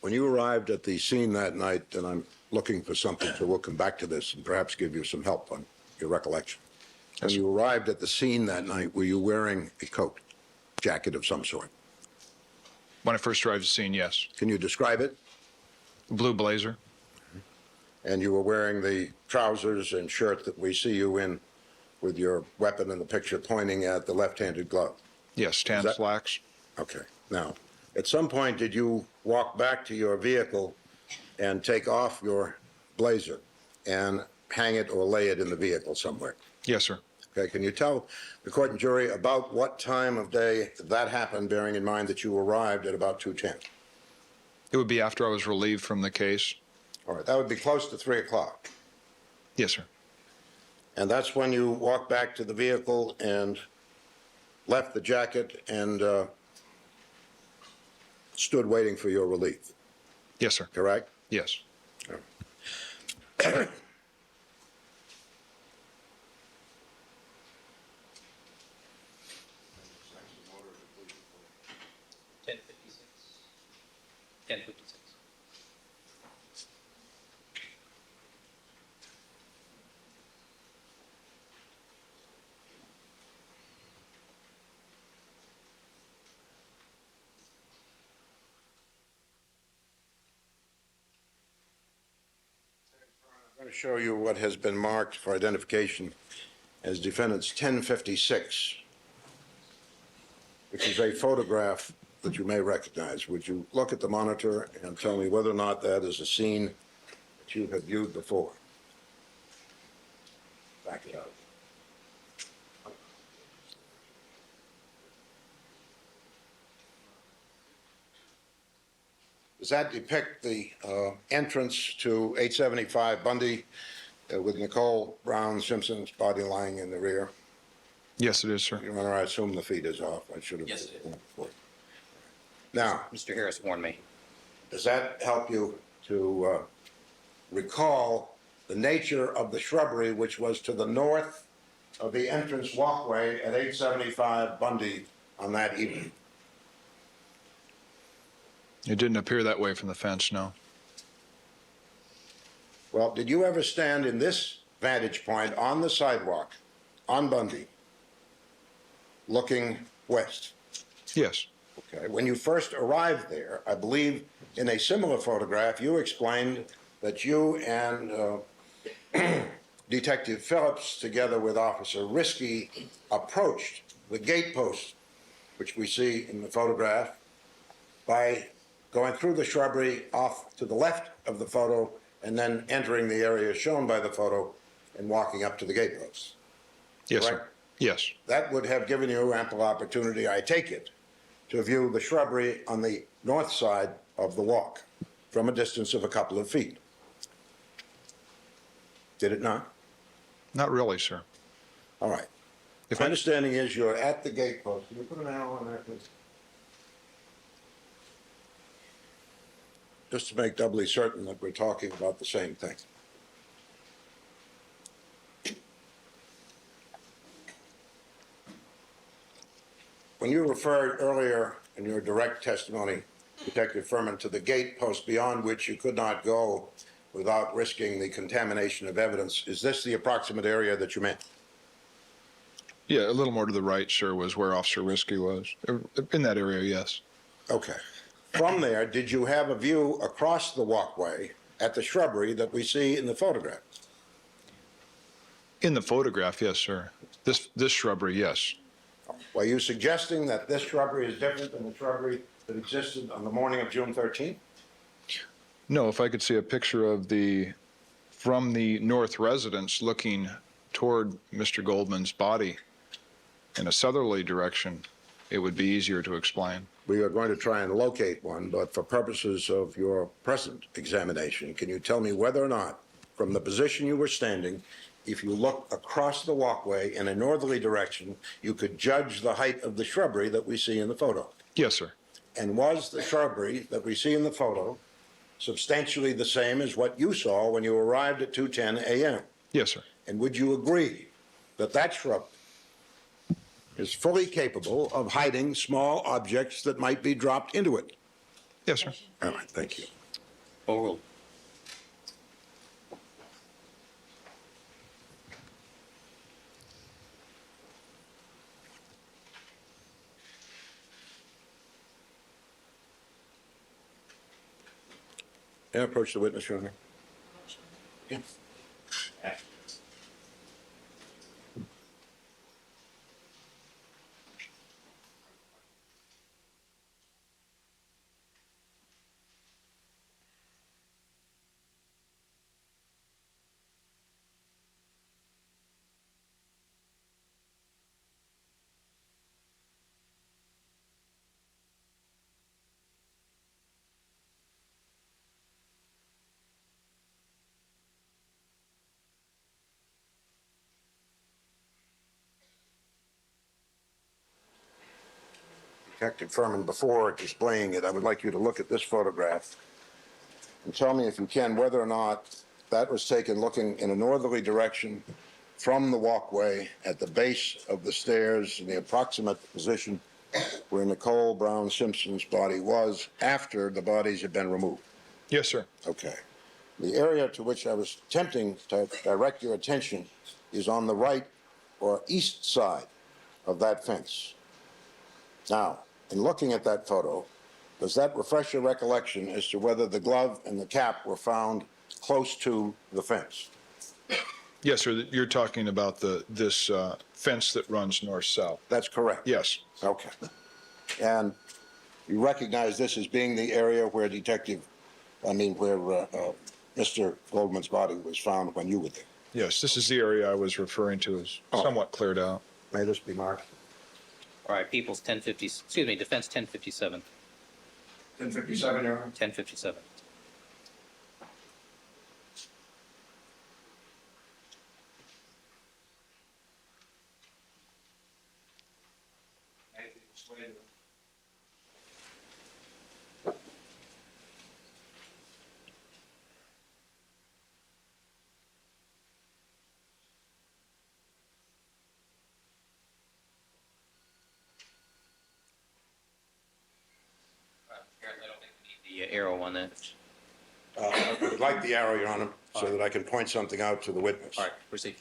When you arrived at the scene that night, and I'm looking for something, so we'll come back to this and perhaps give you some help on your recollection. When you arrived at the scene that night, were you wearing a coat, jacket of some sort? When I first arrived at the scene, yes. Can you describe it? Blue blazer. And you were wearing the trousers and shirt that we see you in with your weapon in the picture pointing at the left-handed glove? Yes, tan that- slacks. Okay. Now, at some point, did you walk back to your vehicle and take off your blazer and hang it or lay it in the vehicle somewhere? Yes, sir. Okay, can you tell the court and jury about what time of day that happened, bearing in mind that you arrived at about 2:10? It would be after I was relieved from the case. All right, that would be close to 3 o'clock. Yes, sir. And that's when you walked back to the vehicle and left the jacket and stood waiting for your relief, Yes, sir. correct? Yes. I'm going to show you what has been marked for identification as defendant's 1056, which is a photograph that you may recognize. Would you look at the monitor and tell me whether or not that is a scene that you have viewed before? Back it up. Does that depict the entrance to 875 Bundy with Nicole Brown Simpson's body lying in the rear? Yes, it is, sir. Your Honor, I assume the feed is off. I should have. Yes, it is. Now, Mr. Harris warned me. does that help you to recall the nature of the shrubbery which was to the north of the entrance walkway at 875 Bundy on that evening? It didn't appear that way from the fence, no. Well, did you ever stand in this vantage point on the sidewalk on Bundy looking west? Yes. Okay. When you first arrived there, I believe in a similar photograph, you explained that you and Detective Phillips, together with Officer Risky, approached the gate post, which we see in the photograph, by going through the shrubbery off to the left of the photo and then entering the area shown by the photo and walking up to the gate post. Yes, Correct? sir. Yes. That would have given you ample opportunity, I take it, to view the shrubbery on the north side of the walk from a distance of a couple of feet. Did it not? Not really, sir. All right. If My I- understanding is you're at the gate post. Can you put an arrow on that, please? Just to make doubly certain that we're talking about the same thing. When you referred earlier in your direct testimony, Detective Furman, to the gate post beyond which you could not go without risking the contamination of evidence, is this the approximate area that you meant? Yeah, a little more to the right, sir, was where Officer Risky was. In that area, yes. Okay. From there, did you have a view across the walkway at the shrubbery that we see in the photograph? In the photograph, yes, sir. This shrubbery, yes. Were you suggesting that this shrubbery is different than the shrubbery that existed on the morning of June 13th? No, if I could see a picture of from the north residence looking toward Mr. Goldman's body in a southerly direction, it would be easier to explain. We are going to try and locate one, but for purposes of your present examination, can you tell me whether or not, from the position you were standing, if you look across the walkway in a northerly direction, you could judge the height of the shrubbery that we see in the photo? Yes, sir. And was the shrubbery that we see in the photo substantially the same as what you saw when you arrived at 2:10 a.m.? Yes, sir. And would you agree that that shrub is fully capable of hiding small objects that might be dropped into it? Yes, sir. All right, thank you. Overruled. May I approach the witness, Your Honor? Yeah. Detective Furman, before displaying it, I would like you to look at this photograph and tell me, if you can, whether or not that was taken looking in a northerly direction from the walkway at the base of the stairs in the approximate position where Nicole Brown Simpson's body was after the bodies had been removed. Yes, sir. Okay. The area to which I was attempting to direct your attention is on the right or east side of that fence. Now, in looking at that photo, does that refresh your recollection as to whether the glove and the cap were found close to the fence. Yes, sir. You're talking about this fence that runs north-south. That's correct? Yes. Okay. And you recognize this as being the area where Mr. Goldman's body was found when you were there? Yes, this is the area I was referring to as somewhat cleared out. May this be marked? All right, People's 1050, excuse me, Defense 1057. 1057, Your Honor. 1057. I don't think we need the arrow on that. I would like the arrow, Your Honor, so that I can point something out to the witness. All right, proceed.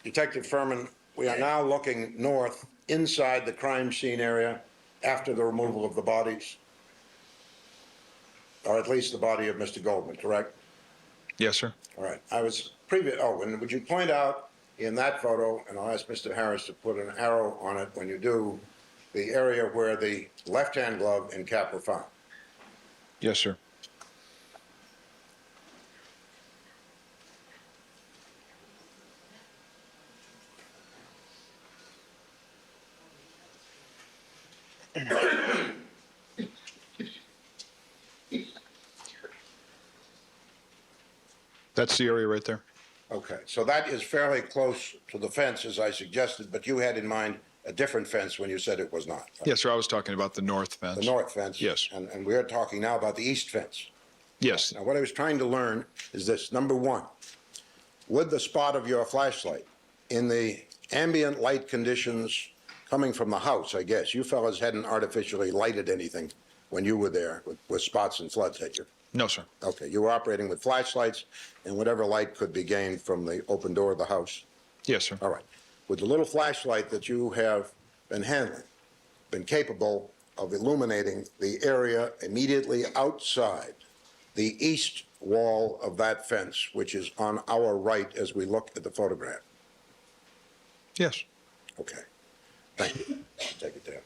Detective Furman, we are now looking north inside the crime scene area after the removal of the bodies, or at least the body of Mr. Goldman, correct? Yes, sir. All right. And would you point out in that photo, and I'll ask Mr. Harris to put an arrow on it when you do, the area where the left-hand glove and cap were found? Yes, sir. That's the area right there. Okay, so that is fairly close to the fence, as I suggested, but you had in mind a different fence when you said it was not. Yes, sir. I was talking about the north fence. The north fence? Yes. And we're talking now about the east fence. Yes. Now, what I was trying to learn is this. Number one, would the spot of your flashlight in the ambient light conditions coming from the house, I guess, you fellas hadn't artificially lighted anything when you were there with spots and floods, had you? No, sir. Okay, you were operating with flashlights and whatever light could be gained from the open door of the house? Yes, sir. All right. With the little flashlight that you have been handling, been capable of illuminating the area immediately outside the east wall of that fence, which is on our right as we look at the photograph? Yes. Okay. Thank you. Take it down.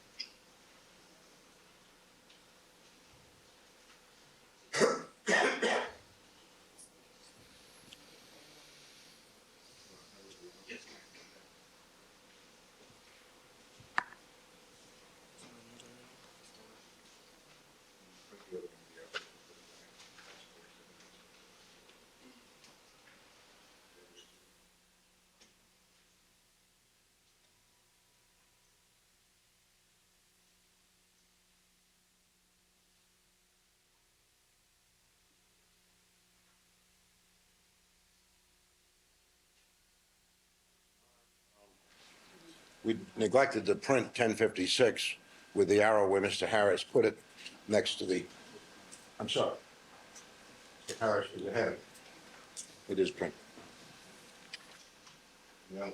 We neglected to print 1056 with the arrow where Mr. Harris put it next to the, I'm sorry. Mr. Harris is ahead. It is printed. Yeah.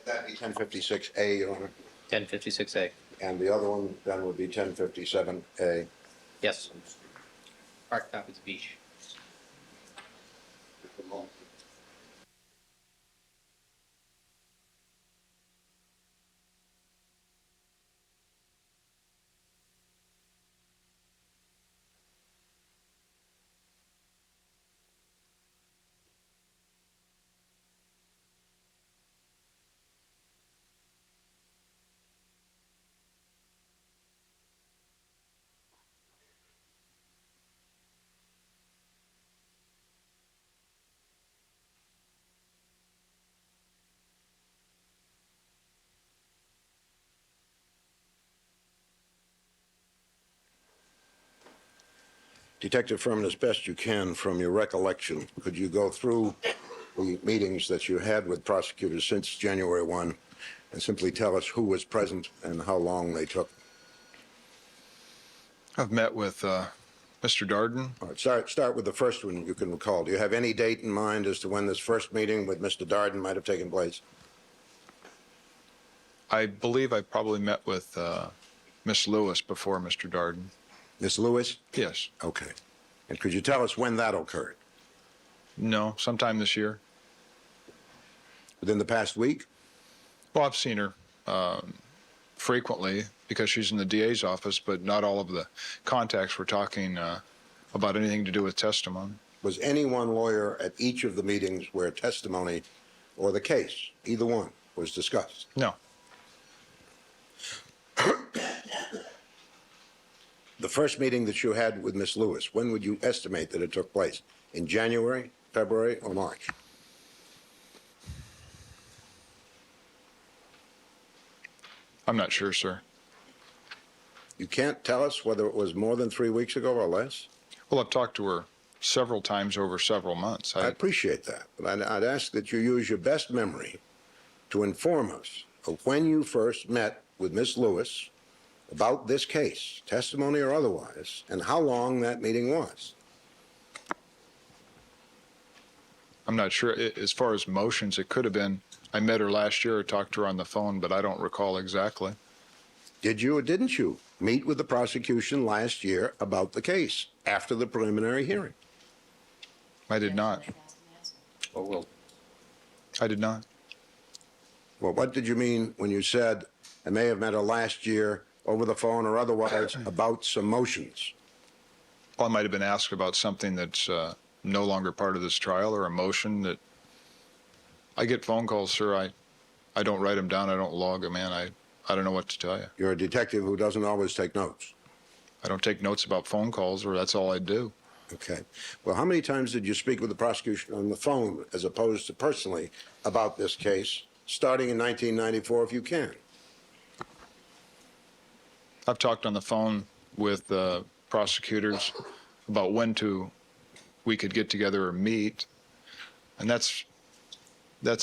That'd be 1056A, Your Honor. 1056A. And the other one then would be 1057A. Yes. Hard copies of each. Detective Furman, as best you can from your recollection, could you go through the meetings that you had with prosecutors since January 1 and simply tell us who was present and how long they took? I've met with Mr. Darden. All right, start with the first one you can recall. Do you have any date in mind as to when this first meeting with Mr. Darden might have taken place? I believe I probably met with Miss Lewis before Mr. Darden. Miss Lewis? Yes. Okay. And could you tell us when that occurred? No, sometime this year. Within the past week? Well, I've seen her frequently because she's in the DA's office, but not all of the contacts were talking about anything to do with testimony. Was any one lawyer at each of the meetings where testimony or the case, either one, was discussed? No. The first meeting that you had with Miss Lewis, when would you estimate that it took place? In January, February, or March? I'm not sure, sir. You can't tell us whether it was more than 3 weeks ago or less? Well, I've talked to her several times over several months. I appreciate that, but I'd ask that you use your best memory to inform us of when you first met with Miss Lewis about this case, testimony or otherwise, and how long that meeting was. I'm not sure. As far as motions, it could have been, I met her last year, talked to her on the phone, but I don't recall exactly. Did you or didn't you meet with the prosecution last year about the case after the preliminary hearing? I did not. Or will? I did not. Well, what did you mean when you said, I may have met her last year over the phone or otherwise about some motions? Well, I might have been asked about something that's no longer part of this trial or a motion that I get phone calls, sir. I don't write them down. I don't log them in. I don't know what to tell you. You're a detective who doesn't always take notes. I don't take notes about phone calls, or that's all I do. Okay. Well, how many times did you speak with the prosecution on the phone as opposed to personally about this case, starting in 1994, if you can? I've talked on the phone with prosecutors about when we could get together or meet, and that's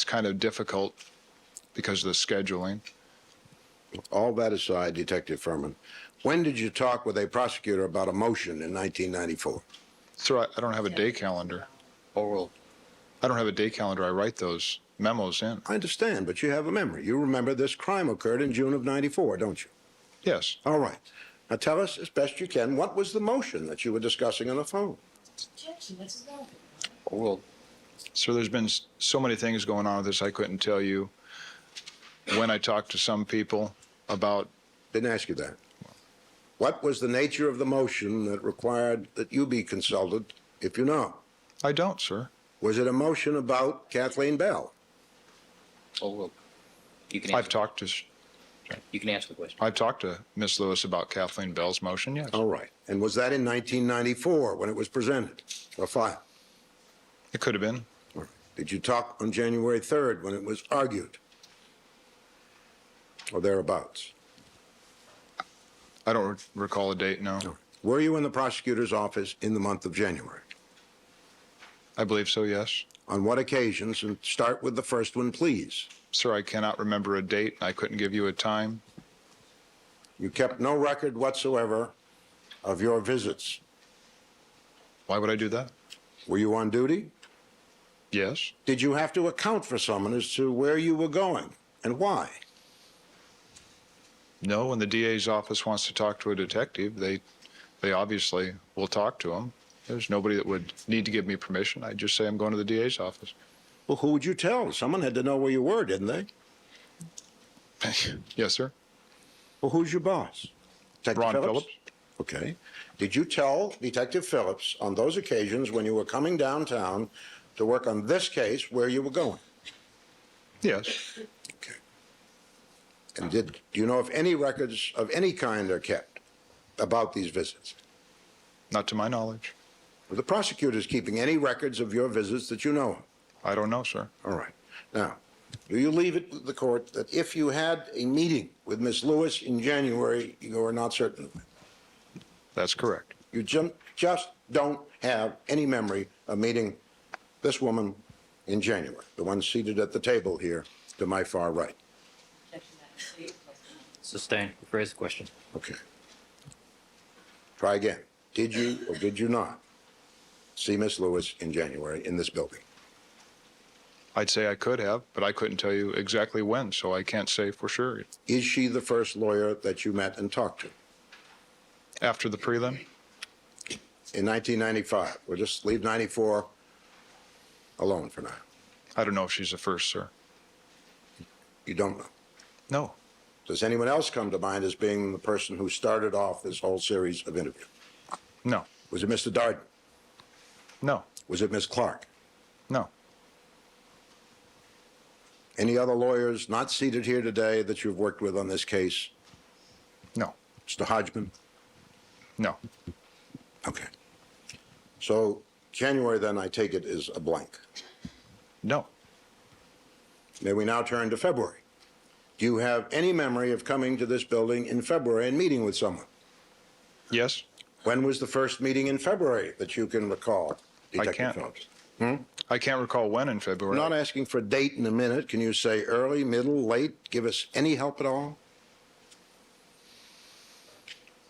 kind of difficult because of the scheduling. All that aside, Detective Furman, when did you talk with a prosecutor about a motion in 1994? Sir, I don't have a day calendar. Or will? I don't have a day calendar. I write those memos in. I understand, but you have a memory. You remember this crime occurred in June of 94, don't you? Yes. All right. Now tell us as best you can, what was the motion that you were discussing on the phone? Or will? So there's been so many things going on with this, I couldn't tell you. When I talked to some people about... Didn't ask you that. What was the nature of the motion that required that you be consulted, if you know? I don't, sir. Was it a motion about Kathleen Bell? Or will? You can I've answer. talked to... You can answer the question. I've talked to Miss Lewis about Kathleen Bell's motion, yes. All right. And was that in 1994 when it was presented or filed? It could have been. All right. Did you talk on January 3rd when it was argued? Or thereabouts? I don't recall a date, no. Were you in the prosecutor's office in the month of January? I believe so, yes. On what occasions? And start with the first one, please. Sir, I cannot remember a date. I couldn't give you a time. You kept no record whatsoever of your visits. Why would I do that? Were you on duty? Yes. Did you have to account for someone as to where you were going and why? No, when the DA's office wants to talk to a detective, they obviously will talk to him. There's nobody that would need to give me permission. I just say I'm going to the DA's office. Well, who would you tell? Someone had to know where you were, didn't they? Yes, sir. Well, who's your boss? Detective Ron Phillips. Okay. Did you tell Detective Phillips on those occasions when you were coming downtown to work on this case where you were going? Yes. Okay. And do you know if any records of any kind are kept about these visits? Not to my knowledge. Were the prosecutors keeping any records of your visits that you know of? I don't know, sir. All right. Now, do you leave it with the court that if you had a meeting with Miss Lewis in January, you are not certain of it? That's correct. You just don't have any memory of meeting this woman in January, the one seated at the table here to my far right. Sustain. Rephrase the question. Okay. Try again. Did you or did you not see Miss Lewis in January in this building? I'd say I could have, but I couldn't tell you exactly when, so I can't say for sure. Is she the first lawyer that you met and talked to? After the prelim? In 1995. We'll just leave 94 alone for now. I don't know if she's the first, sir. You don't know. No. Does anyone else come to mind as being the person who started off this whole series of interviews? No. Was it Mr. Darden? No. Was it Ms. Clark? No. Any other lawyers not seated here today that you've worked with on this case? No. Mr. Hodgman? No. Okay. So January, then, I take it, is a blank. No. May we now turn to February? Do you have any memory of coming to this building in February and meeting with someone? Yes? When was the first meeting in February that you can recall, Detective can't. Phillips? I can't recall when in February. I'm not asking for a date in a minute. Can you say early, middle, late? Give us any help at all?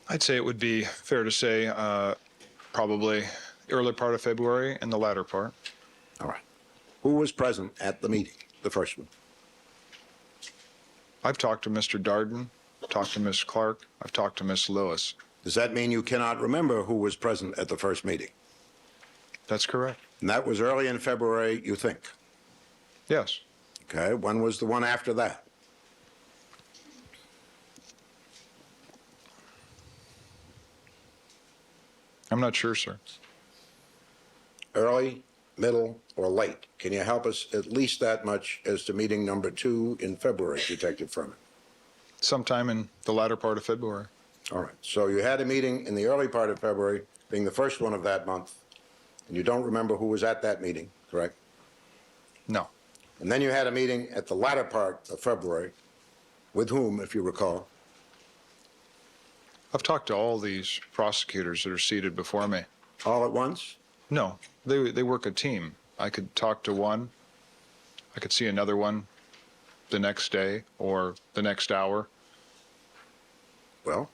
I'd say it would be fair to say probably the early part of February and the latter part. All right. Who was present at the meeting, the first one? I've talked to Mr. Darden, talked to Ms. Clark, I've talked to Ms. Lewis. Does that mean you cannot remember who was present at the first meeting? That's correct. And that was early in February, you think? Yes. Okay. When was the one after that? I'm not sure, sir. Early, middle, or late? Can you help us at least that much as to meeting number 2 in February, Detective Furman? Sometime in the latter part of February. All right. So you had a meeting in the early part of February, being the first one of that month, and you don't remember who was at that meeting, correct? No. And then you had a meeting at the latter part of February. With whom, if you recall? I've talked to all these prosecutors that are seated before me. All at once? No, they work a team. I could talk to one, I could see another one the next day or the next hour. Well,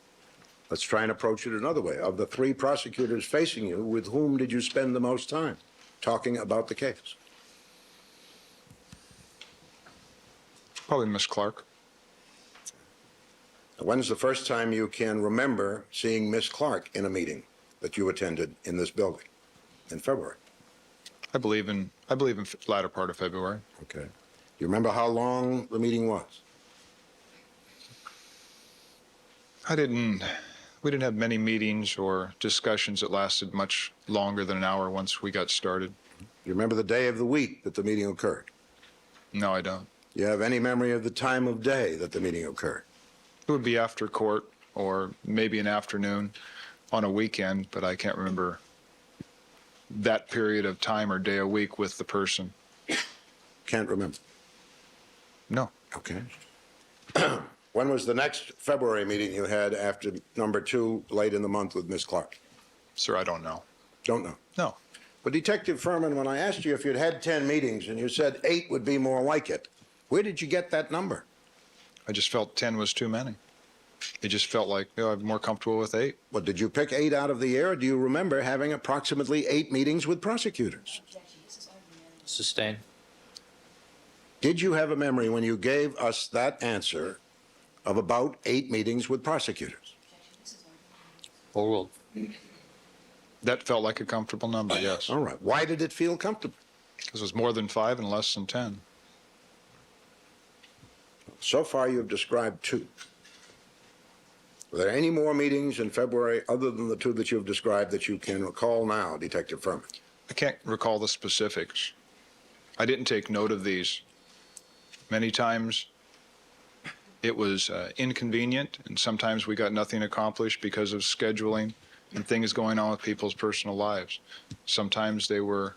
let's try and approach it another way. Of the 3 prosecutors facing you, with whom did you spend the most time talking about the case? Probably Miss Clark. When's the first time you can remember seeing Miss Clark in a meeting that you attended in this building? In February? I believe in the latter part of February. Okay. Do you remember how long the meeting was? We didn't have many meetings or discussions that lasted much longer than an hour once we got started. You remember the day of the week that the meeting occurred? No, I don't. Do you have any memory of the time of day that the meeting occurred? It would be after court or maybe an afternoon on a weekend, but I can't remember that period of time or day a week with the person. Can't remember. No. Okay. When was the next February meeting you had after number 2 late in the month with Miss Clark? Sir, I don't know. Don't know. No. But Detective Furman, when I asked you if you'd had 10 meetings and you said 8 would be more like it, where did you get that number? I just felt 10 was too many. It just felt like, I'm more comfortable with 8. Well, did you pick 8 out of the air? Or do you remember having approximately 8 meetings with prosecutors? Sustained. Did you have a memory when you gave us that answer of about 8 meetings with prosecutors? Overruled. That felt like a comfortable number, yes. All right. Why did it feel comfortable? Because it was more than 5 and less than 10. So far, you've described 2. Were there any more meetings in February other than the 2 that you've described that you can recall now, Detective Furman? I can't recall the specifics. I didn't take note of these. Many times it was inconvenient, and sometimes we got nothing accomplished because of scheduling and things going on with people's personal lives. Sometimes they were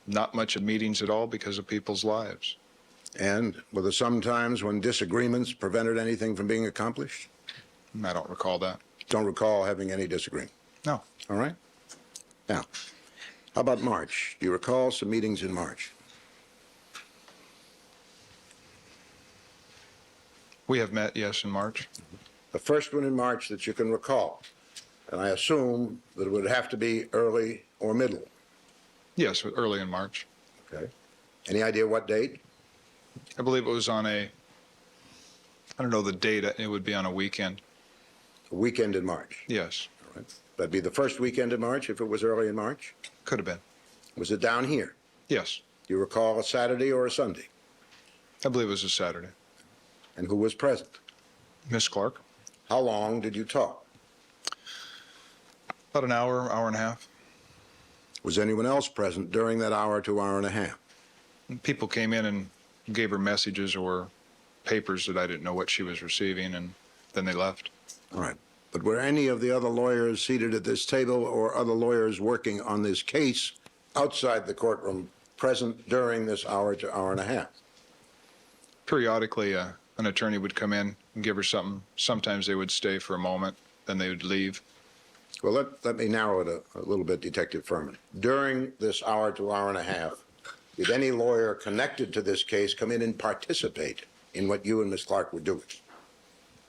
not much of meetings at all because of people's lives. And were there some times when disagreements prevented anything from being accomplished? I don't recall that. Don't recall having any disagreement. No. All right. Now, how about March? Do you recall some meetings in March? We have met, yes, in March. The first one in March that you can recall. And I assume that it would have to be early or middle. Yes, early in March. Okay. Any idea what date? I believe it was on I don't know the date, it would be on a weekend. A weekend in March. Yes, All right. That'd be the first weekend in March if it was early in March? could have been. Was it down here? Yes, Do you recall a Saturday or a Sunday? I believe it was a Saturday. And who was present? Miss Clark, How long did you talk? about an hour, hour and a half. Was anyone else present during that hour to hour and a half? People came in and gave her messages or papers that I didn't know what she was receiving, and then they left. All right. But were any of the other lawyers seated at this table or other lawyers working on this case outside the courtroom present during this hour to hour and a half? Periodically, an attorney would come in and give her something. Sometimes they would stay for a moment, then they would leave. Well, let me narrow it a little bit, Detective Furman. During this hour to hour and a half, did any lawyer connected to this case come in and participate in what you and Ms. Clark were doing?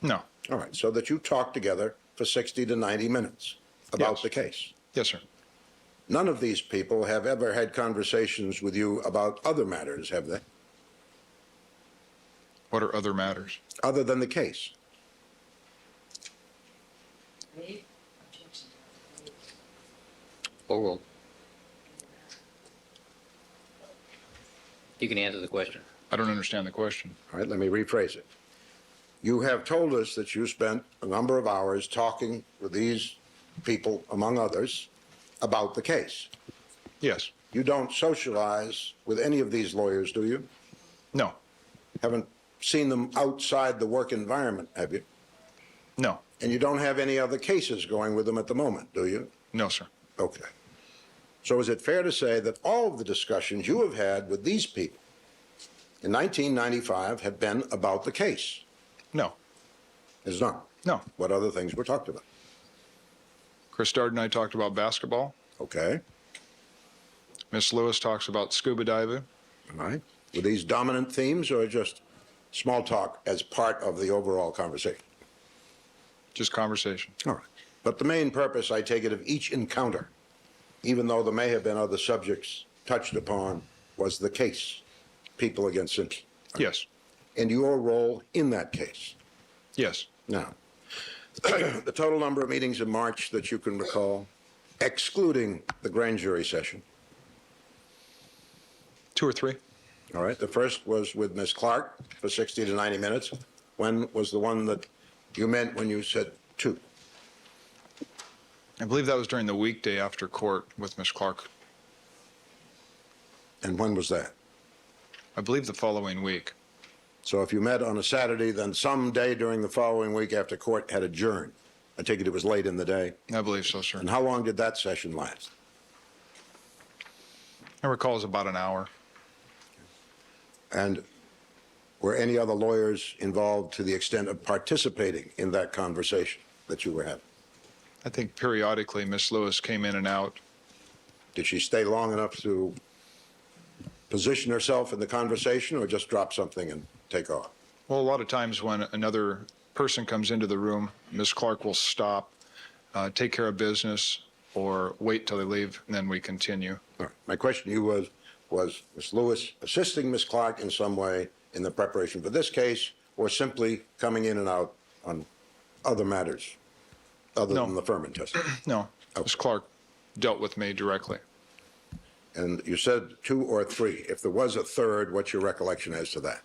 No. All right, so that you talked together for 60 to 90 minutes about Yes. the case. Yes, sir. None of these people have ever had conversations with you about other matters, have they? What are other matters? Other than the case? Overruled. You can answer the question. I don't understand the question. All right, let me rephrase it. You have told us that you spent a number of hours talking with these people, among others, about the case. Yes. You don't socialize with any of these lawyers, do you? No. Haven't seen them outside the work environment, have you? No. And you don't have any other cases going with them at the moment, do you? No, sir. Okay. So is it fair to say that all of the discussions you have had with these people in 1995 have been about the case? No. It's not. No. What other things were talked about? Chris Dard and I talked about basketball. Okay. Miss Lewis talks about scuba diving. All right. Were these dominant themes or just small talk as part of the overall conversation? Just conversation. All right. But the main purpose, I take it, of each encounter, even though there may have been other subjects touched upon, was the case, People against Simpson. Yes. And your role in that case. Yes. Now, the total number of meetings in March that you can recall, excluding the grand jury session. 2 or 3. All right. The first was with Ms. Clark for 60 to 90 minutes. When was the one that you meant when you said 2? I believe that was during the weekday after court with Miss Clark. And when was that? I believe the following week. So if you met on a Saturday, then some day during the following week after court had adjourned. I take it was late in the day. I believe so, sir. And how long did that session last? I recall it was about an hour. And were any other lawyers involved to the extent of participating in that conversation that you were having? I think periodically Miss Lewis came in and out. Did she stay long enough to position herself in the conversation or just drop something and take off? Well, a lot of times when another person comes into the room, Miss Clark will stop, take care of business, or wait till they leave, and then we continue. All right. My question to you was Ms. Lewis assisting Ms. Clark in some way in the preparation for this case, or simply coming in and out on other matters other No. than the Furman testimony? No, Okay. Miss Clark dealt with me directly. And you said 2 or 3. If there was a third, what's your recollection as to that?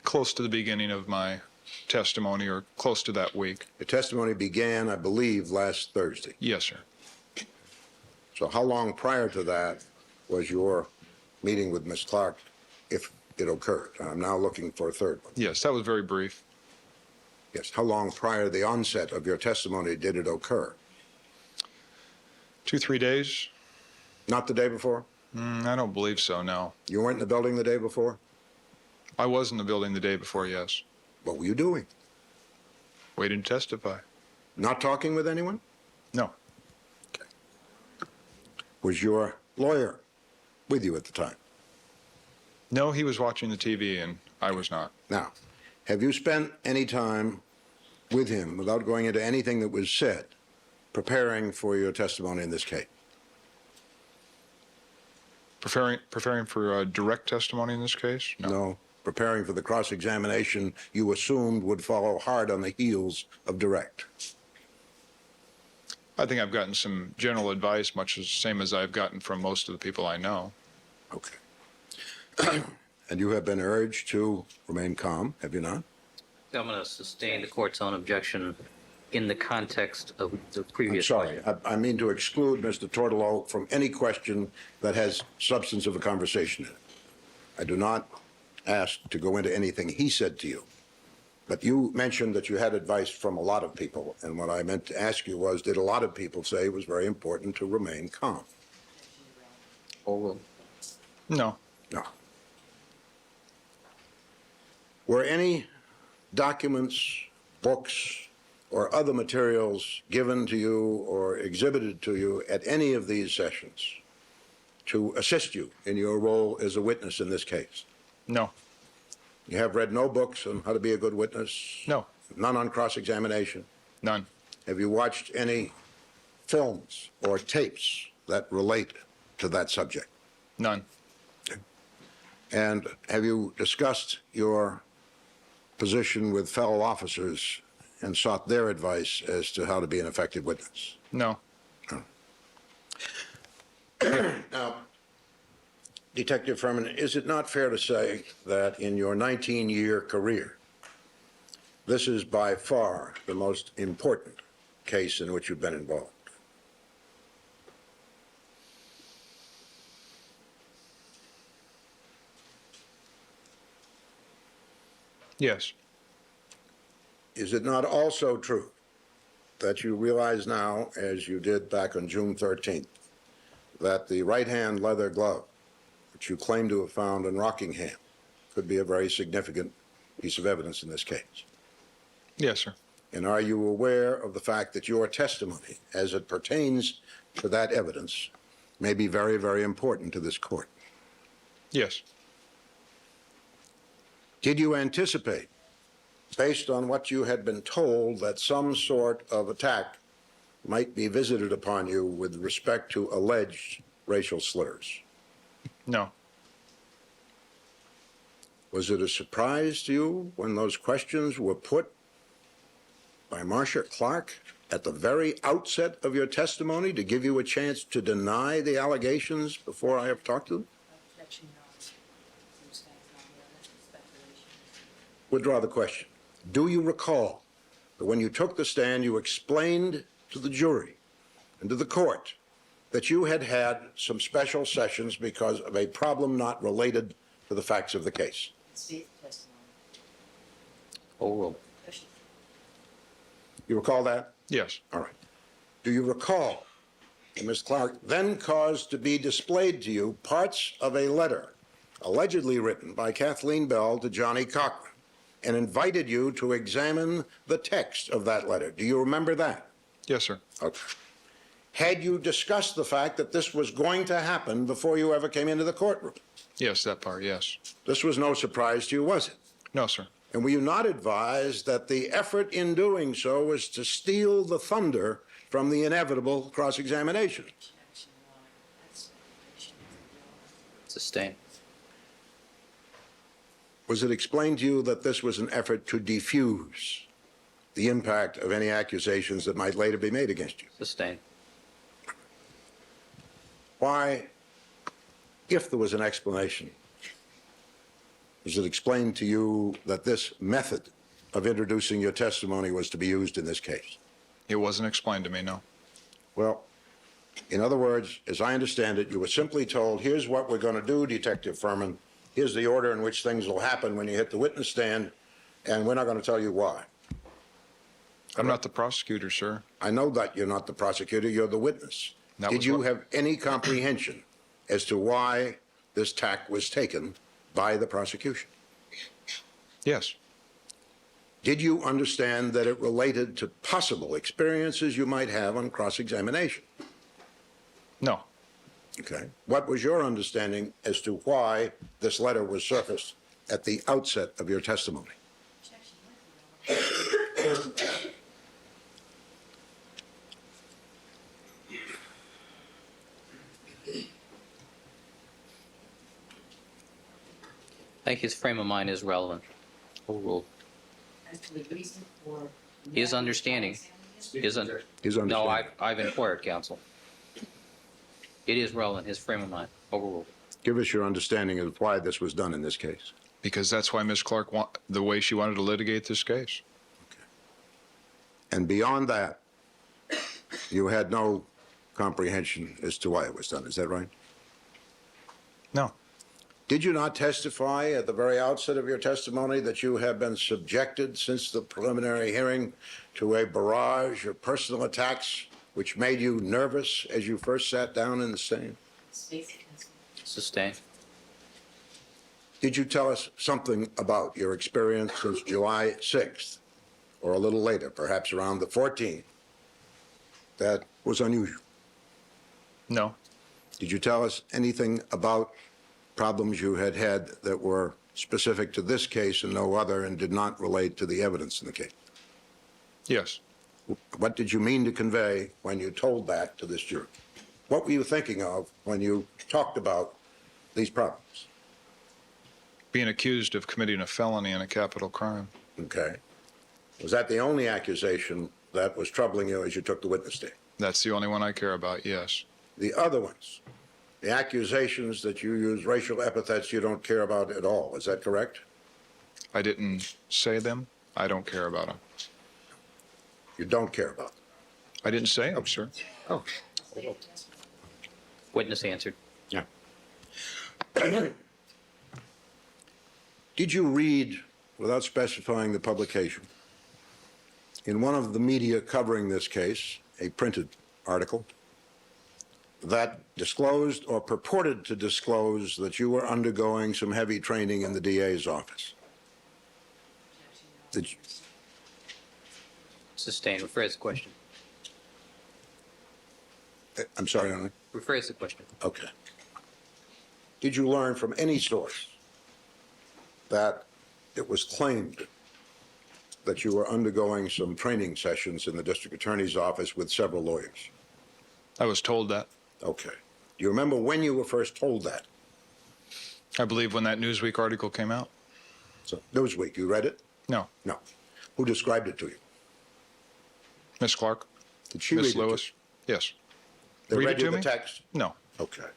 Close to the beginning of my testimony, or close to that week. Your testimony began, I believe, last Thursday. Yes, sir. So how long prior to that was your meeting with Ms. Clark, if it occurred? I'm now looking for a third one. Yes, that was very brief. Yes. How long prior to the onset of your testimony did it occur? 2, 3 days? Not the day before? I don't believe so, no. You weren't in the building the day before? I was in the building the day before, yes. What were you doing? Waiting to testify. Not talking with anyone? No. Was your lawyer with you at the time? No, he was watching the TV and I was not. Now, have you spent any time with him, without going into anything that was said, preparing for your testimony in this case? Preparing for direct testimony in this case? No. Preparing for the cross-examination you assumed would follow hard on the heels of direct. I think I've gotten some general advice, much the same as I've gotten from most of the people I know. Okay. And you have been urged to remain calm, have you not? I'm going to sustain the court's own objection in the context of the I'm previous sorry. question. I mean to exclude Mr. Tortolo from any question that has substance of a conversation in it. I do not ask to go into anything he said to you. But you mentioned that you had advice from a lot of people, and what I meant to ask you was, did a lot of people say it was very important to remain calm? Overruled. No. No. Were any documents, books, or other materials given to you or exhibited to you at any of these sessions to assist you in your role as a witness in this case? No. You have read no books on how to be a good witness? No. None on cross-examination? None. Have you watched any films or tapes that relate to that subject? None. And have you discussed your position with fellow officers and sought their advice as to how to be an effective witness? No. Now, Detective Furman, is it not fair to say that in your 19-year career, this is by far the most important case in which you've been involved? Yes. Is it not also true that you realize now, as you did back on June 13th, that the right-hand leather glove, which you claim to have found in Rockingham, could be a very significant piece of evidence in this case? Yes, sir. And are you aware of the fact that your testimony, as it pertains to that evidence, may be very, very important to this court? Yes. Did you anticipate, based on what you had been told, that some sort of attack might be visited upon you with respect to alleged racial slurs? No. Was it a surprise to you when those questions were put by Marcia Clark at the very outset of your testimony to give you a chance to deny the allegations before I have talked to them? Withdraw the question. Do you recall that when you took the stand, you explained to the jury and to the court that you had had some special sessions because of a problem not related to the facts of the case? Overruled. You recall that? Yes. All right. Do you recall that Ms. Clark then caused to be displayed to you parts of a letter allegedly written by Kathleen Bell to Johnny Cochran and invited you to examine the text of that letter? Do you remember that? Yes, sir. Okay. Had you discussed the fact that this was going to happen before you ever came into the courtroom? Yes, that part, yes. This was no surprise to you, was it? No, sir. And were you not advised that the effort in doing so was to steal the thunder from the inevitable cross-examination? Sustained. Was it explained to you that this was an effort to defuse the impact of any accusations that might later be made against you? Sustained. Why, if there was an explanation, was it explained to you that this method of introducing your testimony was to be used in this case? It wasn't explained to me, no. Well, in other words, as I understand it, you were simply told, here's what we're going to do, Detective Furman. Here's the order in which things will happen when you hit the witness stand, and we're not going to tell you why. I'm not the prosecutor, sir. I know that you're not the prosecutor, you're the witness. Did you have any comprehension as to why this tack was taken by the prosecution? Yes. Did you understand that it related to possible experiences you might have on cross-examination? No. Okay. What was your understanding as to why this letter was surfaced at the outset of your testimony? I think his frame of mind is relevant. Overruled. His understanding is under. His No, understanding. I've inquired, counsel. It is relevant, his frame of mind. Overruled. Give us your understanding of why this was done in this case. Because that's why Ms. Clark, the way she wanted to litigate this case. And beyond that, you had no comprehension as to why it was done. Is that right? No. Did you not testify at the very outset of your testimony that you have been subjected since the preliminary hearing to a barrage of personal attacks which made you nervous as you first sat down in the stand? Sustained. Did you tell us something about your experience since July 6th, or a little later, perhaps around the 14th, that was unusual? No. Did you tell us anything about problems you had had that were specific to this case and no other and did not relate to the evidence in the case? Yes. What did you mean to convey when you told that to this jury? What were you thinking of when you talked about these problems? Being accused of committing a felony and a capital crime. Okay. Was that the only accusation that was troubling you as you took the witness stand? That's the only one I care about, yes. The other ones, the accusations that you use racial epithets you don't care about at all, is that correct? I didn't say them. I don't care about them. You don't care about them? I didn't say them, sir. Oh. Witness answered. Yeah. Did you read, without specifying the publication, in one of the media covering this case, a printed article, that disclosed or purported to disclose that you were undergoing some heavy training in the DA's office? Did you? Sustained. Rephrase the question. I'm sorry, Henry? Rephrase the question. Okay. Did you learn from any source that it was claimed that you were undergoing some training sessions in the district attorney's office with several lawyers? I was told that. Okay. Do you remember when you were first told that? I believe when that Newsweek article came out. So, Newsweek, you read it? No. No. Who described it to you? Miss Clark? Did she Miss read it Lewis? Yes. They Read read it to you the me? text? No. Okay.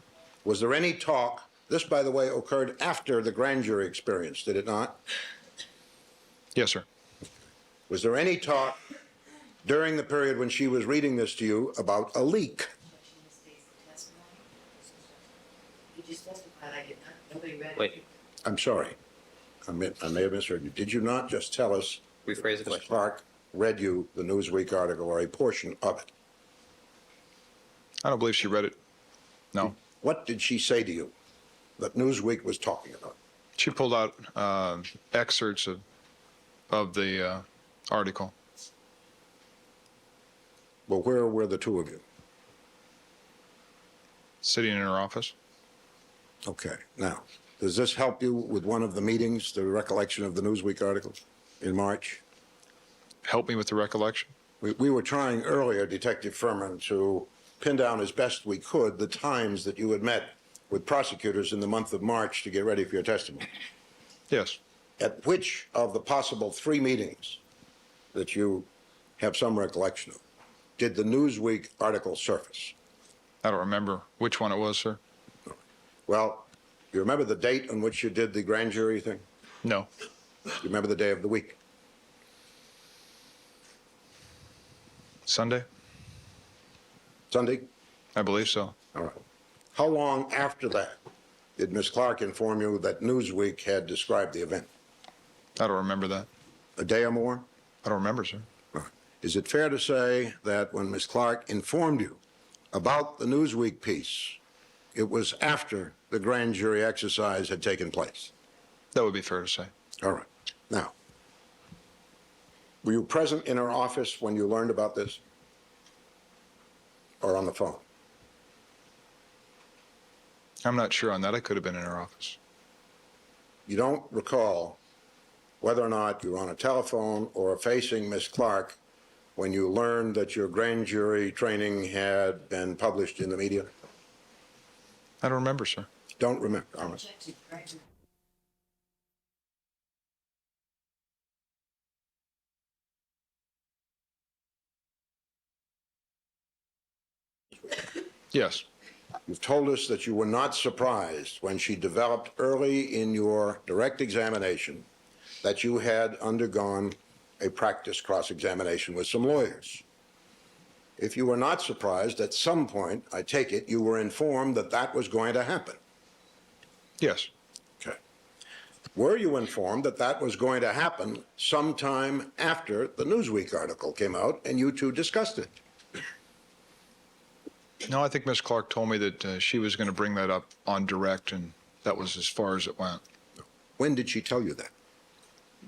Was there any talk? This, by the way, occurred after the grand jury experience, did it not? Yes, sir. Was there any talk during the period when she was reading this to you about a leak? Wait. I'm sorry. I may have misheard you. Did you not just tell us Rephrase the Ms. question. Clark read you the Newsweek article or a portion of it? I don't believe she read it. No. What did she say to you that Newsweek was talking about? She pulled out excerpts of the article. Well, where were the two of you? Sitting in her office. Okay. Now, does this help you with one of the meetings, the recollection of the Newsweek article in March? Help me with the recollection. We were trying earlier, Detective Furman, to pin down as best we could the times that you had met with prosecutors in the month of March to get ready for your testimony. Yes. At which of the possible 3 meetings that you have some recollection of did the Newsweek article surface? I don't remember which one it was, sir. Well, you remember the date on which you did the grand jury thing? No. You remember the day of the week? Sunday? Sunday? I believe so. All right. How long after that did Ms. Clark inform you that Newsweek had described the event? I don't remember that. A day or more? I don't remember, sir. All right. Is it fair to say that when Ms. Clark informed you about the Newsweek piece, it was after the grand jury exercise had taken place? That would be fair to say. All right. Now, were you present in her office when you learned about this? Or on the phone? I'm not sure on that. I could have been in her office. You don't recall whether or not you were on a telephone or facing Ms. Clark when you learned that your grand jury training had been published in the media? I don't remember, sir. Don't remember. All right. Yes. You've told us that you were not surprised when she developed early in your direct examination that you had undergone a practice cross-examination with some lawyers. If you were not surprised, at some point, I take it, you were informed that that was going to happen. Yes. Okay. Were you informed that that was going to happen sometime after the Newsweek article came out and you two discussed it? No, I think Ms. Clark told me that she was going to bring that up on direct, and that was as far as it went. When did she tell you that?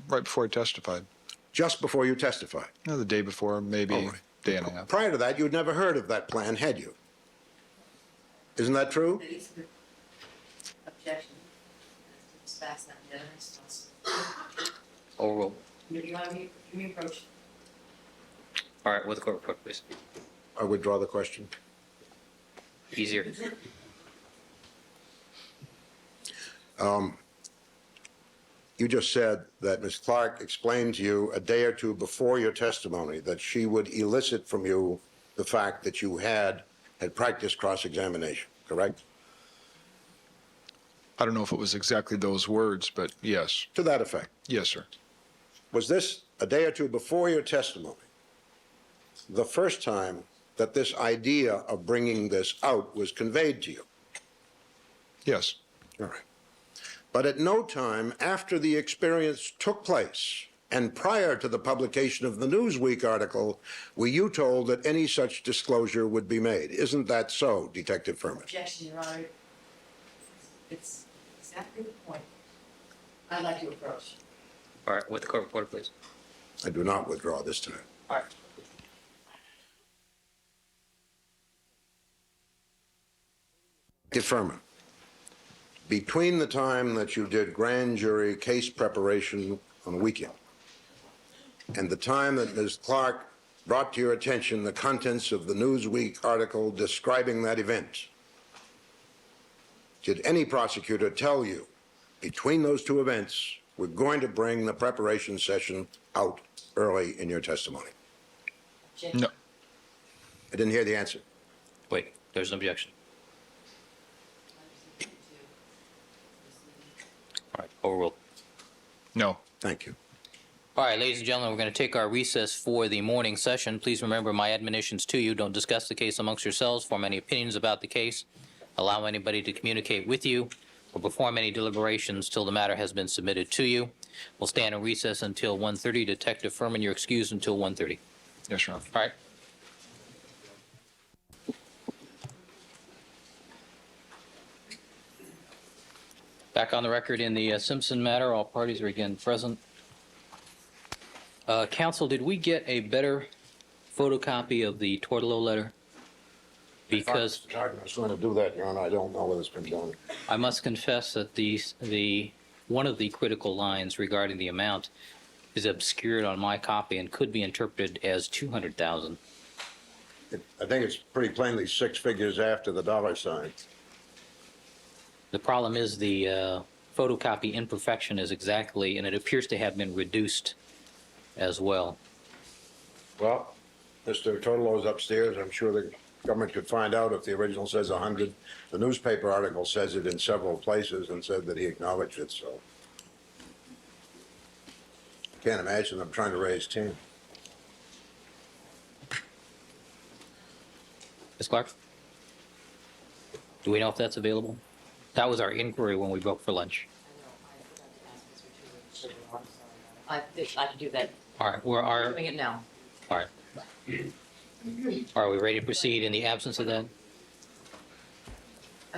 Right before I testified. Just before you testified? No, the day before, maybe All right. day and a half. Prior to that, you'd never heard of that plan, had you? Isn't that true? Objection. Overruled. You want me approach? All right, with the court report, please. I withdraw the question. Easier. You just said that Ms. Clark explained to you a day or two before your testimony that she would elicit from you the fact that you had practiced cross-examination, correct? I don't know if it was exactly those words, but yes. To that effect. Yes, sir. Was this a day or two before your testimony the first time that this idea of bringing this out was conveyed to you? Yes. All right. But at no time after the experience took place and prior to the publication of the Newsweek article were you told that any such disclosure would be made. Isn't that so, Detective Furman? Objection, Your Honor. It's exactly the point. I'd like to approach. All right, with the court report, please. I do not withdraw this time. All right. Detective Furman, between the time that you did grand jury case preparation on the weekend and the time that Ms. Clark brought to your attention the contents of the Newsweek article describing that event, did any prosecutor tell you between those two events we're going to bring the preparation session out early in your testimony? No. I didn't hear the answer. Wait, there's an objection. All right, overruled. No. Thank you. All right, ladies and gentlemen, we're going to take our recess for the morning session. Please remember my admonitions to you. Don't discuss the case amongst yourselves, form any opinions about the case, allow anybody to communicate with you, or perform any deliberations till the matter has been submitted to you. We'll stand in recess until 1:30. Detective Furman, you're excused until 1:30. Yes, Your Honor. All right. Back on the record in the Simpson matter, all parties are again present. Counsel, did we get a better photocopy of the Tortolo letter? Because I was going to do that, Your Honor. I don't know whether it's been done. I must confess that one of the critical lines regarding the amount is obscured on my copy and could be interpreted as 200,000. I think it's pretty plainly 6 figures after the dollar sign. The problem is the photocopy imperfection is exactly, and it appears to have been reduced as well. Well, Mr. Totolo's upstairs. I'm sure the government could find out if the original says 100. The newspaper article says it in several places and said that he acknowledged it, so. Can't imagine them trying to raise 10. Ms. Clark? Do we know if that's available? That was our inquiry when we broke for lunch. I can do that. All right, I'm doing it now. all right. Are we ready to proceed in the absence of that?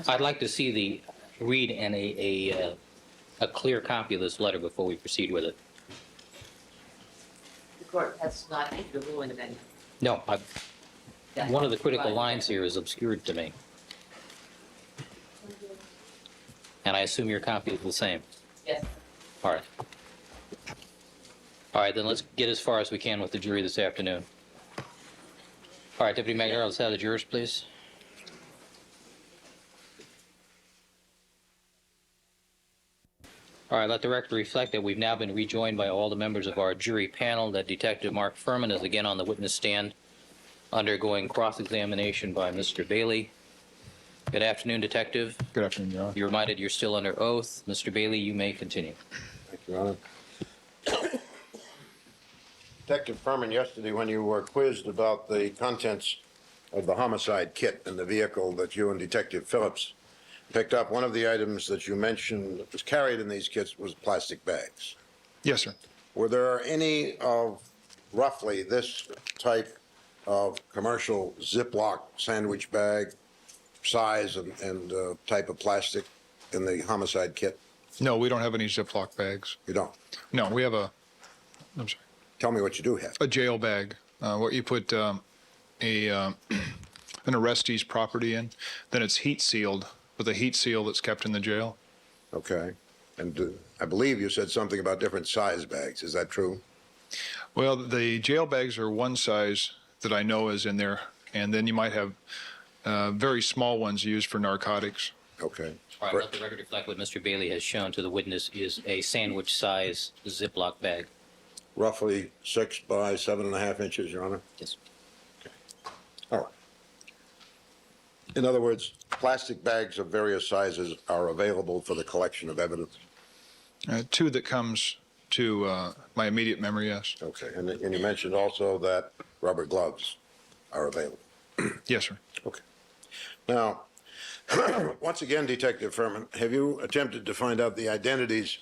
I'd like to see read and a clear copy of this letter before we proceed with it. The court has not issued a ruling of any. No, one of the critical lines here is obscured to me. And I assume your copy is the same. Yes. All right. All right, then let's get as far as we can with the jury this afternoon. All right, Deputy Magnar, let's have the jurors, please. All right, let the record reflect that we've now been rejoined by all the members of our jury panel, that Detective Mark Furman is again on the witness stand, undergoing cross-examination by Mr. Bailey. Good afternoon, Detective. Good afternoon, Your Honor. You're reminded you're still under oath. Mr. Bailey, you may continue. Thank you, Your Honor. Detective Furman, yesterday when you were quizzed about the contents of the homicide kit in the vehicle that you and Detective Phillips picked up, one of the items that you mentioned that was carried in these kits was plastic bags. Yes, sir. Were there any of roughly this type of commercial Ziploc sandwich bag size and type of plastic in the homicide kit? No, we don't have any Ziploc bags. You don't? No, we have I'm sorry, Tell me what you do have. a jail bag, what you put an arrestee's property in. Then it's heat sealed with a heat seal that's kept in the jail. Okay. And I believe you said something about different size bags. Is that true? Well, the jail bags are one size that I know is in there, and then you might have very small ones used for narcotics. Okay. All right, let the record reflect what Mr. Bailey has shown to the witness is a sandwich-size Ziploc bag. Roughly 6 by 7.5 inches, Your Honor? Yes. All right. In other words, plastic bags of various sizes are available for the collection of evidence? Two that comes to my immediate memory, yes. Okay. And you mentioned also that rubber gloves are available? Yes, sir. Okay. Now, once again, Detective Furman, have you attempted to find out the identities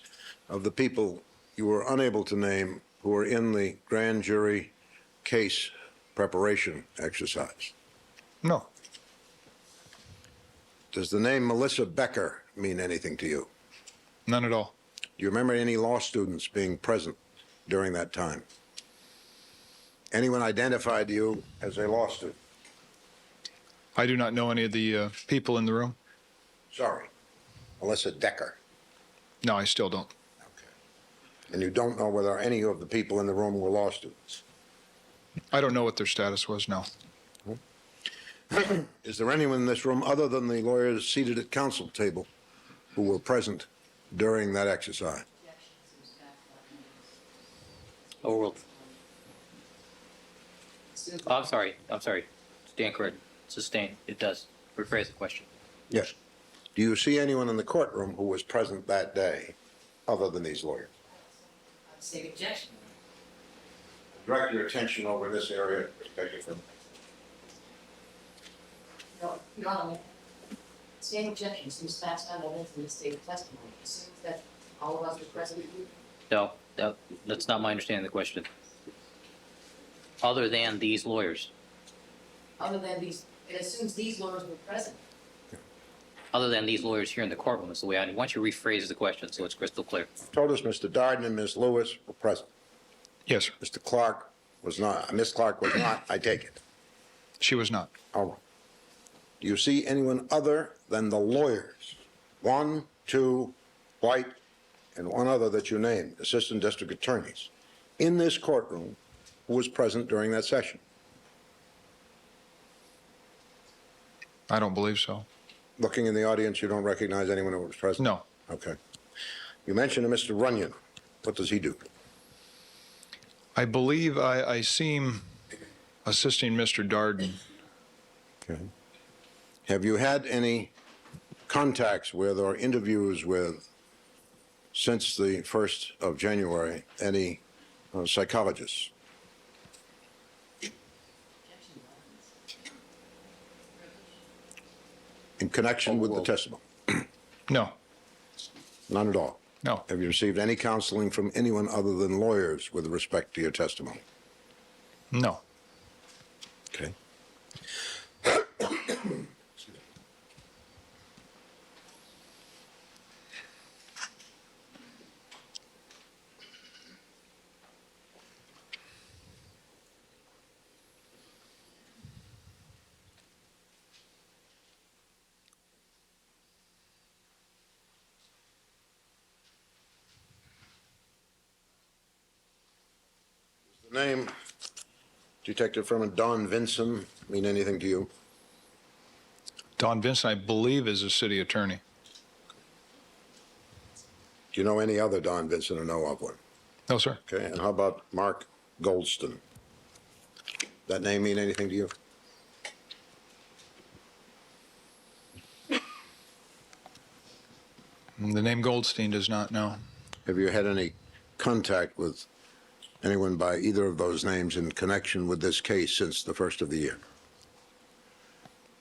of the people you were unable to name who were in the grand jury case preparation exercise? No. Does the name Melissa Becker mean anything to you? None at all. Do you remember any law students being present during that time? Anyone identified you as a law student? I do not know any of the people in the room. Sorry. Melissa Decker. No, I still don't. Okay. And you don't know whether any of the people in the room were law students? I don't know what their status was now. Is there anyone in this room other than the lawyers seated at counsel table who were present during that exercise? Overruled. Oh, I'm sorry. Stand corrected. Sustained. It does. Rephrase the question. Yes. Do you see anyone in the courtroom who was present that day other than these lawyers? State objection. Direct your attention over this area, Inspector Furman. No, Your Honor, standing objection seems fast on evidence in the state of testimony. Assumes that all of us were present. No, that's not my understanding of the question. Other than these lawyers. Other than these, it assumes these lawyers were present. Other than these lawyers here in the courtroom is the way I want you to rephrase the question so it's crystal clear. Told us Mr. Darden and Ms. Lewis were present. Yes, sir. Mr. Clark was not. Miss Clark was not. I take it. She was not. All right. Do you see anyone other than the lawyers? 1, 2, White, and one other that you named, assistant district attorneys, in this courtroom who was present during that session? I don't believe so. Looking in the audience, you don't recognize anyone who was present? No. Okay. You mentioned a Mr. Runyon. What does he do? I believe I see him assisting Mr. Darden. Okay. Have you had any contacts with or interviews with, since the 1st of January, any psychologists? In connection with the testimony? No. None at all? No. Have you received any counseling from anyone other than lawyers with respect to your testimony? No. Okay. The name, Detective Furman, Don Vinson, mean anything to you? Don Vincent, I believe, is a city attorney. Do you know any other Don Vinson or know of one? No, sir. Okay, and how about Mark Goldston? That name mean anything to you? The name Goldstein does not know. Have you had any contact with anyone by either of those names in connection with this case since the first of the year?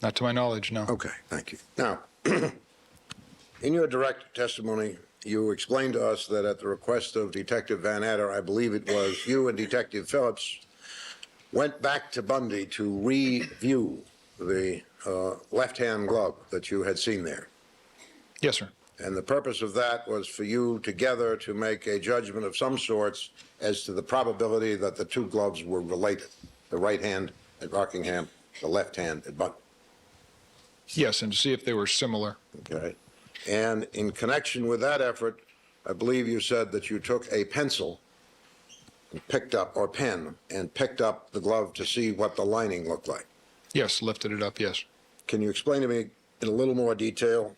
Not to my knowledge, no. Okay, thank you. Now, in your direct testimony, you explained to us that at the request of Detective Van Adder, I believe it was you and Detective Phillips, went back to Bundy to review the left-hand glove that you had seen there. Yes, sir. And the purpose of that was for you together to make a judgment of some sorts as to the probability that the two gloves were related, the right hand at Rockingham, the left hand at Bundy. Yes, and to see if they were similar. Okay. And in connection with that effort, I believe you said that you took a pencil and picked up, or pen, and picked up the glove to see what the lining looked like. Yes, lifted it up, yes. Can you explain to me in a little more detail,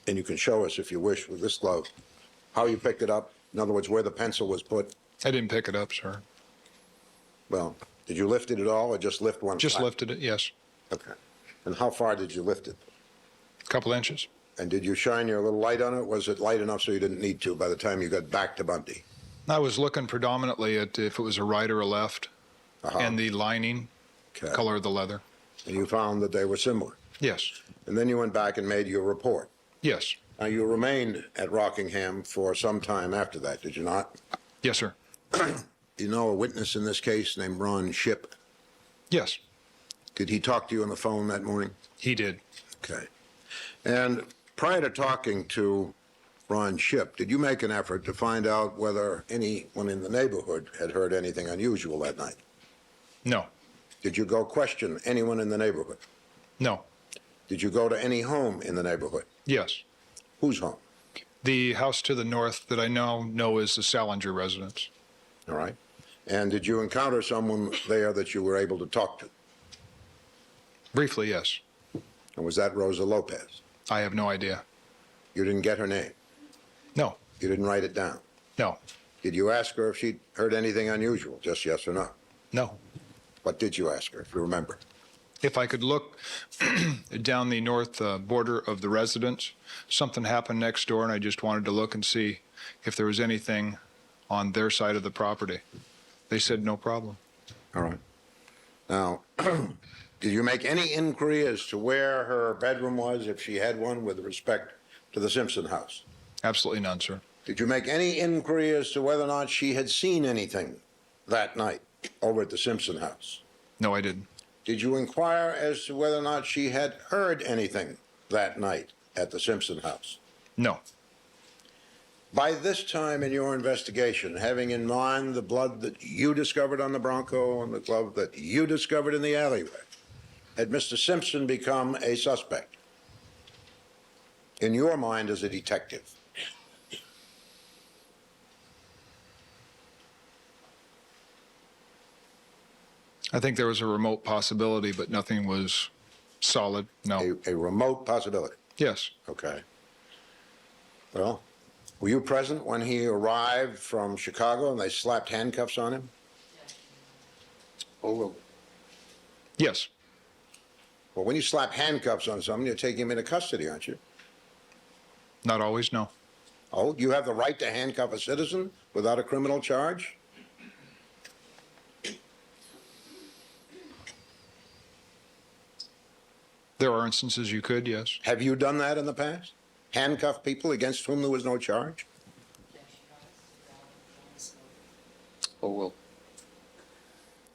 and you can show us if you wish with this glove, how you picked it up? In other words, where the pencil was put? I didn't pick it up, sir. Well, did you lift it at all, or just lift one Just side? lifted it, yes. Okay. And how far did you lift it? A couple inches. And did you shine your little light on it? Was it light enough so you didn't need to by the time you got back to Bundy? I was looking predominantly at if it was a right or a left, and the lining, Okay. color of the leather. And you found that they were similar. Yes, And then you went back and made your report. yes, Now, you remained at Rockingham for some time after that, did you not? yes, sir. You know a witness in this case named Ron Shipp? Yes, Did he talk to you on the phone that morning? he did. Okay. And prior to talking to Ron Shipp, did you make an effort to find out whether anyone in the neighborhood had heard anything unusual that night? No, Did you go question anyone in the neighborhood? no, Did you go to any home in the neighborhood? yes. Whose home? The house to the north that I now know is the Salinger residence. All right. And did you encounter someone there that you were able to talk to? Briefly, yes. And was that Rosa Lopez? I have no idea. You didn't get her name? No, You didn't write it down? no, Did you ask her if she'd heard anything unusual? Just yes or no? no. What did you ask her, if you remember? If I could look down the north border of the residence, something happened next door, and I just wanted to look and see if there was anything on their side of the property. They said no problem. All right. Now, did you make any inquiry as to where her bedroom was, if she had one, with respect to the Simpson house? Absolutely none, sir. Did you make any inquiry as to whether or not she had seen anything that night over at the Simpson house? No, I didn't. Did you inquire as to whether or not she had heard anything that night at the Simpson house? No, By this time in your investigation, having in mind the blood that you discovered on the Bronco and the glove that you discovered in the alleyway, had Mr. Simpson become a suspect in your mind as a detective? I think there was a remote possibility, but nothing was solid. No. A remote possibility. Yes, Okay. Well, were you present when he arrived from Chicago and they slapped handcuffs on him? Oh, well, yes, well, when you slap handcuffs on someone, you're taking him into custody, aren't you? not always, no. Oh, you have the right to handcuff a citizen without a criminal charge? There are instances you could, yes. Have you done that in the past? Handcuff people against whom there was no charge? Oh, well.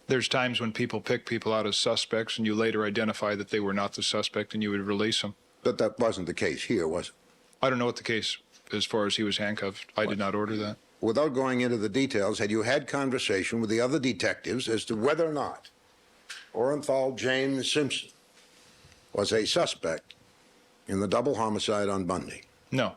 There's times when people pick people out as suspects and you later identify that they were not the suspect and you would release them. But that wasn't the case here, was it? I don't know what the case as far as he was handcuffed. I did not order that. Without going into the details, had you had conversation with the other detectives as to whether or not Orenthal James Simpson was a suspect in the double homicide on Bundy? No,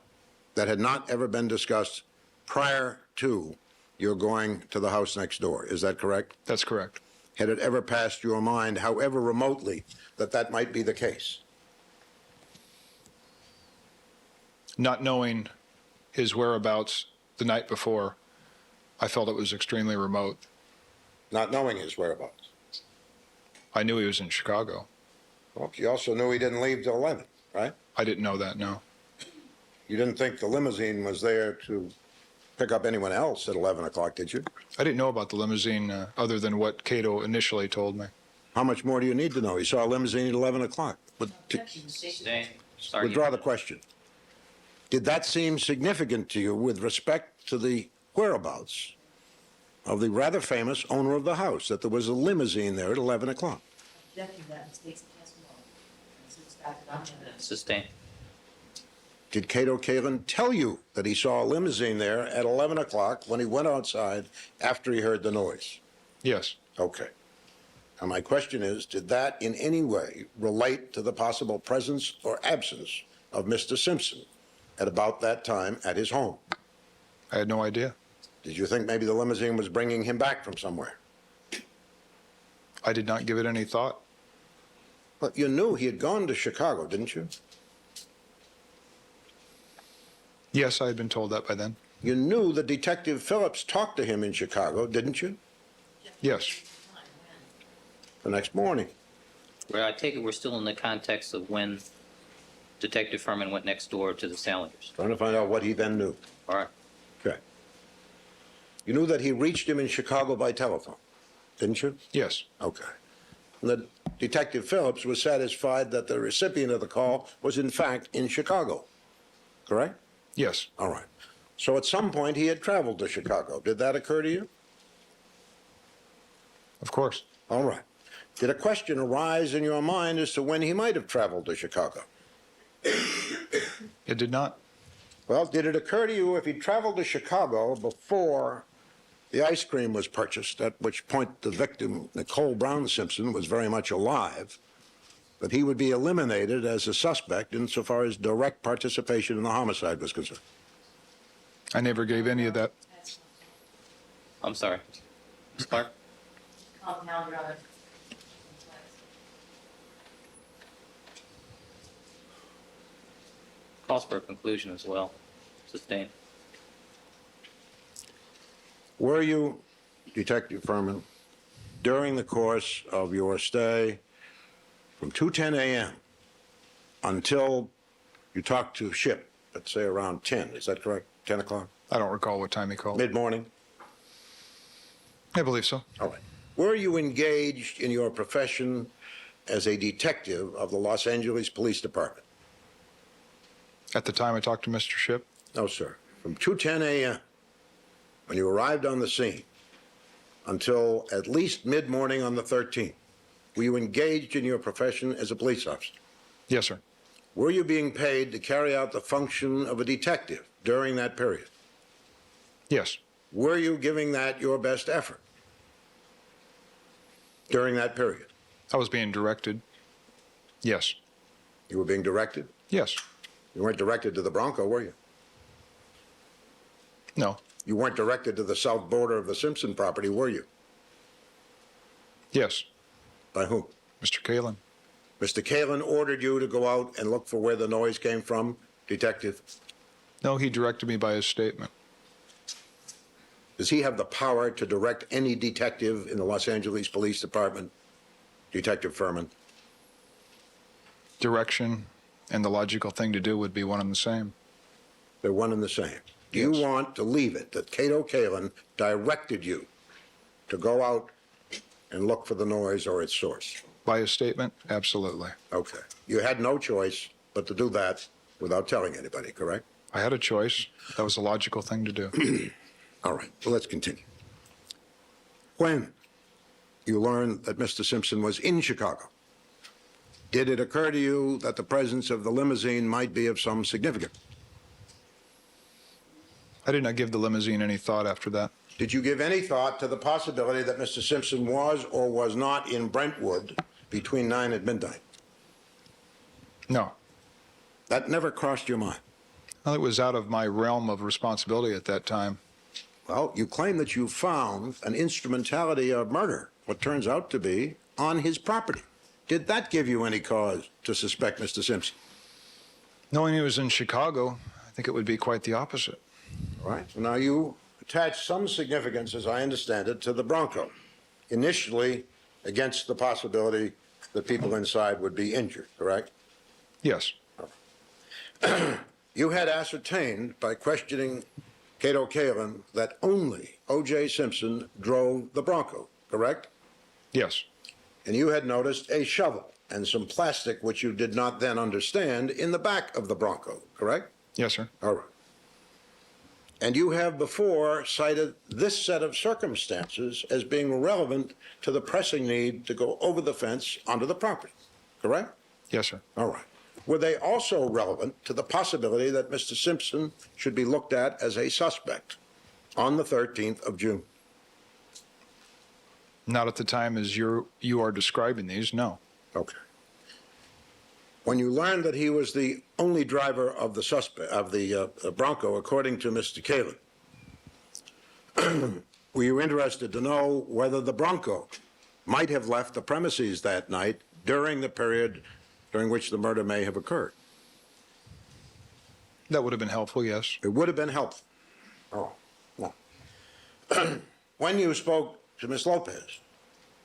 That had not ever been discussed prior to your going to the house next door. Is that correct? that's correct. Had it ever passed your mind, however remotely, that that might be the case? Not knowing his whereabouts the night before, I felt it was extremely remote. Not knowing his whereabouts. I knew he was in Chicago. Well, you also knew he didn't leave till 11, right? I didn't know that, no. You didn't think the limousine was there to pick up anyone else at 11 o'clock, did you? I didn't know about the limousine other than what Cato initially told me. How much more do you need to know? You saw a limousine at 11 o'clock. But Sustained. Sorry. withdraw the question. Did that seem significant to you with respect to the whereabouts of the rather famous owner of the house, that there was a limousine there at 11 o'clock? Objecting that in state's testimony. This is back on evidence. Sustained. Did Cato Kalin tell you that he saw a limousine there at 11 o'clock when he went outside after he heard the noise? Yes. Okay. Now, my question is, did that in any way relate to the possible presence or absence of Mr. Simpson at about that time at his home? I had no idea. Did you think maybe the limousine was bringing him back from somewhere? I did not give it any thought. But you knew he had gone to Chicago, didn't you? Yes, I had been told that by then. You knew that Detective Phillips talked to him in Chicago, didn't you? Yes. The next morning. Well, I take it we're still in the context of when Detective Furman went next door to the Salingers. Trying to find out what he then knew. All right. Okay. You knew that he reached him in Chicago by telephone, didn't you? Yes. Okay. And that Detective Phillips was satisfied that the recipient of the call was in fact in Chicago, correct? Yes. All right. So at some point he had traveled to Chicago. Did that occur to you? Of course. All right. Did a question arise in your mind as to when he might have traveled to Chicago? It did not. Well, did it occur to you if he traveled to Chicago before the ice cream was purchased, at which point the victim, Nicole Brown Simpson, was very much alive, that he would be eliminated as a suspect insofar as direct participation in the homicide was concerned? I never gave any of that. I'm sorry. Ms. Clark? Compound, rather. Calls for a conclusion as well. Sustained. Were you, Detective Furman, during the course of your stay from 2:10 a.m. until you talked to Ship at, say, around 10, is that correct? 10 o'clock? I don't recall what time he called. Mid-morning? I believe so. All right. Were you engaged in your profession as a detective of the Los Angeles Police Department? At the time I talked to Mr. Ship? No, sir. From 2:10 a.m., when you arrived on the scene, until at least mid-morning on the 13th, were you engaged in your profession as a police officer? Yes, sir. Were you being paid to carry out the function of a detective during that period? Yes. Were you giving that your best effort during that period? I was being directed. Yes. You were being directed? Yes. You weren't directed to the Bronco, were you? No. You weren't directed to the south border of the Simpson property, were you? Yes. By whom? Mr. Kalin. Mr. Kalin ordered you to go out and look for where the noise came from, Detective? No, he directed me by his statement. Does he have the power to direct any detective in the Los Angeles Police Department, Detective Furman? Direction and the logical thing to do would be one and the same. They're one and the same. Do Yes. you want to leave it that Cato Kalin directed you to go out and look for the noise or its source? By his statement? Absolutely. Okay. You had no choice but to do that without telling anybody, correct? I had a choice. That was a logical thing to do. All right, well, let's continue. When you learned that Mr. Simpson was in Chicago, did it occur to you that the presence of the limousine might be of some significance? I did not give the limousine any thought after that. Did you give any thought to the possibility that Mr. Simpson was or was not in Brentwood between 9 and midnight? No. That never crossed your mind? Well, it was out of my realm of responsibility at that time. Well, you claim that you found an instrumentality of murder, what turns out to be, on his property. Did that give you any cause to suspect Mr. Simpson? Knowing he was in Chicago, I think it would be quite the opposite. All right. Now, you attach some significance, as I understand it, to the Bronco, initially against the possibility that people inside would be injured, correct? Yes. You had ascertained by questioning Cato Kalin that only O.J. Simpson drove the Bronco, correct? Yes. And you had noticed a shovel and some plastic, which you did not then understand, in the back of the Bronco, correct? Yes, sir. All right. And you have before cited this set of circumstances as being relevant to the pressing need to go over the fence onto the property, correct? Yes, sir. All right. Were they also relevant to the possibility that Mr. Simpson should be looked at as a suspect on the 13th of June? Not at the time as you are describing these, no. Okay. When you learned that he was the only driver of the Bronco, according to Mr. Kalin, were you interested to know whether the Bronco might have left the premises that night during the period during which the murder may have occurred? That would have been helpful, yes. It would have been helpful. Oh, no. When you spoke to Ms. Lopez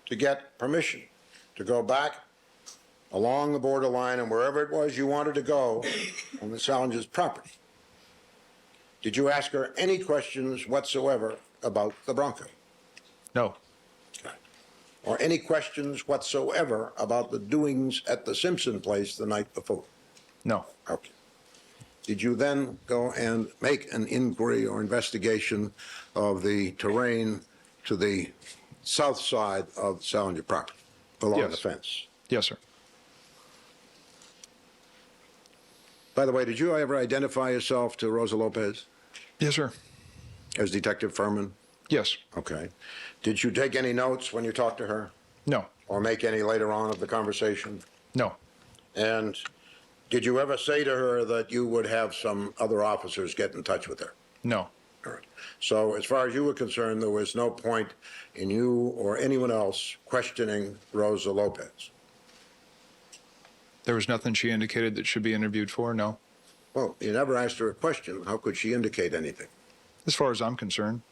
to get permission to go back along the borderline and wherever it was you wanted to go on the Salinger's property, did you ask her any questions whatsoever about the Bronco? No. Okay. Or any questions whatsoever about the doings at the Simpson place the night before? No. Okay. Did you then go and make an inquiry or investigation of the terrain to the south side of the Salinger property, along Yes. the fence? Yes, sir. By the way, did you ever identify yourself to Rosa Lopez Yes, sir. as Detective Furman? Yes. Okay. Did you take any notes when you talked to her, No. or make any later on of the conversation? No. And did you ever say to her that you would have some other officers get in touch with her? No. All right. So as far as you were concerned, there was no point in you or anyone else questioning Rosa Lopez? There was nothing she indicated that should be interviewed for, no. Well, you never asked her a question. How could she indicate anything? As far as I'm concerned.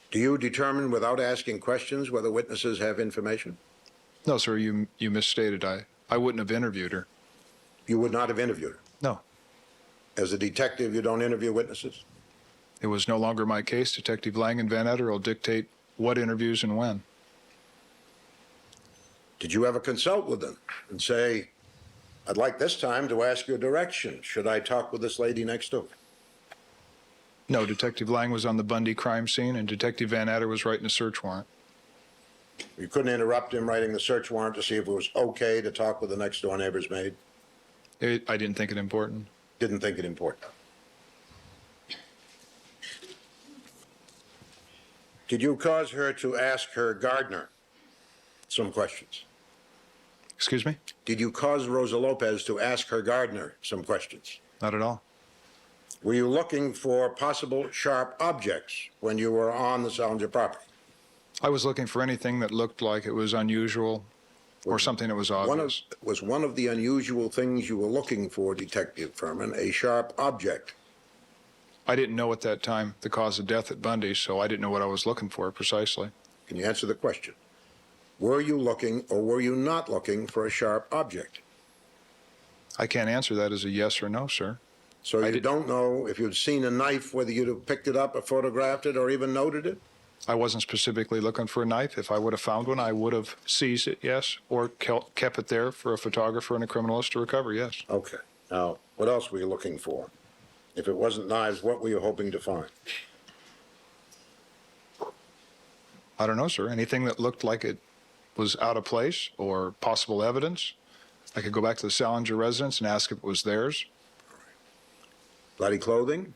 Do you determine without asking questions whether witnesses have information? No, sir, you misstated. I wouldn't have interviewed her. You would not have interviewed her. No. As a detective, you don't interview witnesses? It was no longer my case. Detective Lang and Van Etter will dictate what interviews and when. Did you ever consult with them and say, I'd like this time to ask your direction. Should I talk with this lady next door? No, Detective Lang was on the Bundy crime scene, and Detective Van Etter was writing a search warrant. You couldn't interrupt him writing the search warrant to see if it was okay to talk with the next door neighbor's maid? I didn't think it important. Didn't think it important. Did you cause her to ask her gardener some questions? Excuse me? Did you cause Rosa Lopez to ask her gardener some questions? Not at all. Were you looking for possible sharp objects when you were on the Salinger property? I was looking for anything that looked like it was unusual or something that was obvious. Was one of the unusual things you were looking for, Detective Furman, a sharp object? I didn't know at that time the cause of death at Bundy, so I didn't know what I was looking for precisely. Can you answer the question? Were you looking or were you not looking for a sharp object? I can't answer that as a yes or no, sir. So you don't know if you'd seen a knife, whether you'd have picked it up or photographed it or even noted it? I wasn't specifically looking for a knife. If I would have found one, I would have seized it, yes, or kept it there for a photographer and a criminalist to recover, yes. Okay. Now, what else were you looking for? If it wasn't knives, what were you hoping to find? I don't know, sir. Anything that looked like it was out of place or possible evidence. I could go back to the Salinger residence and ask if it was theirs. Bloody clothing?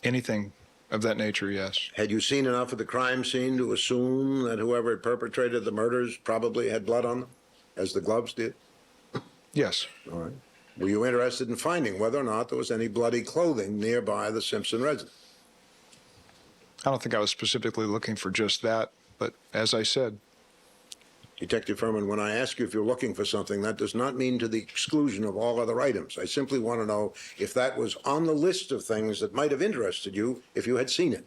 Anything of that nature, yes. Had you seen enough of the crime scene to assume that whoever had perpetrated the murders probably had blood on them, as the gloves did? Yes. All right. Were you interested in finding whether or not there was any bloody clothing nearby the Simpson residence? I don't think I was specifically looking for just that, but as I said, Detective Furman, when I ask you if you're looking for something, that does not mean to the exclusion of all other items. I simply want to know if that was on the list of things that might have interested you if you had seen it.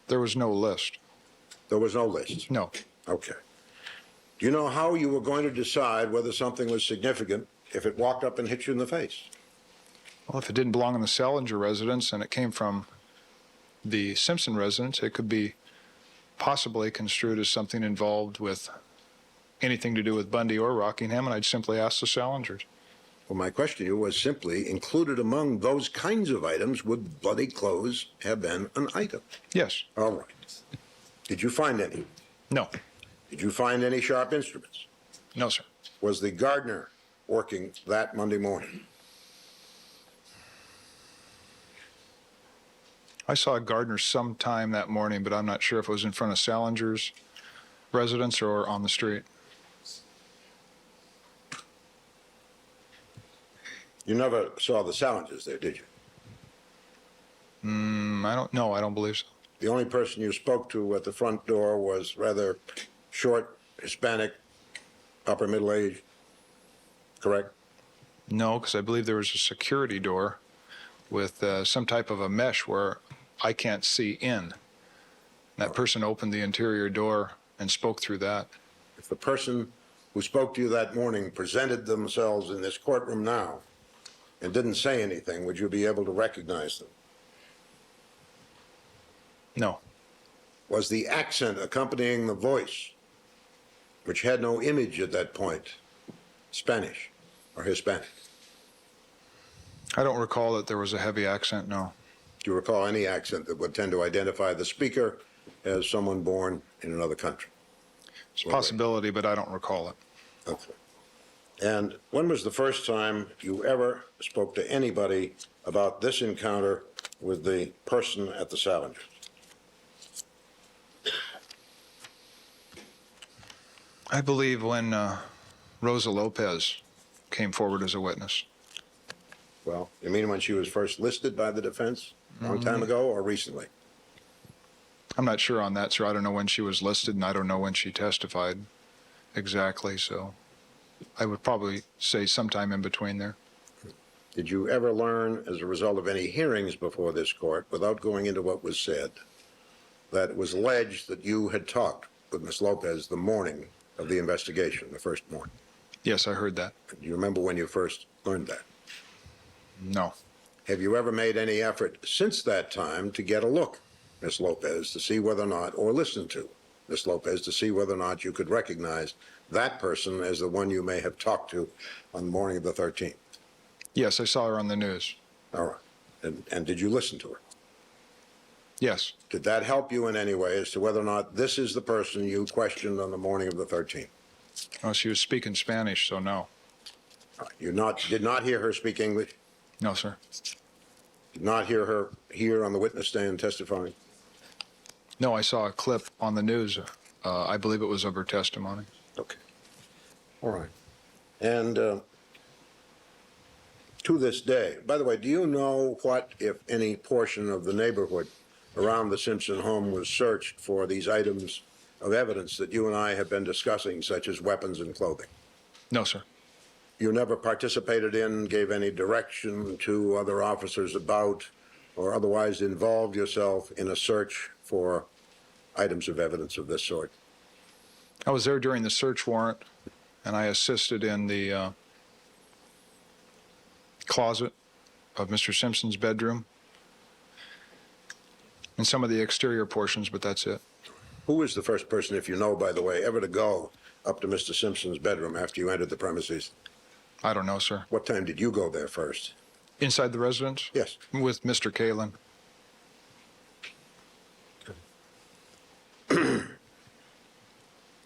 there was no list. There was no list? No. Okay. Do you know how you were going to decide whether something was significant if it walked up and hit you in the face? Well, if it didn't belong in the Salinger residence and it came from the Simpson residence, it could be possibly construed as something involved with anything to do with Bundy or Rockingham, and I'd simply ask the Salingers. Well, my question to you was simply, included among those kinds of items, would bloody clothes have been an item? Yes. All right. Did you find any? No. Did you find any sharp instruments? No, sir. Was the gardener working that Monday morning? I saw a gardener sometime that morning, but I'm not sure if it was in front of Salinger's residence or on the street. You never saw the Salingers there, did you? I don't know. I don't believe so. The only person you spoke to at the front door was rather short, Hispanic, upper middle age, correct? No, because I believe there was a security door with some type of a mesh where I can't see in. That person opened the interior door and spoke through that. If the person who spoke to you that morning presented themselves in this courtroom now and didn't say anything, would you be able to recognize them? No. Was the accent accompanying the voice, which had no image at that point, Spanish or Hispanic? I don't recall that there was a heavy accent, no. Do you recall any accent that would tend to identify the speaker as someone born in another country? It's a possibility, but I don't recall it. Okay. And when was the first time you ever spoke to anybody about this encounter with the person at the Salinger? I believe when Rosa Lopez came forward as a witness. Well, you mean when she was first listed by the defense, a long time ago or recently? I'm not sure on that, sir. I don't know when she was listed, and I don't know when she testified exactly, so I would probably say sometime in between there. Did you ever learn, as a result of any hearings before this court, without going into what was said, that it was alleged that you had talked with Ms. Lopez the morning of the investigation, the first morning? Yes, I heard that. Do you remember when you first learned that? No. Have you ever made any effort since that time to get a look, Ms. Lopez, to see whether or not, or listen to Ms. Lopez, to see whether or not you could recognize that person as the one you may have talked to on the morning of the 13th? Yes, I saw her on the news. All right. And did you listen to her? Yes. Did that help you in any way as to whether or not this is the person you questioned on the morning of the 13th? Oh, she was speaking Spanish, so no. You did not hear her speak English? No, sir. Did not hear her here on the witness stand testifying? No, I saw a clip on the news. I believe it was of her testimony. Okay. All right. And to this day, by the way, do you know what, if any, portion of the neighborhood around the Simpson home was searched for these items of evidence that you and I have been discussing, such as weapons and clothing? No, sir. You never participated in, gave any direction to other officers about, or otherwise involved yourself in a search for items of evidence of this sort? I was there during the search warrant, and I assisted in the closet of Mr. Simpson's bedroom and some of the exterior portions, but that's it. Who was the first person, if you know, by the way, ever to go up to Mr. Simpson's bedroom after you entered the premises? I don't know, sir. What time did you go there first? Inside the residence? Yes. With Mr. Kalin.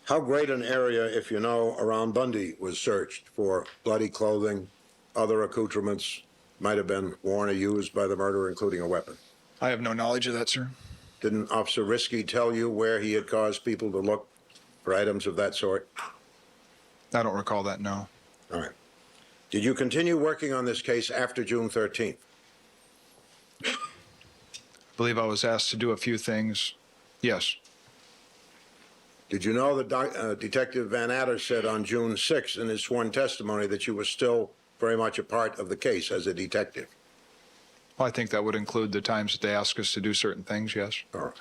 How great an area, if you know, around Bundy was searched for bloody clothing, other accoutrements might have been worn or used by the murderer, including a weapon? I have no knowledge of that, sir. Didn't Officer Risky tell you where he had caused people to look for items of that sort? I don't recall that, no. All right. Did you continue working on this case after June 13th? I believe I was asked to do a few things. Yes. Did you know that Detective Van Adder said on June 6th in his sworn testimony that you were still very much a part of the case as a detective? Well, I think that would include the times that they ask us to do certain things, yes. All right.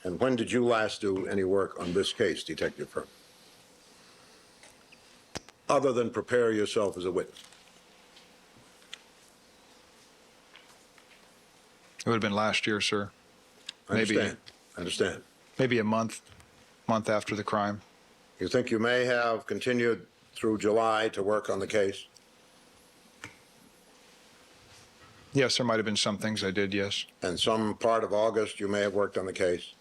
And when did you last do any work on this case, Detective Furman? Other than prepare yourself as a witness? would have been last year, sir. I understand. Maybe a month after the crime. You think you may have continued through July to work on the case? Yes, there might have been some things I did, yes. And some part of August you may have worked on the case?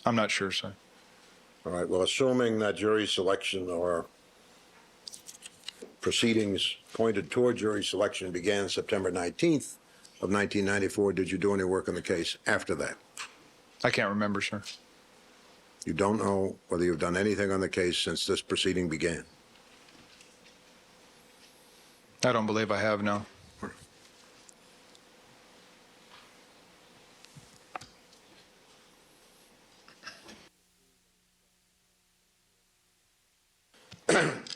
I'm not sure, sir. All right, well, assuming that jury selection or proceedings pointed toward jury selection began September 19th of 1994, did you do any work on the case after that? I can't remember, sir. You don't know whether you've done anything on the case since this proceeding began? I don't believe I have, no.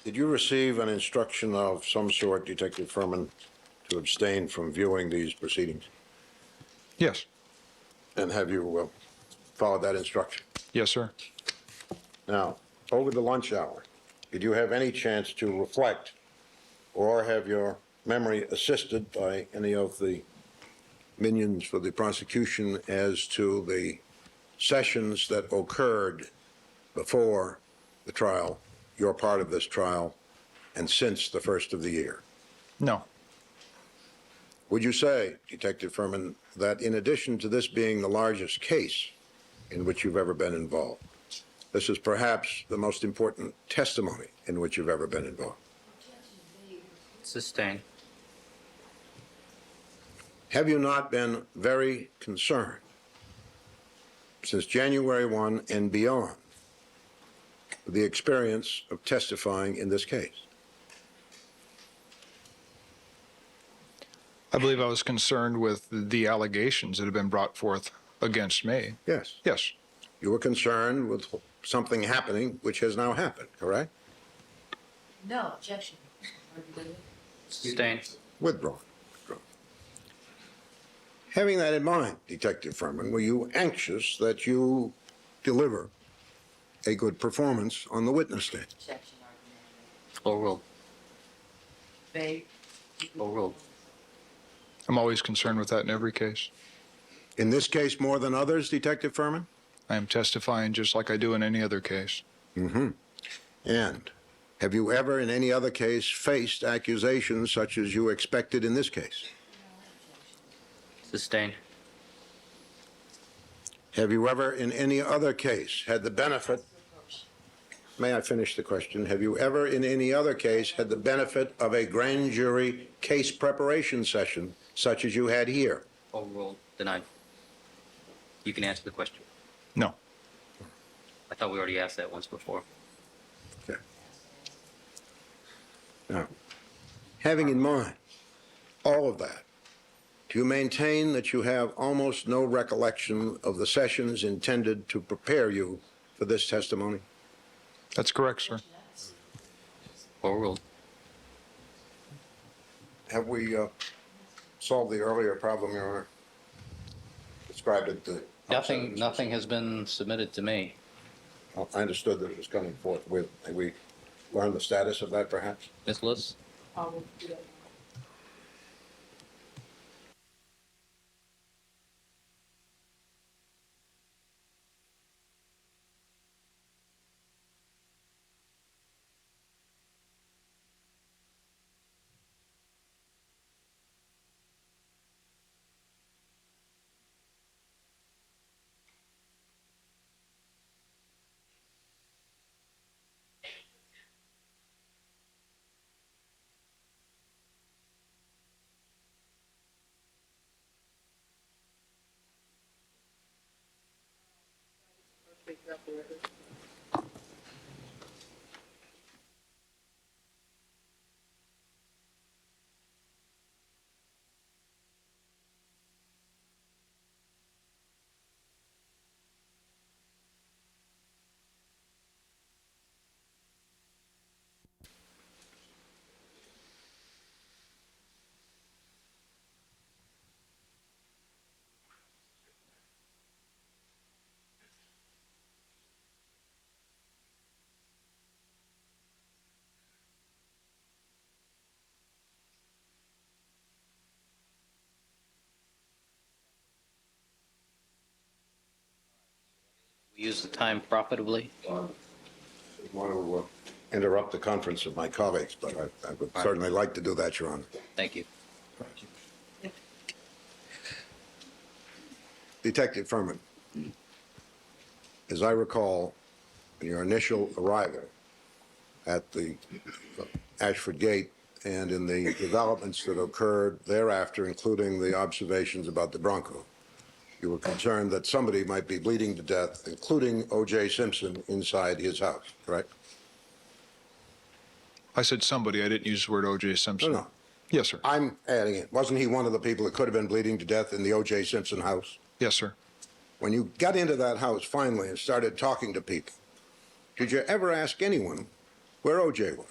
Did you receive an instruction of some sort, Detective Furman, to abstain from viewing these proceedings? Yes. And have you followed that instruction? Yes, sir. Now, over the lunch hour, did you have any chance to reflect or have your memory assisted by any of the minions for the prosecution as to the sessions that occurred before the trial, your part of this trial, and since the first of the year? No. Would you say, Detective Furman, that in addition to this being the largest case in which you've ever been involved, this is perhaps the most important testimony in which you've ever been involved? Sustained. Have you not been very concerned since January 1 and beyond with the experience of testifying in this case? I believe I was concerned with the allegations that have been brought forth against me. Yes. Yes. You were concerned with something happening which has now happened, correct? No, objection. Sustained. Withdrawn. Having that in mind, Detective Furman, were you anxious that you deliver a good performance on the witness stand? Objection, Overruled. argument. Overruled. I'm always concerned with that in every case. In this case more than others, Detective Furman? I am testifying just like I do in any other case. Mm-hmm. And have you ever in any other case faced accusations such as you expected in this case? Sustained. Have you ever in any other case had the benefit, may I finish the question, have you ever in any other case had the benefit of a grand jury case preparation session such as you had here? Overruled. Denied. You can answer the question. No. I thought we already asked that once before. Okay. Now, having in mind all of that, do you maintain that you have almost no recollection of the sessions intended to prepare you for this testimony? That's correct, sir. Overruled. Have we solved the earlier problem, Your Honor? Described it the Nothing has been submitted to me. Well, I understood that it was coming forth with. Have we learned the status of that, perhaps? Ms. Lewis? Use the time profitably. Want to interrupt the conference of my colleagues, but I would certainly like to do that, Your Honor. Thank you. Detective Furman, as I recall, in your initial arrival at the Ashford Gate and in the developments that occurred thereafter, including the observations about the Bronco, you were concerned that somebody might be bleeding to death, including OJ Simpson, inside his house, correct? I said somebody. I didn't use the word OJ Simpson. No. Yes, sir. I'm adding it. Wasn't he one of the people that could have been bleeding to death in the OJ Simpson house? Yes, sir. When you got into that house finally and started talking to people, did you ever ask anyone where OJ was?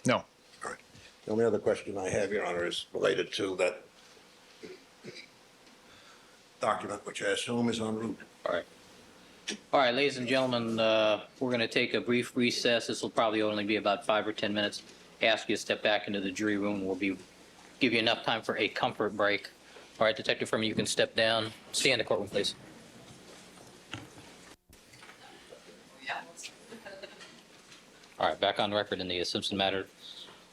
No. All right. The only other question I have, Your Honor, is related to that document, which I assume is en route. All right. All right, ladies and gentlemen, we're going to take a brief recess. This will probably only be about 5 or 10 minutes. Ask you to step back into the jury room. We'll give you enough time for a comfort break. All right, Detective Furman, you can step down. Stay in the courtroom, please. All right, back on record in the Simpson matter.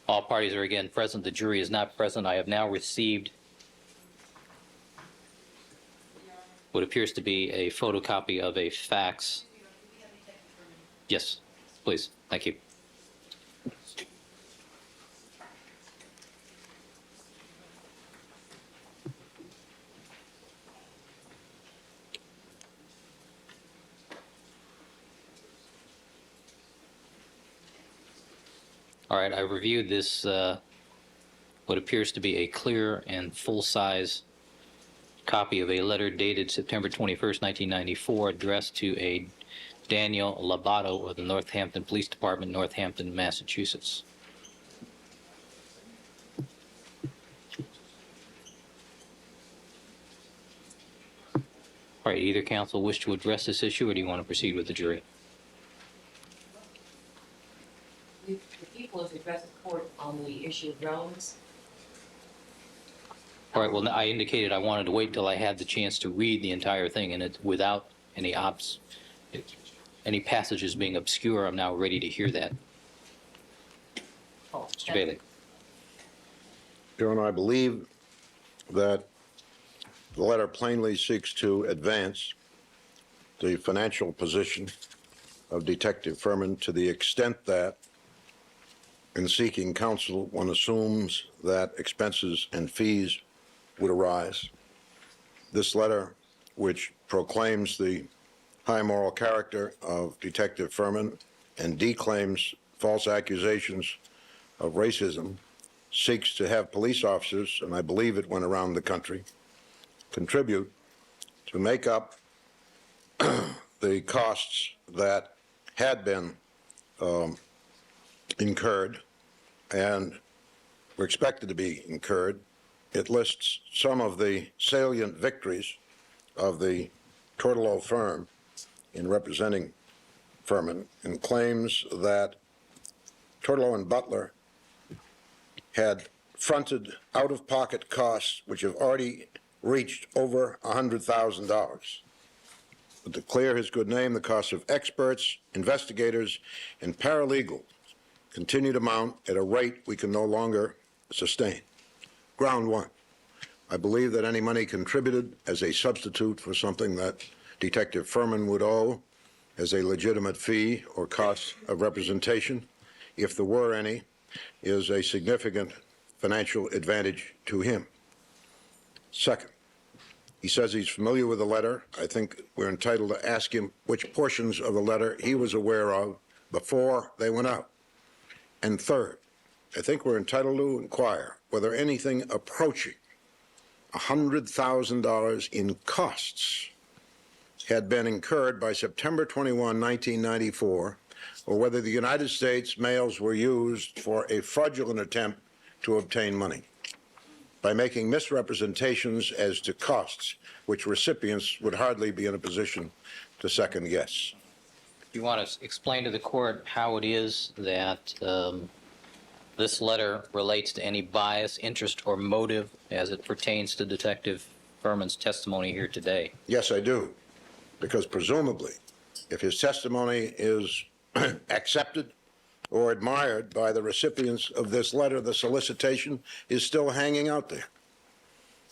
All parties are again present. The jury is not present. I have now received what appears to be a photocopy of a fax. Yes, please. Thank you. All right, I reviewed this, what appears to be a clear and full-size copy of a letter dated September 21st, 1994, addressed to a Daniel Labato of the Northampton Police Department, Northampton, Massachusetts. All right, either counsel wish to address this issue, or do you want to proceed with the jury? The people have addressed the court on the issue of relevance. All right, well, I indicated I wanted to wait until I had the chance to read the entire thing, and it, without any passages being obscure, I'm now ready to hear that. Mr. Bailey. Your Honor, I believe that the letter plainly seeks to advance the financial position of Detective Furman to the extent that in seeking counsel, one assumes that expenses and fees would arise. This letter, which proclaims the high moral character of Detective Furman and declaims false accusations of racism, seeks to have police officers, and I believe it went around the country, contribute to make up the costs that had been incurred and were expected to be incurred. It lists some of the salient victories of the Tortolo firm in representing Furman and claims that Tortolo and Butler had fronted out-of-pocket costs which have already reached over $100,000. But to clear his good name, the costs of experts, investigators, and paralegals continue to mount at a rate we can no longer sustain. Ground one, I believe that any money contributed as a substitute for something that Detective Furman would owe as a legitimate fee or cost of representation, if there were any, is a significant financial advantage to him. Second, he says he's familiar with the letter. I think we're entitled to ask him which portions of the letter he was aware of before they went out. And third, I think we're entitled to inquire whether anything approaching $100,000 in costs had been incurred by September 21, 1994, or whether the United States mails were used for a fraudulent attempt to obtain money by making misrepresentations as to costs, which recipients would hardly be in a position to second guess. You want to explain to the court how it is that this letter relates to any bias, interest, or motive as it pertains to Detective Furman's testimony here today? Yes, I do, because presumably, if his testimony is accepted or admired by the recipients of this letter, the solicitation is still hanging out there.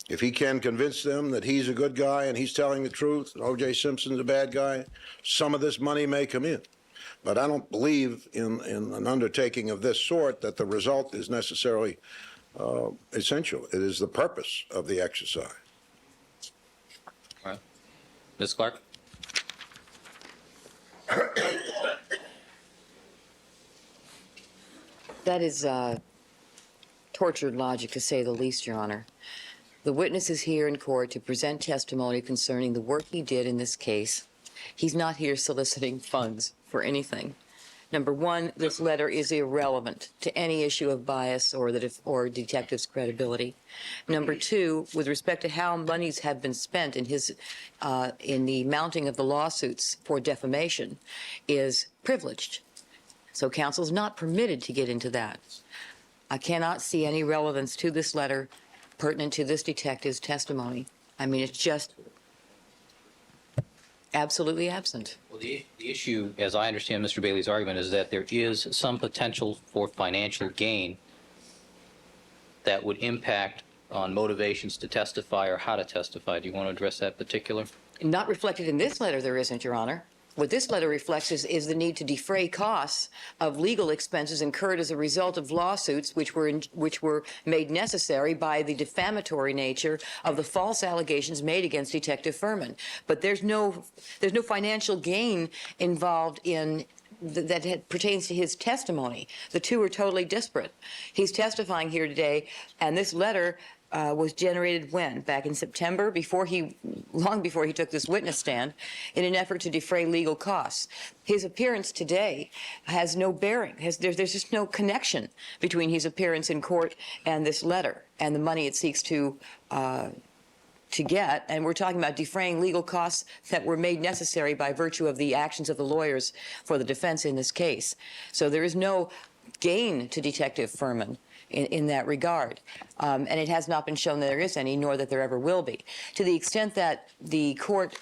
If he can convince them that he's a good guy and he's telling the truth, and O.J. Simpson's a bad guy, some of this money may come in. But I don't believe in an undertaking of this sort that the result is necessarily essential. It is the purpose of the exercise. All right. Ms. Clark? That is tortured logic, to say the least, Your Honor. The witness is here in court to present testimony concerning the work he did in this case. He's not here soliciting funds for anything. Number one, this letter is irrelevant to any issue of bias or detective's credibility. Number two, with respect to how monies have been spent in the mounting of the lawsuits for defamation, is privileged. So counsel's not permitted to get into that. I cannot see any relevance to this letter pertinent to this detective's testimony. I mean, it's just absolutely absent. Well, the issue, as I understand Mr. Bailey's argument, is that there is some potential for financial gain that would impact on motivations to testify or how to testify. Do you want to address that particular? Not reflected in this letter, there isn't, Your Honor. What this letter reflects is the need to defray costs of legal expenses incurred as a result of lawsuits which were made necessary by the defamatory nature of the false allegations made against Detective Furman. But there's no financial gain involved in that pertains to his testimony. The two are totally disparate. He's testifying here today, and this letter was generated when? Back in September, long before he took this witness stand, in an effort to defray legal costs. His appearance today has no bearing. There's just no connection between his appearance in court and this letter and the money it seeks to get. And we're talking about defraying legal costs that were made necessary by virtue of the actions of the lawyers for the defense in this case. So there is no gain to Detective Furman in that regard. And it has not been shown that there is any, nor that there ever will be. To the extent that the court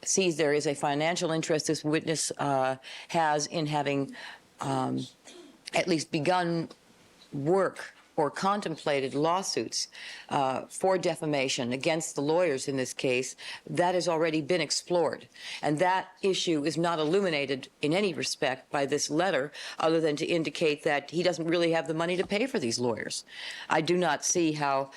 sees there is a financial interest this witness has in having at least begun work or contemplated lawsuits for defamation against the lawyers in this case, that has already been explored. And that issue is not illuminated in any respect by this letter, other than to indicate that he doesn't really have the money to pay for these lawyers. I do not see how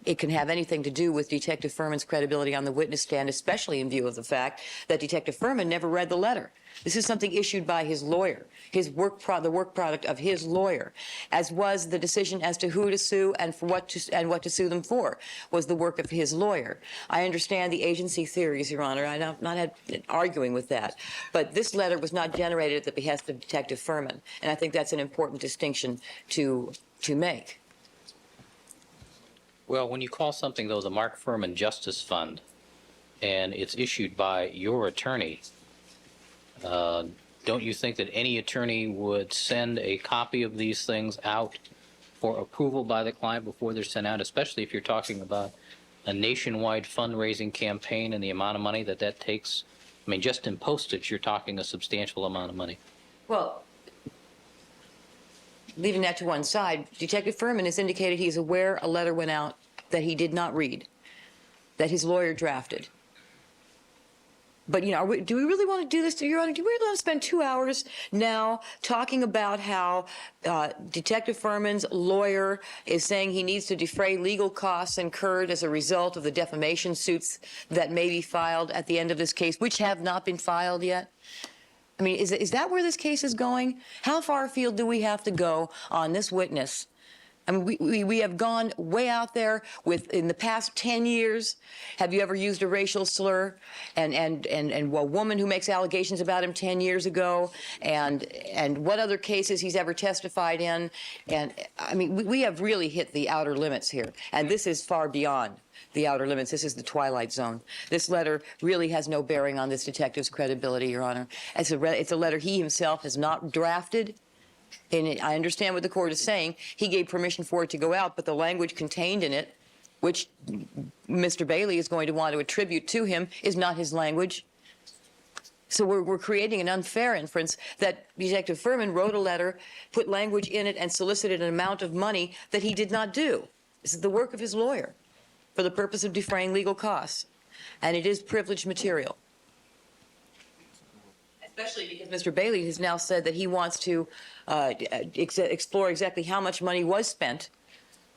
it can have anything to do with Detective Furman's credibility on the witness stand, especially in view of the fact that Detective Furman never read the letter. This is something issued by his lawyer, the work product of his lawyer, as was the decision as to who to sue and for what to sue them for, was the work of his lawyer. I understand the agency theories, Your Honor. I'm not arguing with that. But this letter was not generated at the behest of Detective Furman, and I think that's an important distinction to make. Well, when you call something, though, the Mark Furman Justice Fund, and it's issued by your attorney, don't you think that any attorney would send a copy of these things out for approval by the client before they're sent out, especially if you're talking about a nationwide fundraising campaign and the amount of money that takes? I mean, just in postage, you're talking a substantial amount of money. Well, leaving that to one side, Detective Furman has indicated he's aware a letter went out that he did not read, that his lawyer drafted. But, you know, do we really want to do this, Your Honor? Do we really want to spend 2 hours now talking about how Detective Furman's lawyer is saying he needs to defray legal costs incurred as a result of the defamation suits that may be filed at the end of this case, which have not been filed yet? I mean, is that where this case is going? How far afield do we have to go on this witness? I mean, we have gone way out there in the past 10 years. Have you ever used a racial slur? And a woman who makes allegations about him 10 years ago, and what other cases he's ever testified in. And I mean, we have really hit the outer limits here. And this is far beyond the outer limits. This is the twilight zone. This letter really has no bearing on this detective's credibility, Your Honor. It's a letter he himself has not drafted. And I understand what the court is saying. He gave permission for it to go out, but the language contained in it which Mr. Bailey is going to want to attribute to him, is not his language. So we're creating an unfair inference that Detective Furman wrote a letter, put language in it, and solicited an amount of money that he did not do. This is the work of his lawyer for the purpose of defraying legal costs. And it is privileged material. Especially because Mr. Bailey has now said that he wants to explore exactly how much money was spent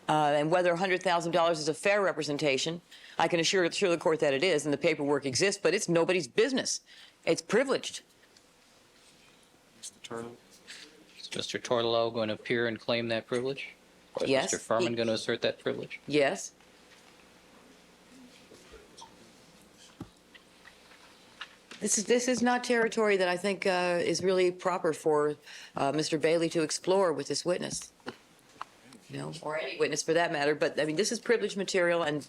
and whether $100,000 is a fair representation. I can assure the court that it is, and the paperwork exists, but it's nobody's business. It's privileged. Is Mr. Tortolo going to appear and claim that privilege? Or is Yes, Mr. Furman going to assert that privilege? Yes. This is not territory that I think is really proper for Mr. Bailey to explore with this witness. Or any witness for that matter. But I mean, this is privileged material, and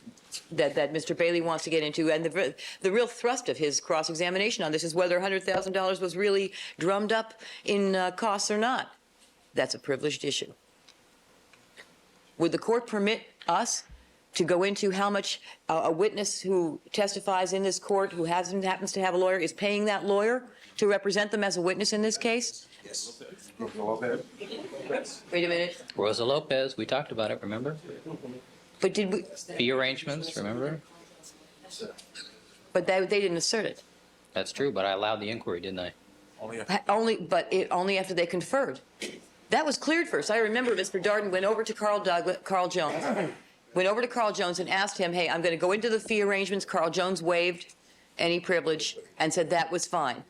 that Mr. Bailey wants to get into. And the real thrust of his cross-examination on this is whether $100,000 was really drummed up in costs or not. That's a privileged issue. Would the court permit us to go into how much a witness who testifies in this court, who happens to have a lawyer, is paying that lawyer to represent them as a witness in this case? Yes. Wait a minute. Rosa Lopez, we talked about it, remember? But did we? Fee arrangements, remember? But they didn't assert it. That's true, but I allowed the inquiry, didn't I? Only after they conferred. That was cleared first. I remember Mr. Darden went over to Carl Jones and asked him, hey, I'm going to go into the fee arrangements. Carl Jones waived any privilege and said that was fine.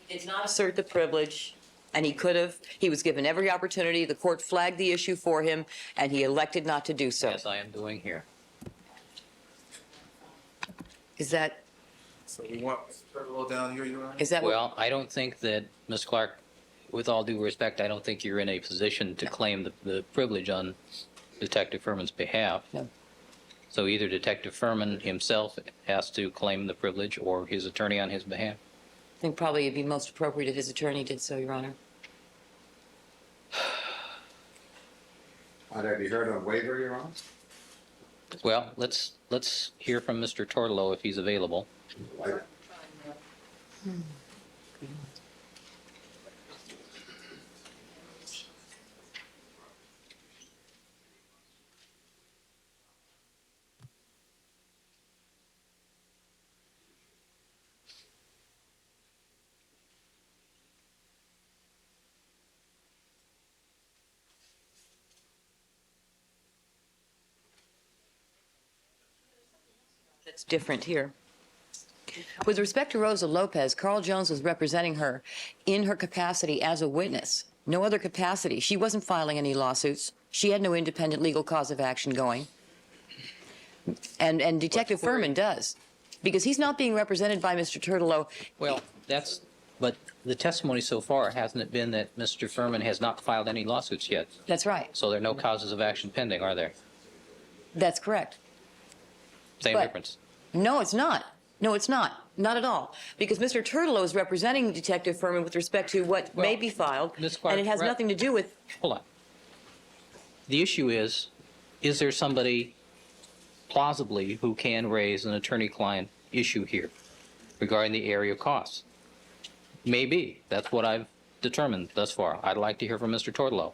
He did not assert the privilege, and he could have. He was given every opportunity. The court flagged the issue for him, and he elected not to do so. As I am doing here. Is that? So we want Mr. Turtle down here, Your Honor? Is that? Well, I don't think that, Ms. Clark, with all due respect, I don't think you're in a position to claim the privilege on Detective Furman's behalf. No. So either Detective Furman himself has to claim the privilege or his attorney on his behalf. I think probably it'd be most appropriate if his attorney did so, Your Honor. Might I be heard on waiver, Your Honor? Well, let's hear from Mr. Tortolo if he's available. That's different here. With respect to Rosa Lopez, Carl Jones was representing her in her capacity as a witness. No other capacity. She wasn't filing any lawsuits. She had no independent legal cause of action going. And Detective Furman does. Because he's not being represented by Mr. Turtolo. Well, but the testimony so far, hasn't it been that Mr. Furman has not filed any lawsuits yet? That's right. So there are no causes of action pending, are there? That's correct. Same difference. No, it's not. No, it's not. Not at all. Because Mr. Turtolo is representing Detective Furman with respect to what may be filed, Ms. Clark, and it has nothing to do with... Hold on. The issue is there somebody plausibly who can raise an attorney-client issue here regarding the area of costs? Maybe. That's what I've determined thus far. I'd like to hear from Mr. Tortolo.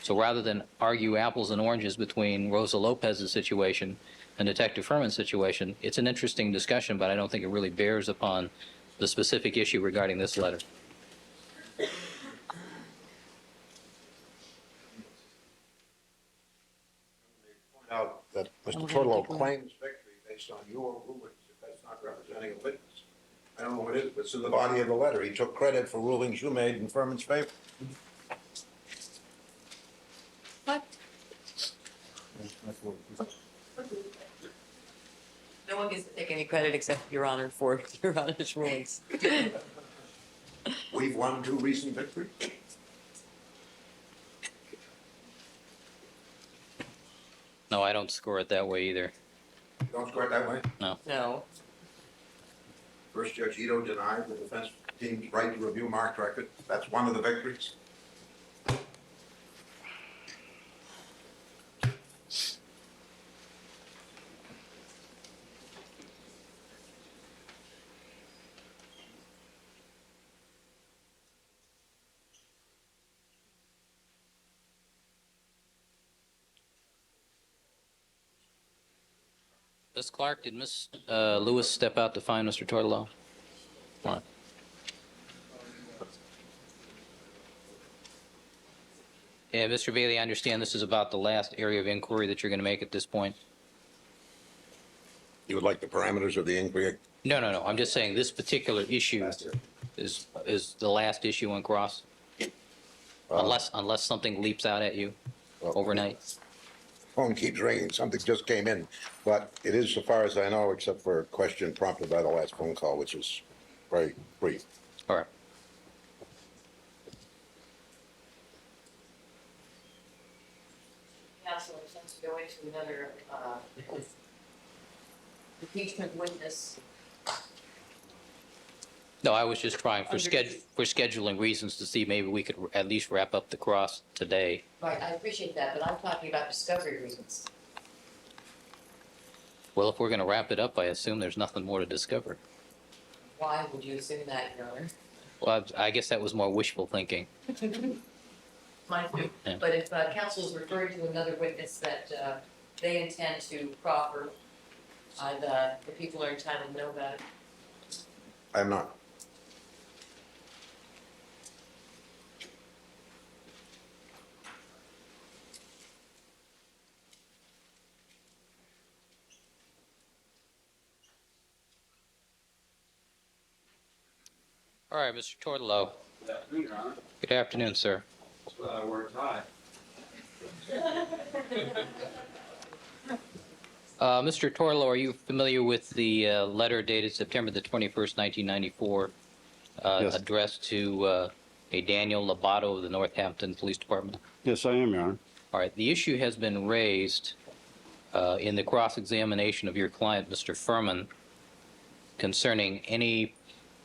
So rather than argue apples and oranges between Rosa Lopez's situation and Detective Furman's situation, it's an interesting discussion, but I don't think it really bears upon the specific issue regarding this letter. Point out that Mr. Tortolo claims victory based on your rulings, if that's not representing a witness. I don't know what it is, but it's in the body of the letter. He took credit for rulings you made in Furman's favor. What? No one gets to take any credit except Your Honor for Your Honor's rulings. We've won 2 recent victories. No, I don't score it that way either. You don't score it that way? No. No. First Judge Ito denied the defense team's right to review marked record. That's one of the victories. Ms. Clark, did Ms. Lewis step out to find Mr. Tortolo? All right. And Mr. Bailey, I understand this is about the last area of inquiry that you're going to make at this point? You would like the parameters of the inquiry? No, no, no. I'm just saying this particular issue is the last issue on cross? Unless something leaps out at you overnight? Phone keeps ringing. Something just came in. But it is, so far as I know, except for a question prompted by the last phone call, which is very brief. All right. Council, since going to another, impeachment witness. No, I was just trying for scheduling reasons to see maybe we could at least wrap up the cross today. Right, I appreciate that, but I'm talking about discovery reasons. Well, if we're going to wrap it up, I assume there's nothing more to discover. Why would you assume that, Your Honor? Well, I guess that was more wishful thinking. Mine too. Yeah. But if counsel is referring to another witness that they intend to proffer, the people are entitled to know about it. I'm not. All right, Mr. Tortolo. Good afternoon, Your Honor. Good afternoon, sir. We're tied. Mr. Tortolo, are you familiar with the letter dated September the 21st, 1994, Yes. addressed to a Daniel Lobato of the Northampton Police Department? Yes, I am, Your Honor. All right. The issue has been raised in the cross-examination of your client, Mr. Furman, concerning any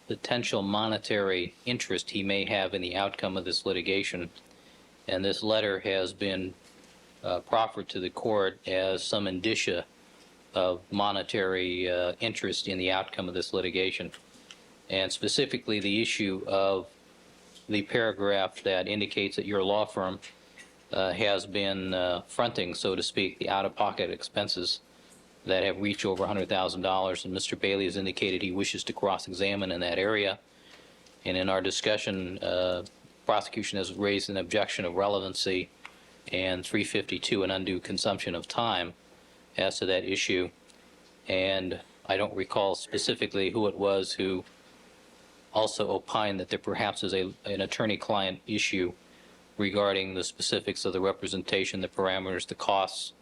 potential monetary interest he may have in the outcome of this litigation. And this letter has been proffered to the court as some indicia of monetary interest in the outcome of this litigation. And specifically the issue of the paragraph that indicates that your law firm has been fronting, so to speak, the out-of-pocket expenses that have reached over $100,000, and Mr. Bailey has indicated he wishes to cross-examine in that area. And in our discussion, prosecution has raised an objection of relevancy and 352, an undue consumption of time as to that issue. And I don't recall specifically who it was who also opined that there perhaps is an attorney-client issue regarding the specifics of the representation, the parameters, the costs,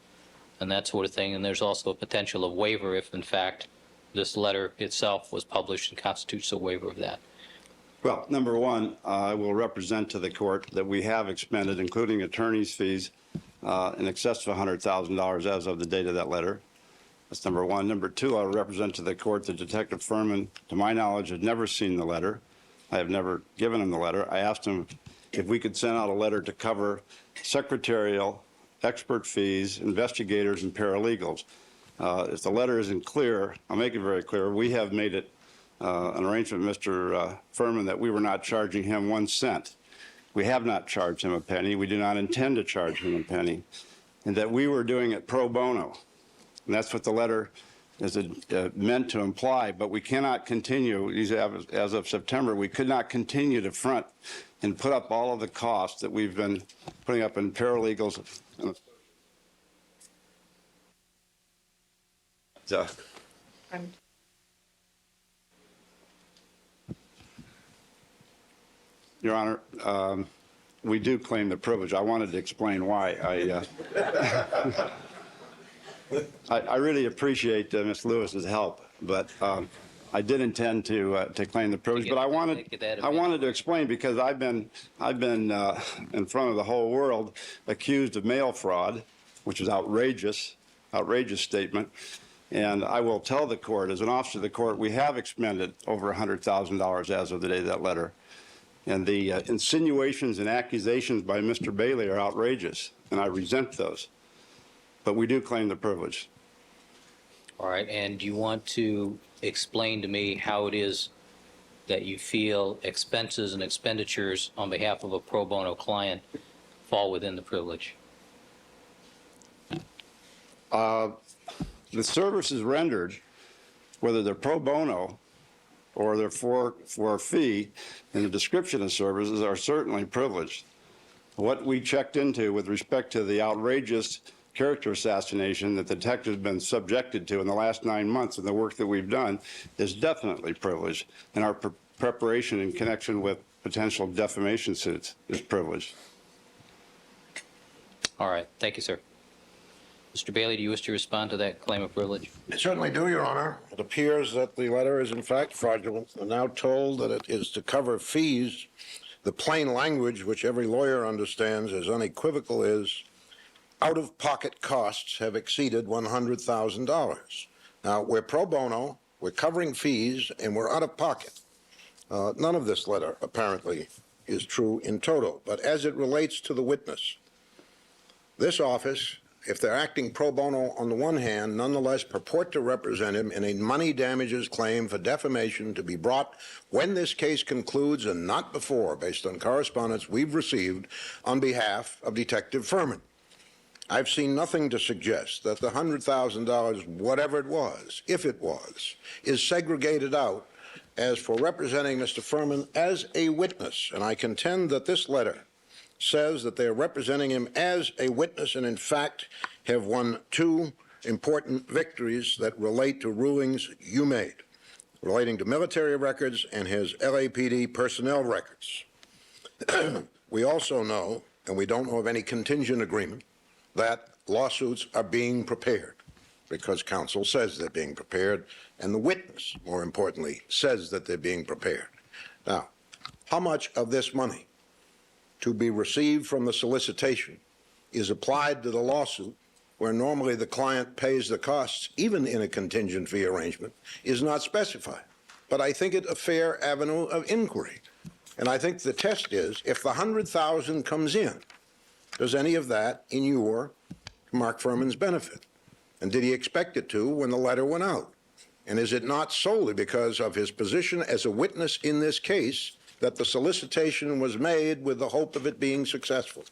and that sort of thing. And there's also a potential of waiver if, in fact, this letter itself was published and constitutes a waiver of that. Well, number one, I will represent to the court that we have expended, including attorney's fees, in excess of $100,000 as of the date of that letter. That's number one. Number two, I'll represent to the court that Detective Furman, to my knowledge, had never seen the letter. I have never given him the letter. I asked him if we could send out a letter to cover secretarial, expert fees, investigators, and paralegals. If the letter isn't clear, I'll make it very clear. We have made it an arrangement with Mr. Furman that we were not charging him 1 cent. We have not charged him a penny. We do not intend to charge him a penny. And that we were doing it pro bono. And that's what the letter is meant to imply. But we cannot continue, as of September, we could not continue to front and put up all of the costs that we've been putting up in paralegals. Your Honor, we do claim the privilege. I wanted to explain why. I really appreciate Ms. Lewis's help, but I did intend to claim the privilege. But I wanted to explain because I've been in front of the whole world accused of mail fraud, which is outrageous statement. And I will tell the court, as an officer of the court, we have expended over $100,000 as of the day of that letter. And the insinuations and accusations by Mr. Bailey are outrageous, and I resent those. But we do claim the privilege. All right, and do you want to explain to me how it is that you feel expenses and expenditures on behalf of a pro bono client fall within the privilege? the services rendered, whether they're pro bono or they're for a fee, in the description of services are certainly privileged. What we checked into with respect to the outrageous character assassination that the detective has been subjected to in the last 9 months and the work that we've done is definitely privileged. And our preparation in connection with potential defamation suits is privileged. All right. Thank you, sir. Mr. Bailey, do you wish to respond to that claim of privilege? I certainly do, Your Honor. It appears that the letter is in fact fraudulent. I'm now told that it is to cover fees. The plain language, which every lawyer understands as unequivocal, is out-of-pocket costs have exceeded $100,000. Now, we're pro bono, we're covering fees, and we're out of pocket. None of this letter, apparently, is true in total. But as it relates to the witness, this office, if they're acting pro bono on the one hand, nonetheless purport to represent him in a money damages claim for defamation to be brought when this case concludes and not before, based on correspondence we've received on behalf of Detective Furman. I've seen nothing to suggest that the $100,000, whatever it was, if it was, is segregated out as for representing Mr. Furman as a witness. And I contend that this letter says that they are representing him as a witness and, in fact, have won two important victories that relate to rulings you made, relating to military records and his LAPD personnel records. We also know, and we don't know of any contingent agreement, that lawsuits are being prepared because counsel says they're being prepared, and the witness, more importantly, says that they're being prepared. Now, how much of this money to be received from the solicitation is applied to the lawsuit, where normally the client pays the costs, even in a contingent fee arrangement, is not specified. But I think it a fair avenue of inquiry. And I think the test is, if the $100,000 comes in, does any of that inure to Mark Furman's benefit? And did he expect it to when the letter went out? And is it not solely because of his position as a witness in this case that the solicitation was made with the hope of it being successful?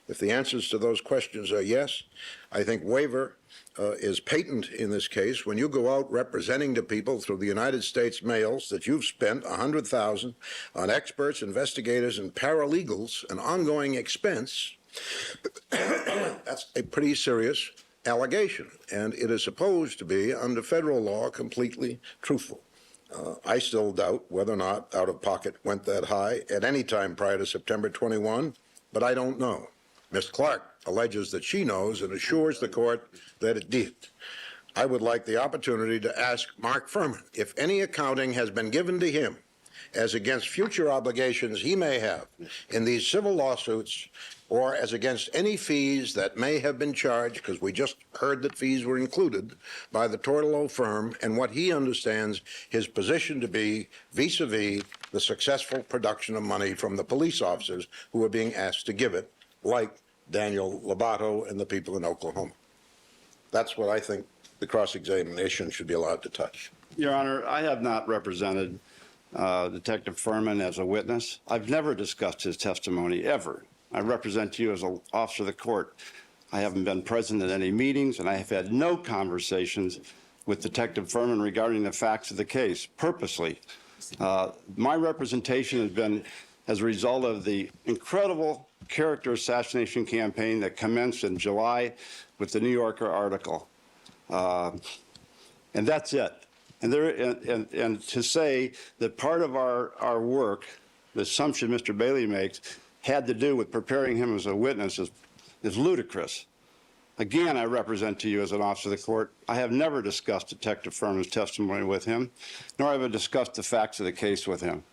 If the answers to those questions are yes, I think waiver is patent in this case. When you go out representing to people through the United States mails that you've spent $100,000 on experts, investigators, and paralegals, an ongoing expense, that's a pretty serious allegation, and it is supposed to be, under federal law, completely truthful. I still doubt whether or not out-of-pocket went that high at any time prior to September 21, but I don't know. Ms. Clark alleges that she knows and assures the court that it did. I would like the opportunity to ask Mark Furman if any accounting has been given to him as against future obligations he may have in these civil lawsuits, or as against any fees that may have been charged, because we just heard that fees were included, by the Tortolo firm, and what he understands his position to be vis-a-vis the successful production of money from the police officers who are being asked to give it, like Daniel Lobato and the people in Oklahoma. That's what I think the cross-examination should be allowed to touch. Your Honor, I have not represented Detective Furman as a witness. I've never discussed his testimony, ever. I represent you as an officer of the court. I haven't been present at any meetings, and I have had no conversations with Detective Furman regarding the facts of the case, purposely. My representation has been as a result of the incredible character assassination campaign that commenced in July with the New Yorker article. And that's it. And to say that part of our work, the assumption Mr. Bailey makes, had to do with preparing him as a witness is ludicrous. Again, I represent to you as an officer of the court, I have never discussed Detective Furman's testimony with him, nor have I discussed the facts of the case with him.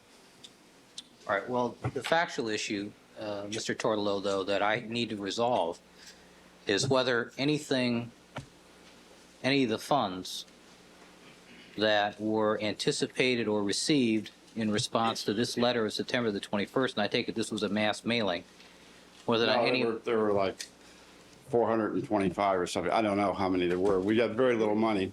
All right. Well, the factual issue, Mr. Tortolo, though, that I need to resolve is whether any of the funds that were anticipated or received in response to this letter of September the 21st, and I take it this was a mass mailing, whether There were like 425 or something. I don't know how many there were. We got very little money.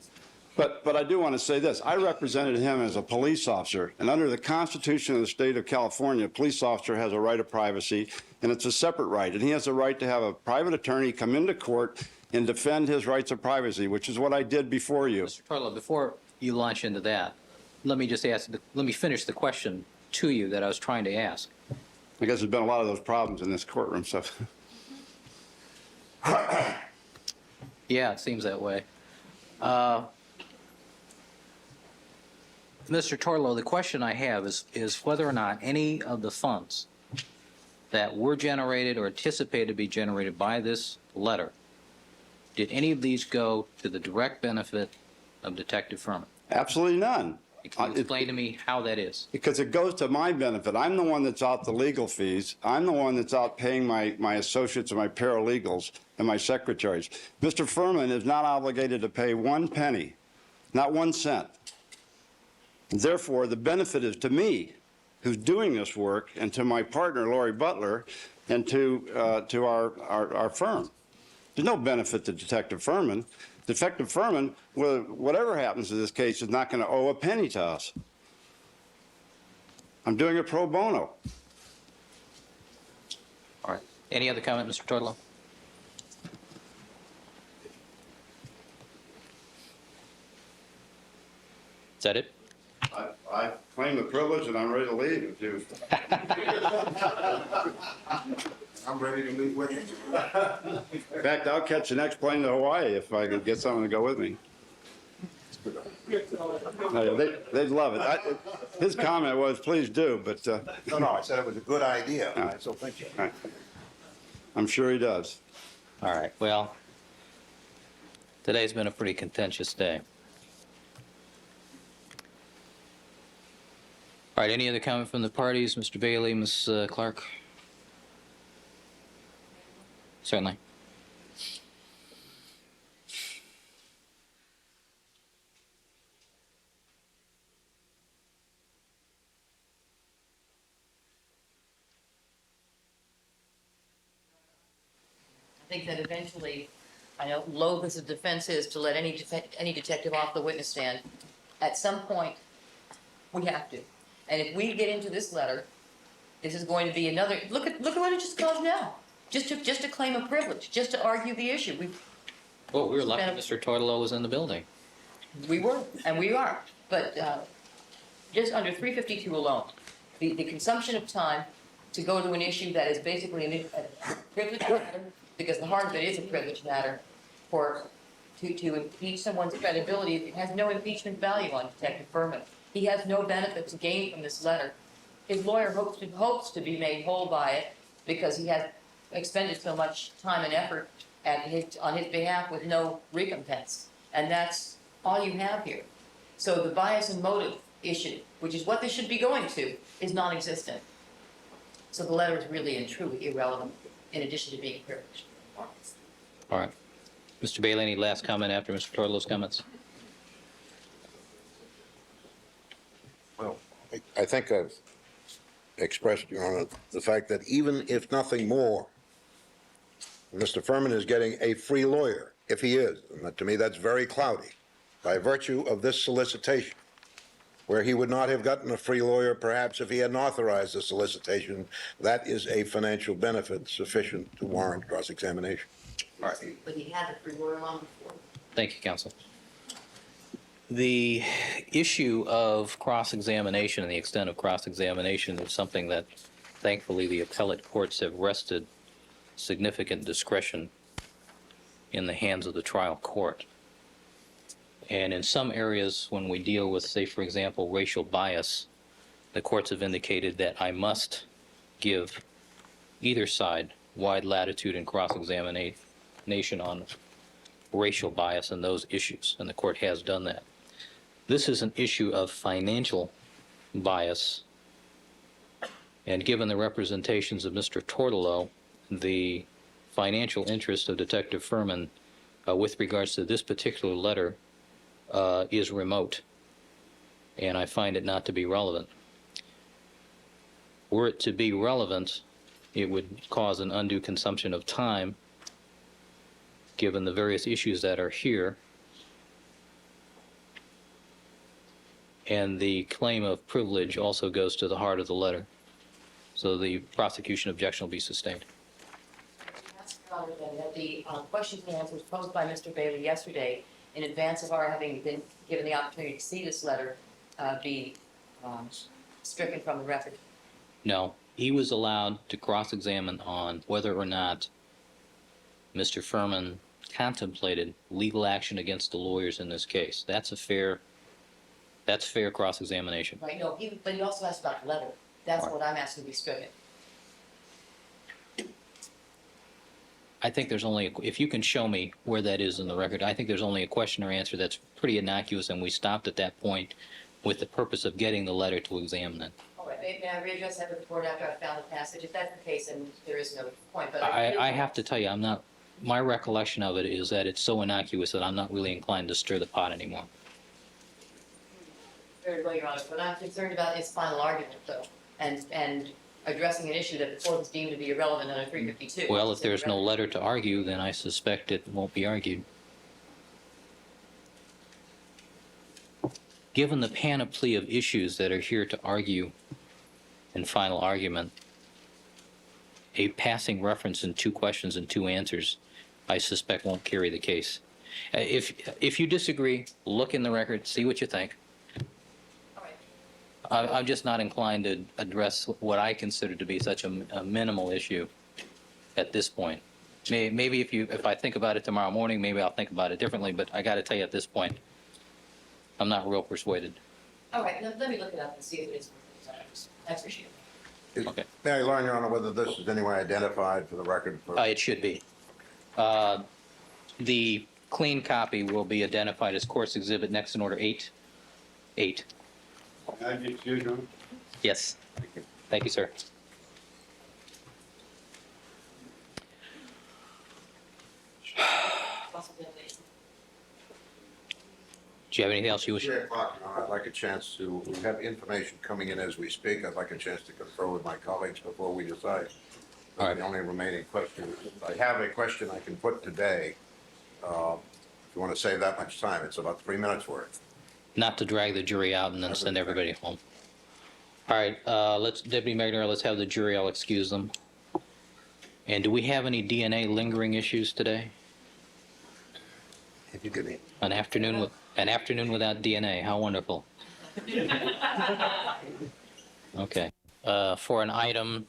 But I do want to say this. I represented him as a police officer, and under the Constitution of the state of California, a police officer has a right of privacy, and it's a separate right. And he has a right to have a private attorney come into court and defend his rights of privacy, which is what I did before you. Mr. Tarlow, before you launch into that, let me just ask, let me finish the question to you that I was trying to ask. I guess there's been a lot of those problems in this courtroom, so. Yeah, it seems that way. Mr. Tarlow, the question I have is whether or not any of the funds that were generated or anticipated to be generated by this letter, did any of these go to the direct benefit of Detective Furman? Absolutely none. Can you explain to me how that is? Because it goes to my benefit. I'm the one that's out the legal fees. I'm the one that's out paying my associates and my paralegals and my secretaries. Mr. Furman is not obligated to pay 1 penny, not 1 cent. Therefore, the benefit is to me, who's doing this work, and to my partner, Lori Butler, and to our firm. There's no benefit to Detective Furman. Detective Furman, whatever happens to this case, is not going to owe a penny to us. I'm doing it pro bono. All right. Any other comment, Mr. Tarlow? Is that it? I claim the privilege, and I'm ready to leave if you. I'm ready to meet with you. In fact, I'll catch the next plane to Hawaii if I can get someone to go with me. They'd love it. His comment was, please do, but. No, I said it was a good idea. I still think so. Right. I'm sure he does. All right. Well, today's been a pretty contentious day. All right. Any other comment from the parties? Mr. Bailey, Ms. Clark? Certainly. I think that eventually, I know loath as a defense is to let any detective off the witness stand, at some point, we have to. And if we get into this letter, this is going to be another, look at what it just caused now. Just to claim a privilege, just to argue the issue. Well, we were lucky Mr. Tortolo was in the building. We were, and we are. But just under 352 alone, the consumption of time to go to an issue that is basically a privilege matter, because the heart of it is a privilege matter, to impeach someone's credibility, it has no impeachment value on Detective Furman. He has no benefit to gain from this letter. His lawyer hopes to be made whole by it because he has expended so much time and effort on his behalf with no recompense. And that's all you have here. So the bias and motive issue, which is what this should be going to, is non-existent. So the letter is really and truly irrelevant, in addition to being privileged. All right. Mr. Bailey, any last comment after Mr. Tortolo's comments? Well, I think I've expressed, Your Honor, the fact that even if nothing more, Mr. Furman is getting a free lawyer, if he is. And to me, that's very cloudy, by virtue of this solicitation, where he would not have gotten a free lawyer perhaps if he hadn't authorized the solicitation. That is a financial benefit sufficient to warrant cross-examination. All right. But he had a free lawyer long before. Thank you, counsel. The issue of cross-examination and the extent of cross-examination is something that, thankfully, the appellate courts have rested significant discretion in the hands of the trial court. And in some areas, when we deal with, say, for example, racial bias, the courts have indicated that I must give either side wide latitude in cross-examination on racial bias and those issues, and the court has done that. This is an issue of financial bias, and given the representations of Mr. Tortolo, the financial interest of Detective Furman with regards to this particular letter is remote, and I find it not to be relevant. Were it to be relevant, it would cause an undue consumption of time, given the various issues that are here, and the claim of privilege also goes to the heart of the letter. So the prosecution objection will be sustained. That's comment then that the questions and answers posed by Mr. Bailey yesterday, in advance of our having been given the opportunity to see this letter, be stricken from the record? No, he was allowed to cross-examine on whether or not Mr. Furman contemplated legal action against the lawyers in this case. That's fair cross-examination. Right, no, but he also asked about the letter. That's what I'm asking to be stricken. I think there's only, if you can show me where that is in the record, I think there's only a question or answer that's pretty innocuous, and we stopped at that point with the purpose of getting the letter to examine it. All right, may I readdress that report after I found the passage? If that's the case, then there is no point, but I have to tell you, my recollection of it is that it's so innocuous that I'm not really inclined to stir the pot anymore. Very well, Your Honor. What I'm concerned about is final argument, though, and addressing an issue that the court has deemed to be irrelevant under 352. Well, if there's no letter to argue, then I suspect it won't be argued. Given the panoply of issues that are here to argue in final argument, a passing reference in 2 questions and 2 answers, I suspect won't carry the case. If you disagree, look in the record, see what you think. I'm just not inclined to address what I consider to be such a minimal issue at this point. Maybe if I think about it tomorrow morning, maybe I'll think about it differently, but I got to tell you at this point, I'm not real persuaded. All right, let me look it up and see if it is. I appreciate it. Okay. May I learn, Your Honor, whether this is anywhere identified for the record? It should be. The clean copy will be identified as Court's Exhibit next in order 8. 8. Can I get excused, Your Honor? Yes. Thank you, sir. Do you have anything else you wish? 3 o'clock, Your Honor, I'd like a chance to, we have information coming in as we speak. I'd like a chance to confer with my colleagues before we decide. All right. The only remaining question, I have a question I can put today. If you want to save that much time, it's about 3 minutes worth. Not to drag the jury out and then send everybody home. All right, Deputy Mayor, let's have the jury. I'll excuse them. And do we have any DNA lingering issues today? If you give me. An afternoon without DNA. How wonderful. Okay. For an item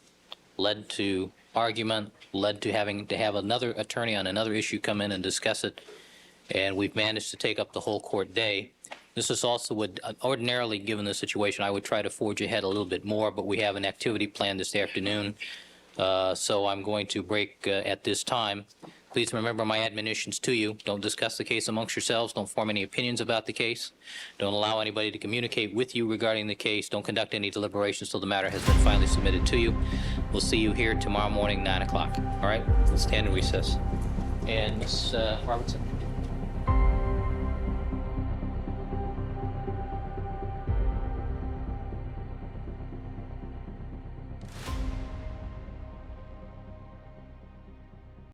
led to argument, led to having to have another attorney on another issue come in and discuss it, and we've managed to take up the whole court day. This is also would ordinarily, given the situation, I would try to forge ahead a little bit more, but we have an activity planned this afternoon, so I'm going to break at this time. Please remember my admonitions to you. Don't discuss the case amongst yourselves. Don't form any opinions about the case. Don't allow anybody to communicate with you regarding the case. Don't conduct any deliberations till the matter has been finally submitted to you. We'll see you here tomorrow morning, 9 o'clock. All right? We'll stand in recess. And Ms. Robertson?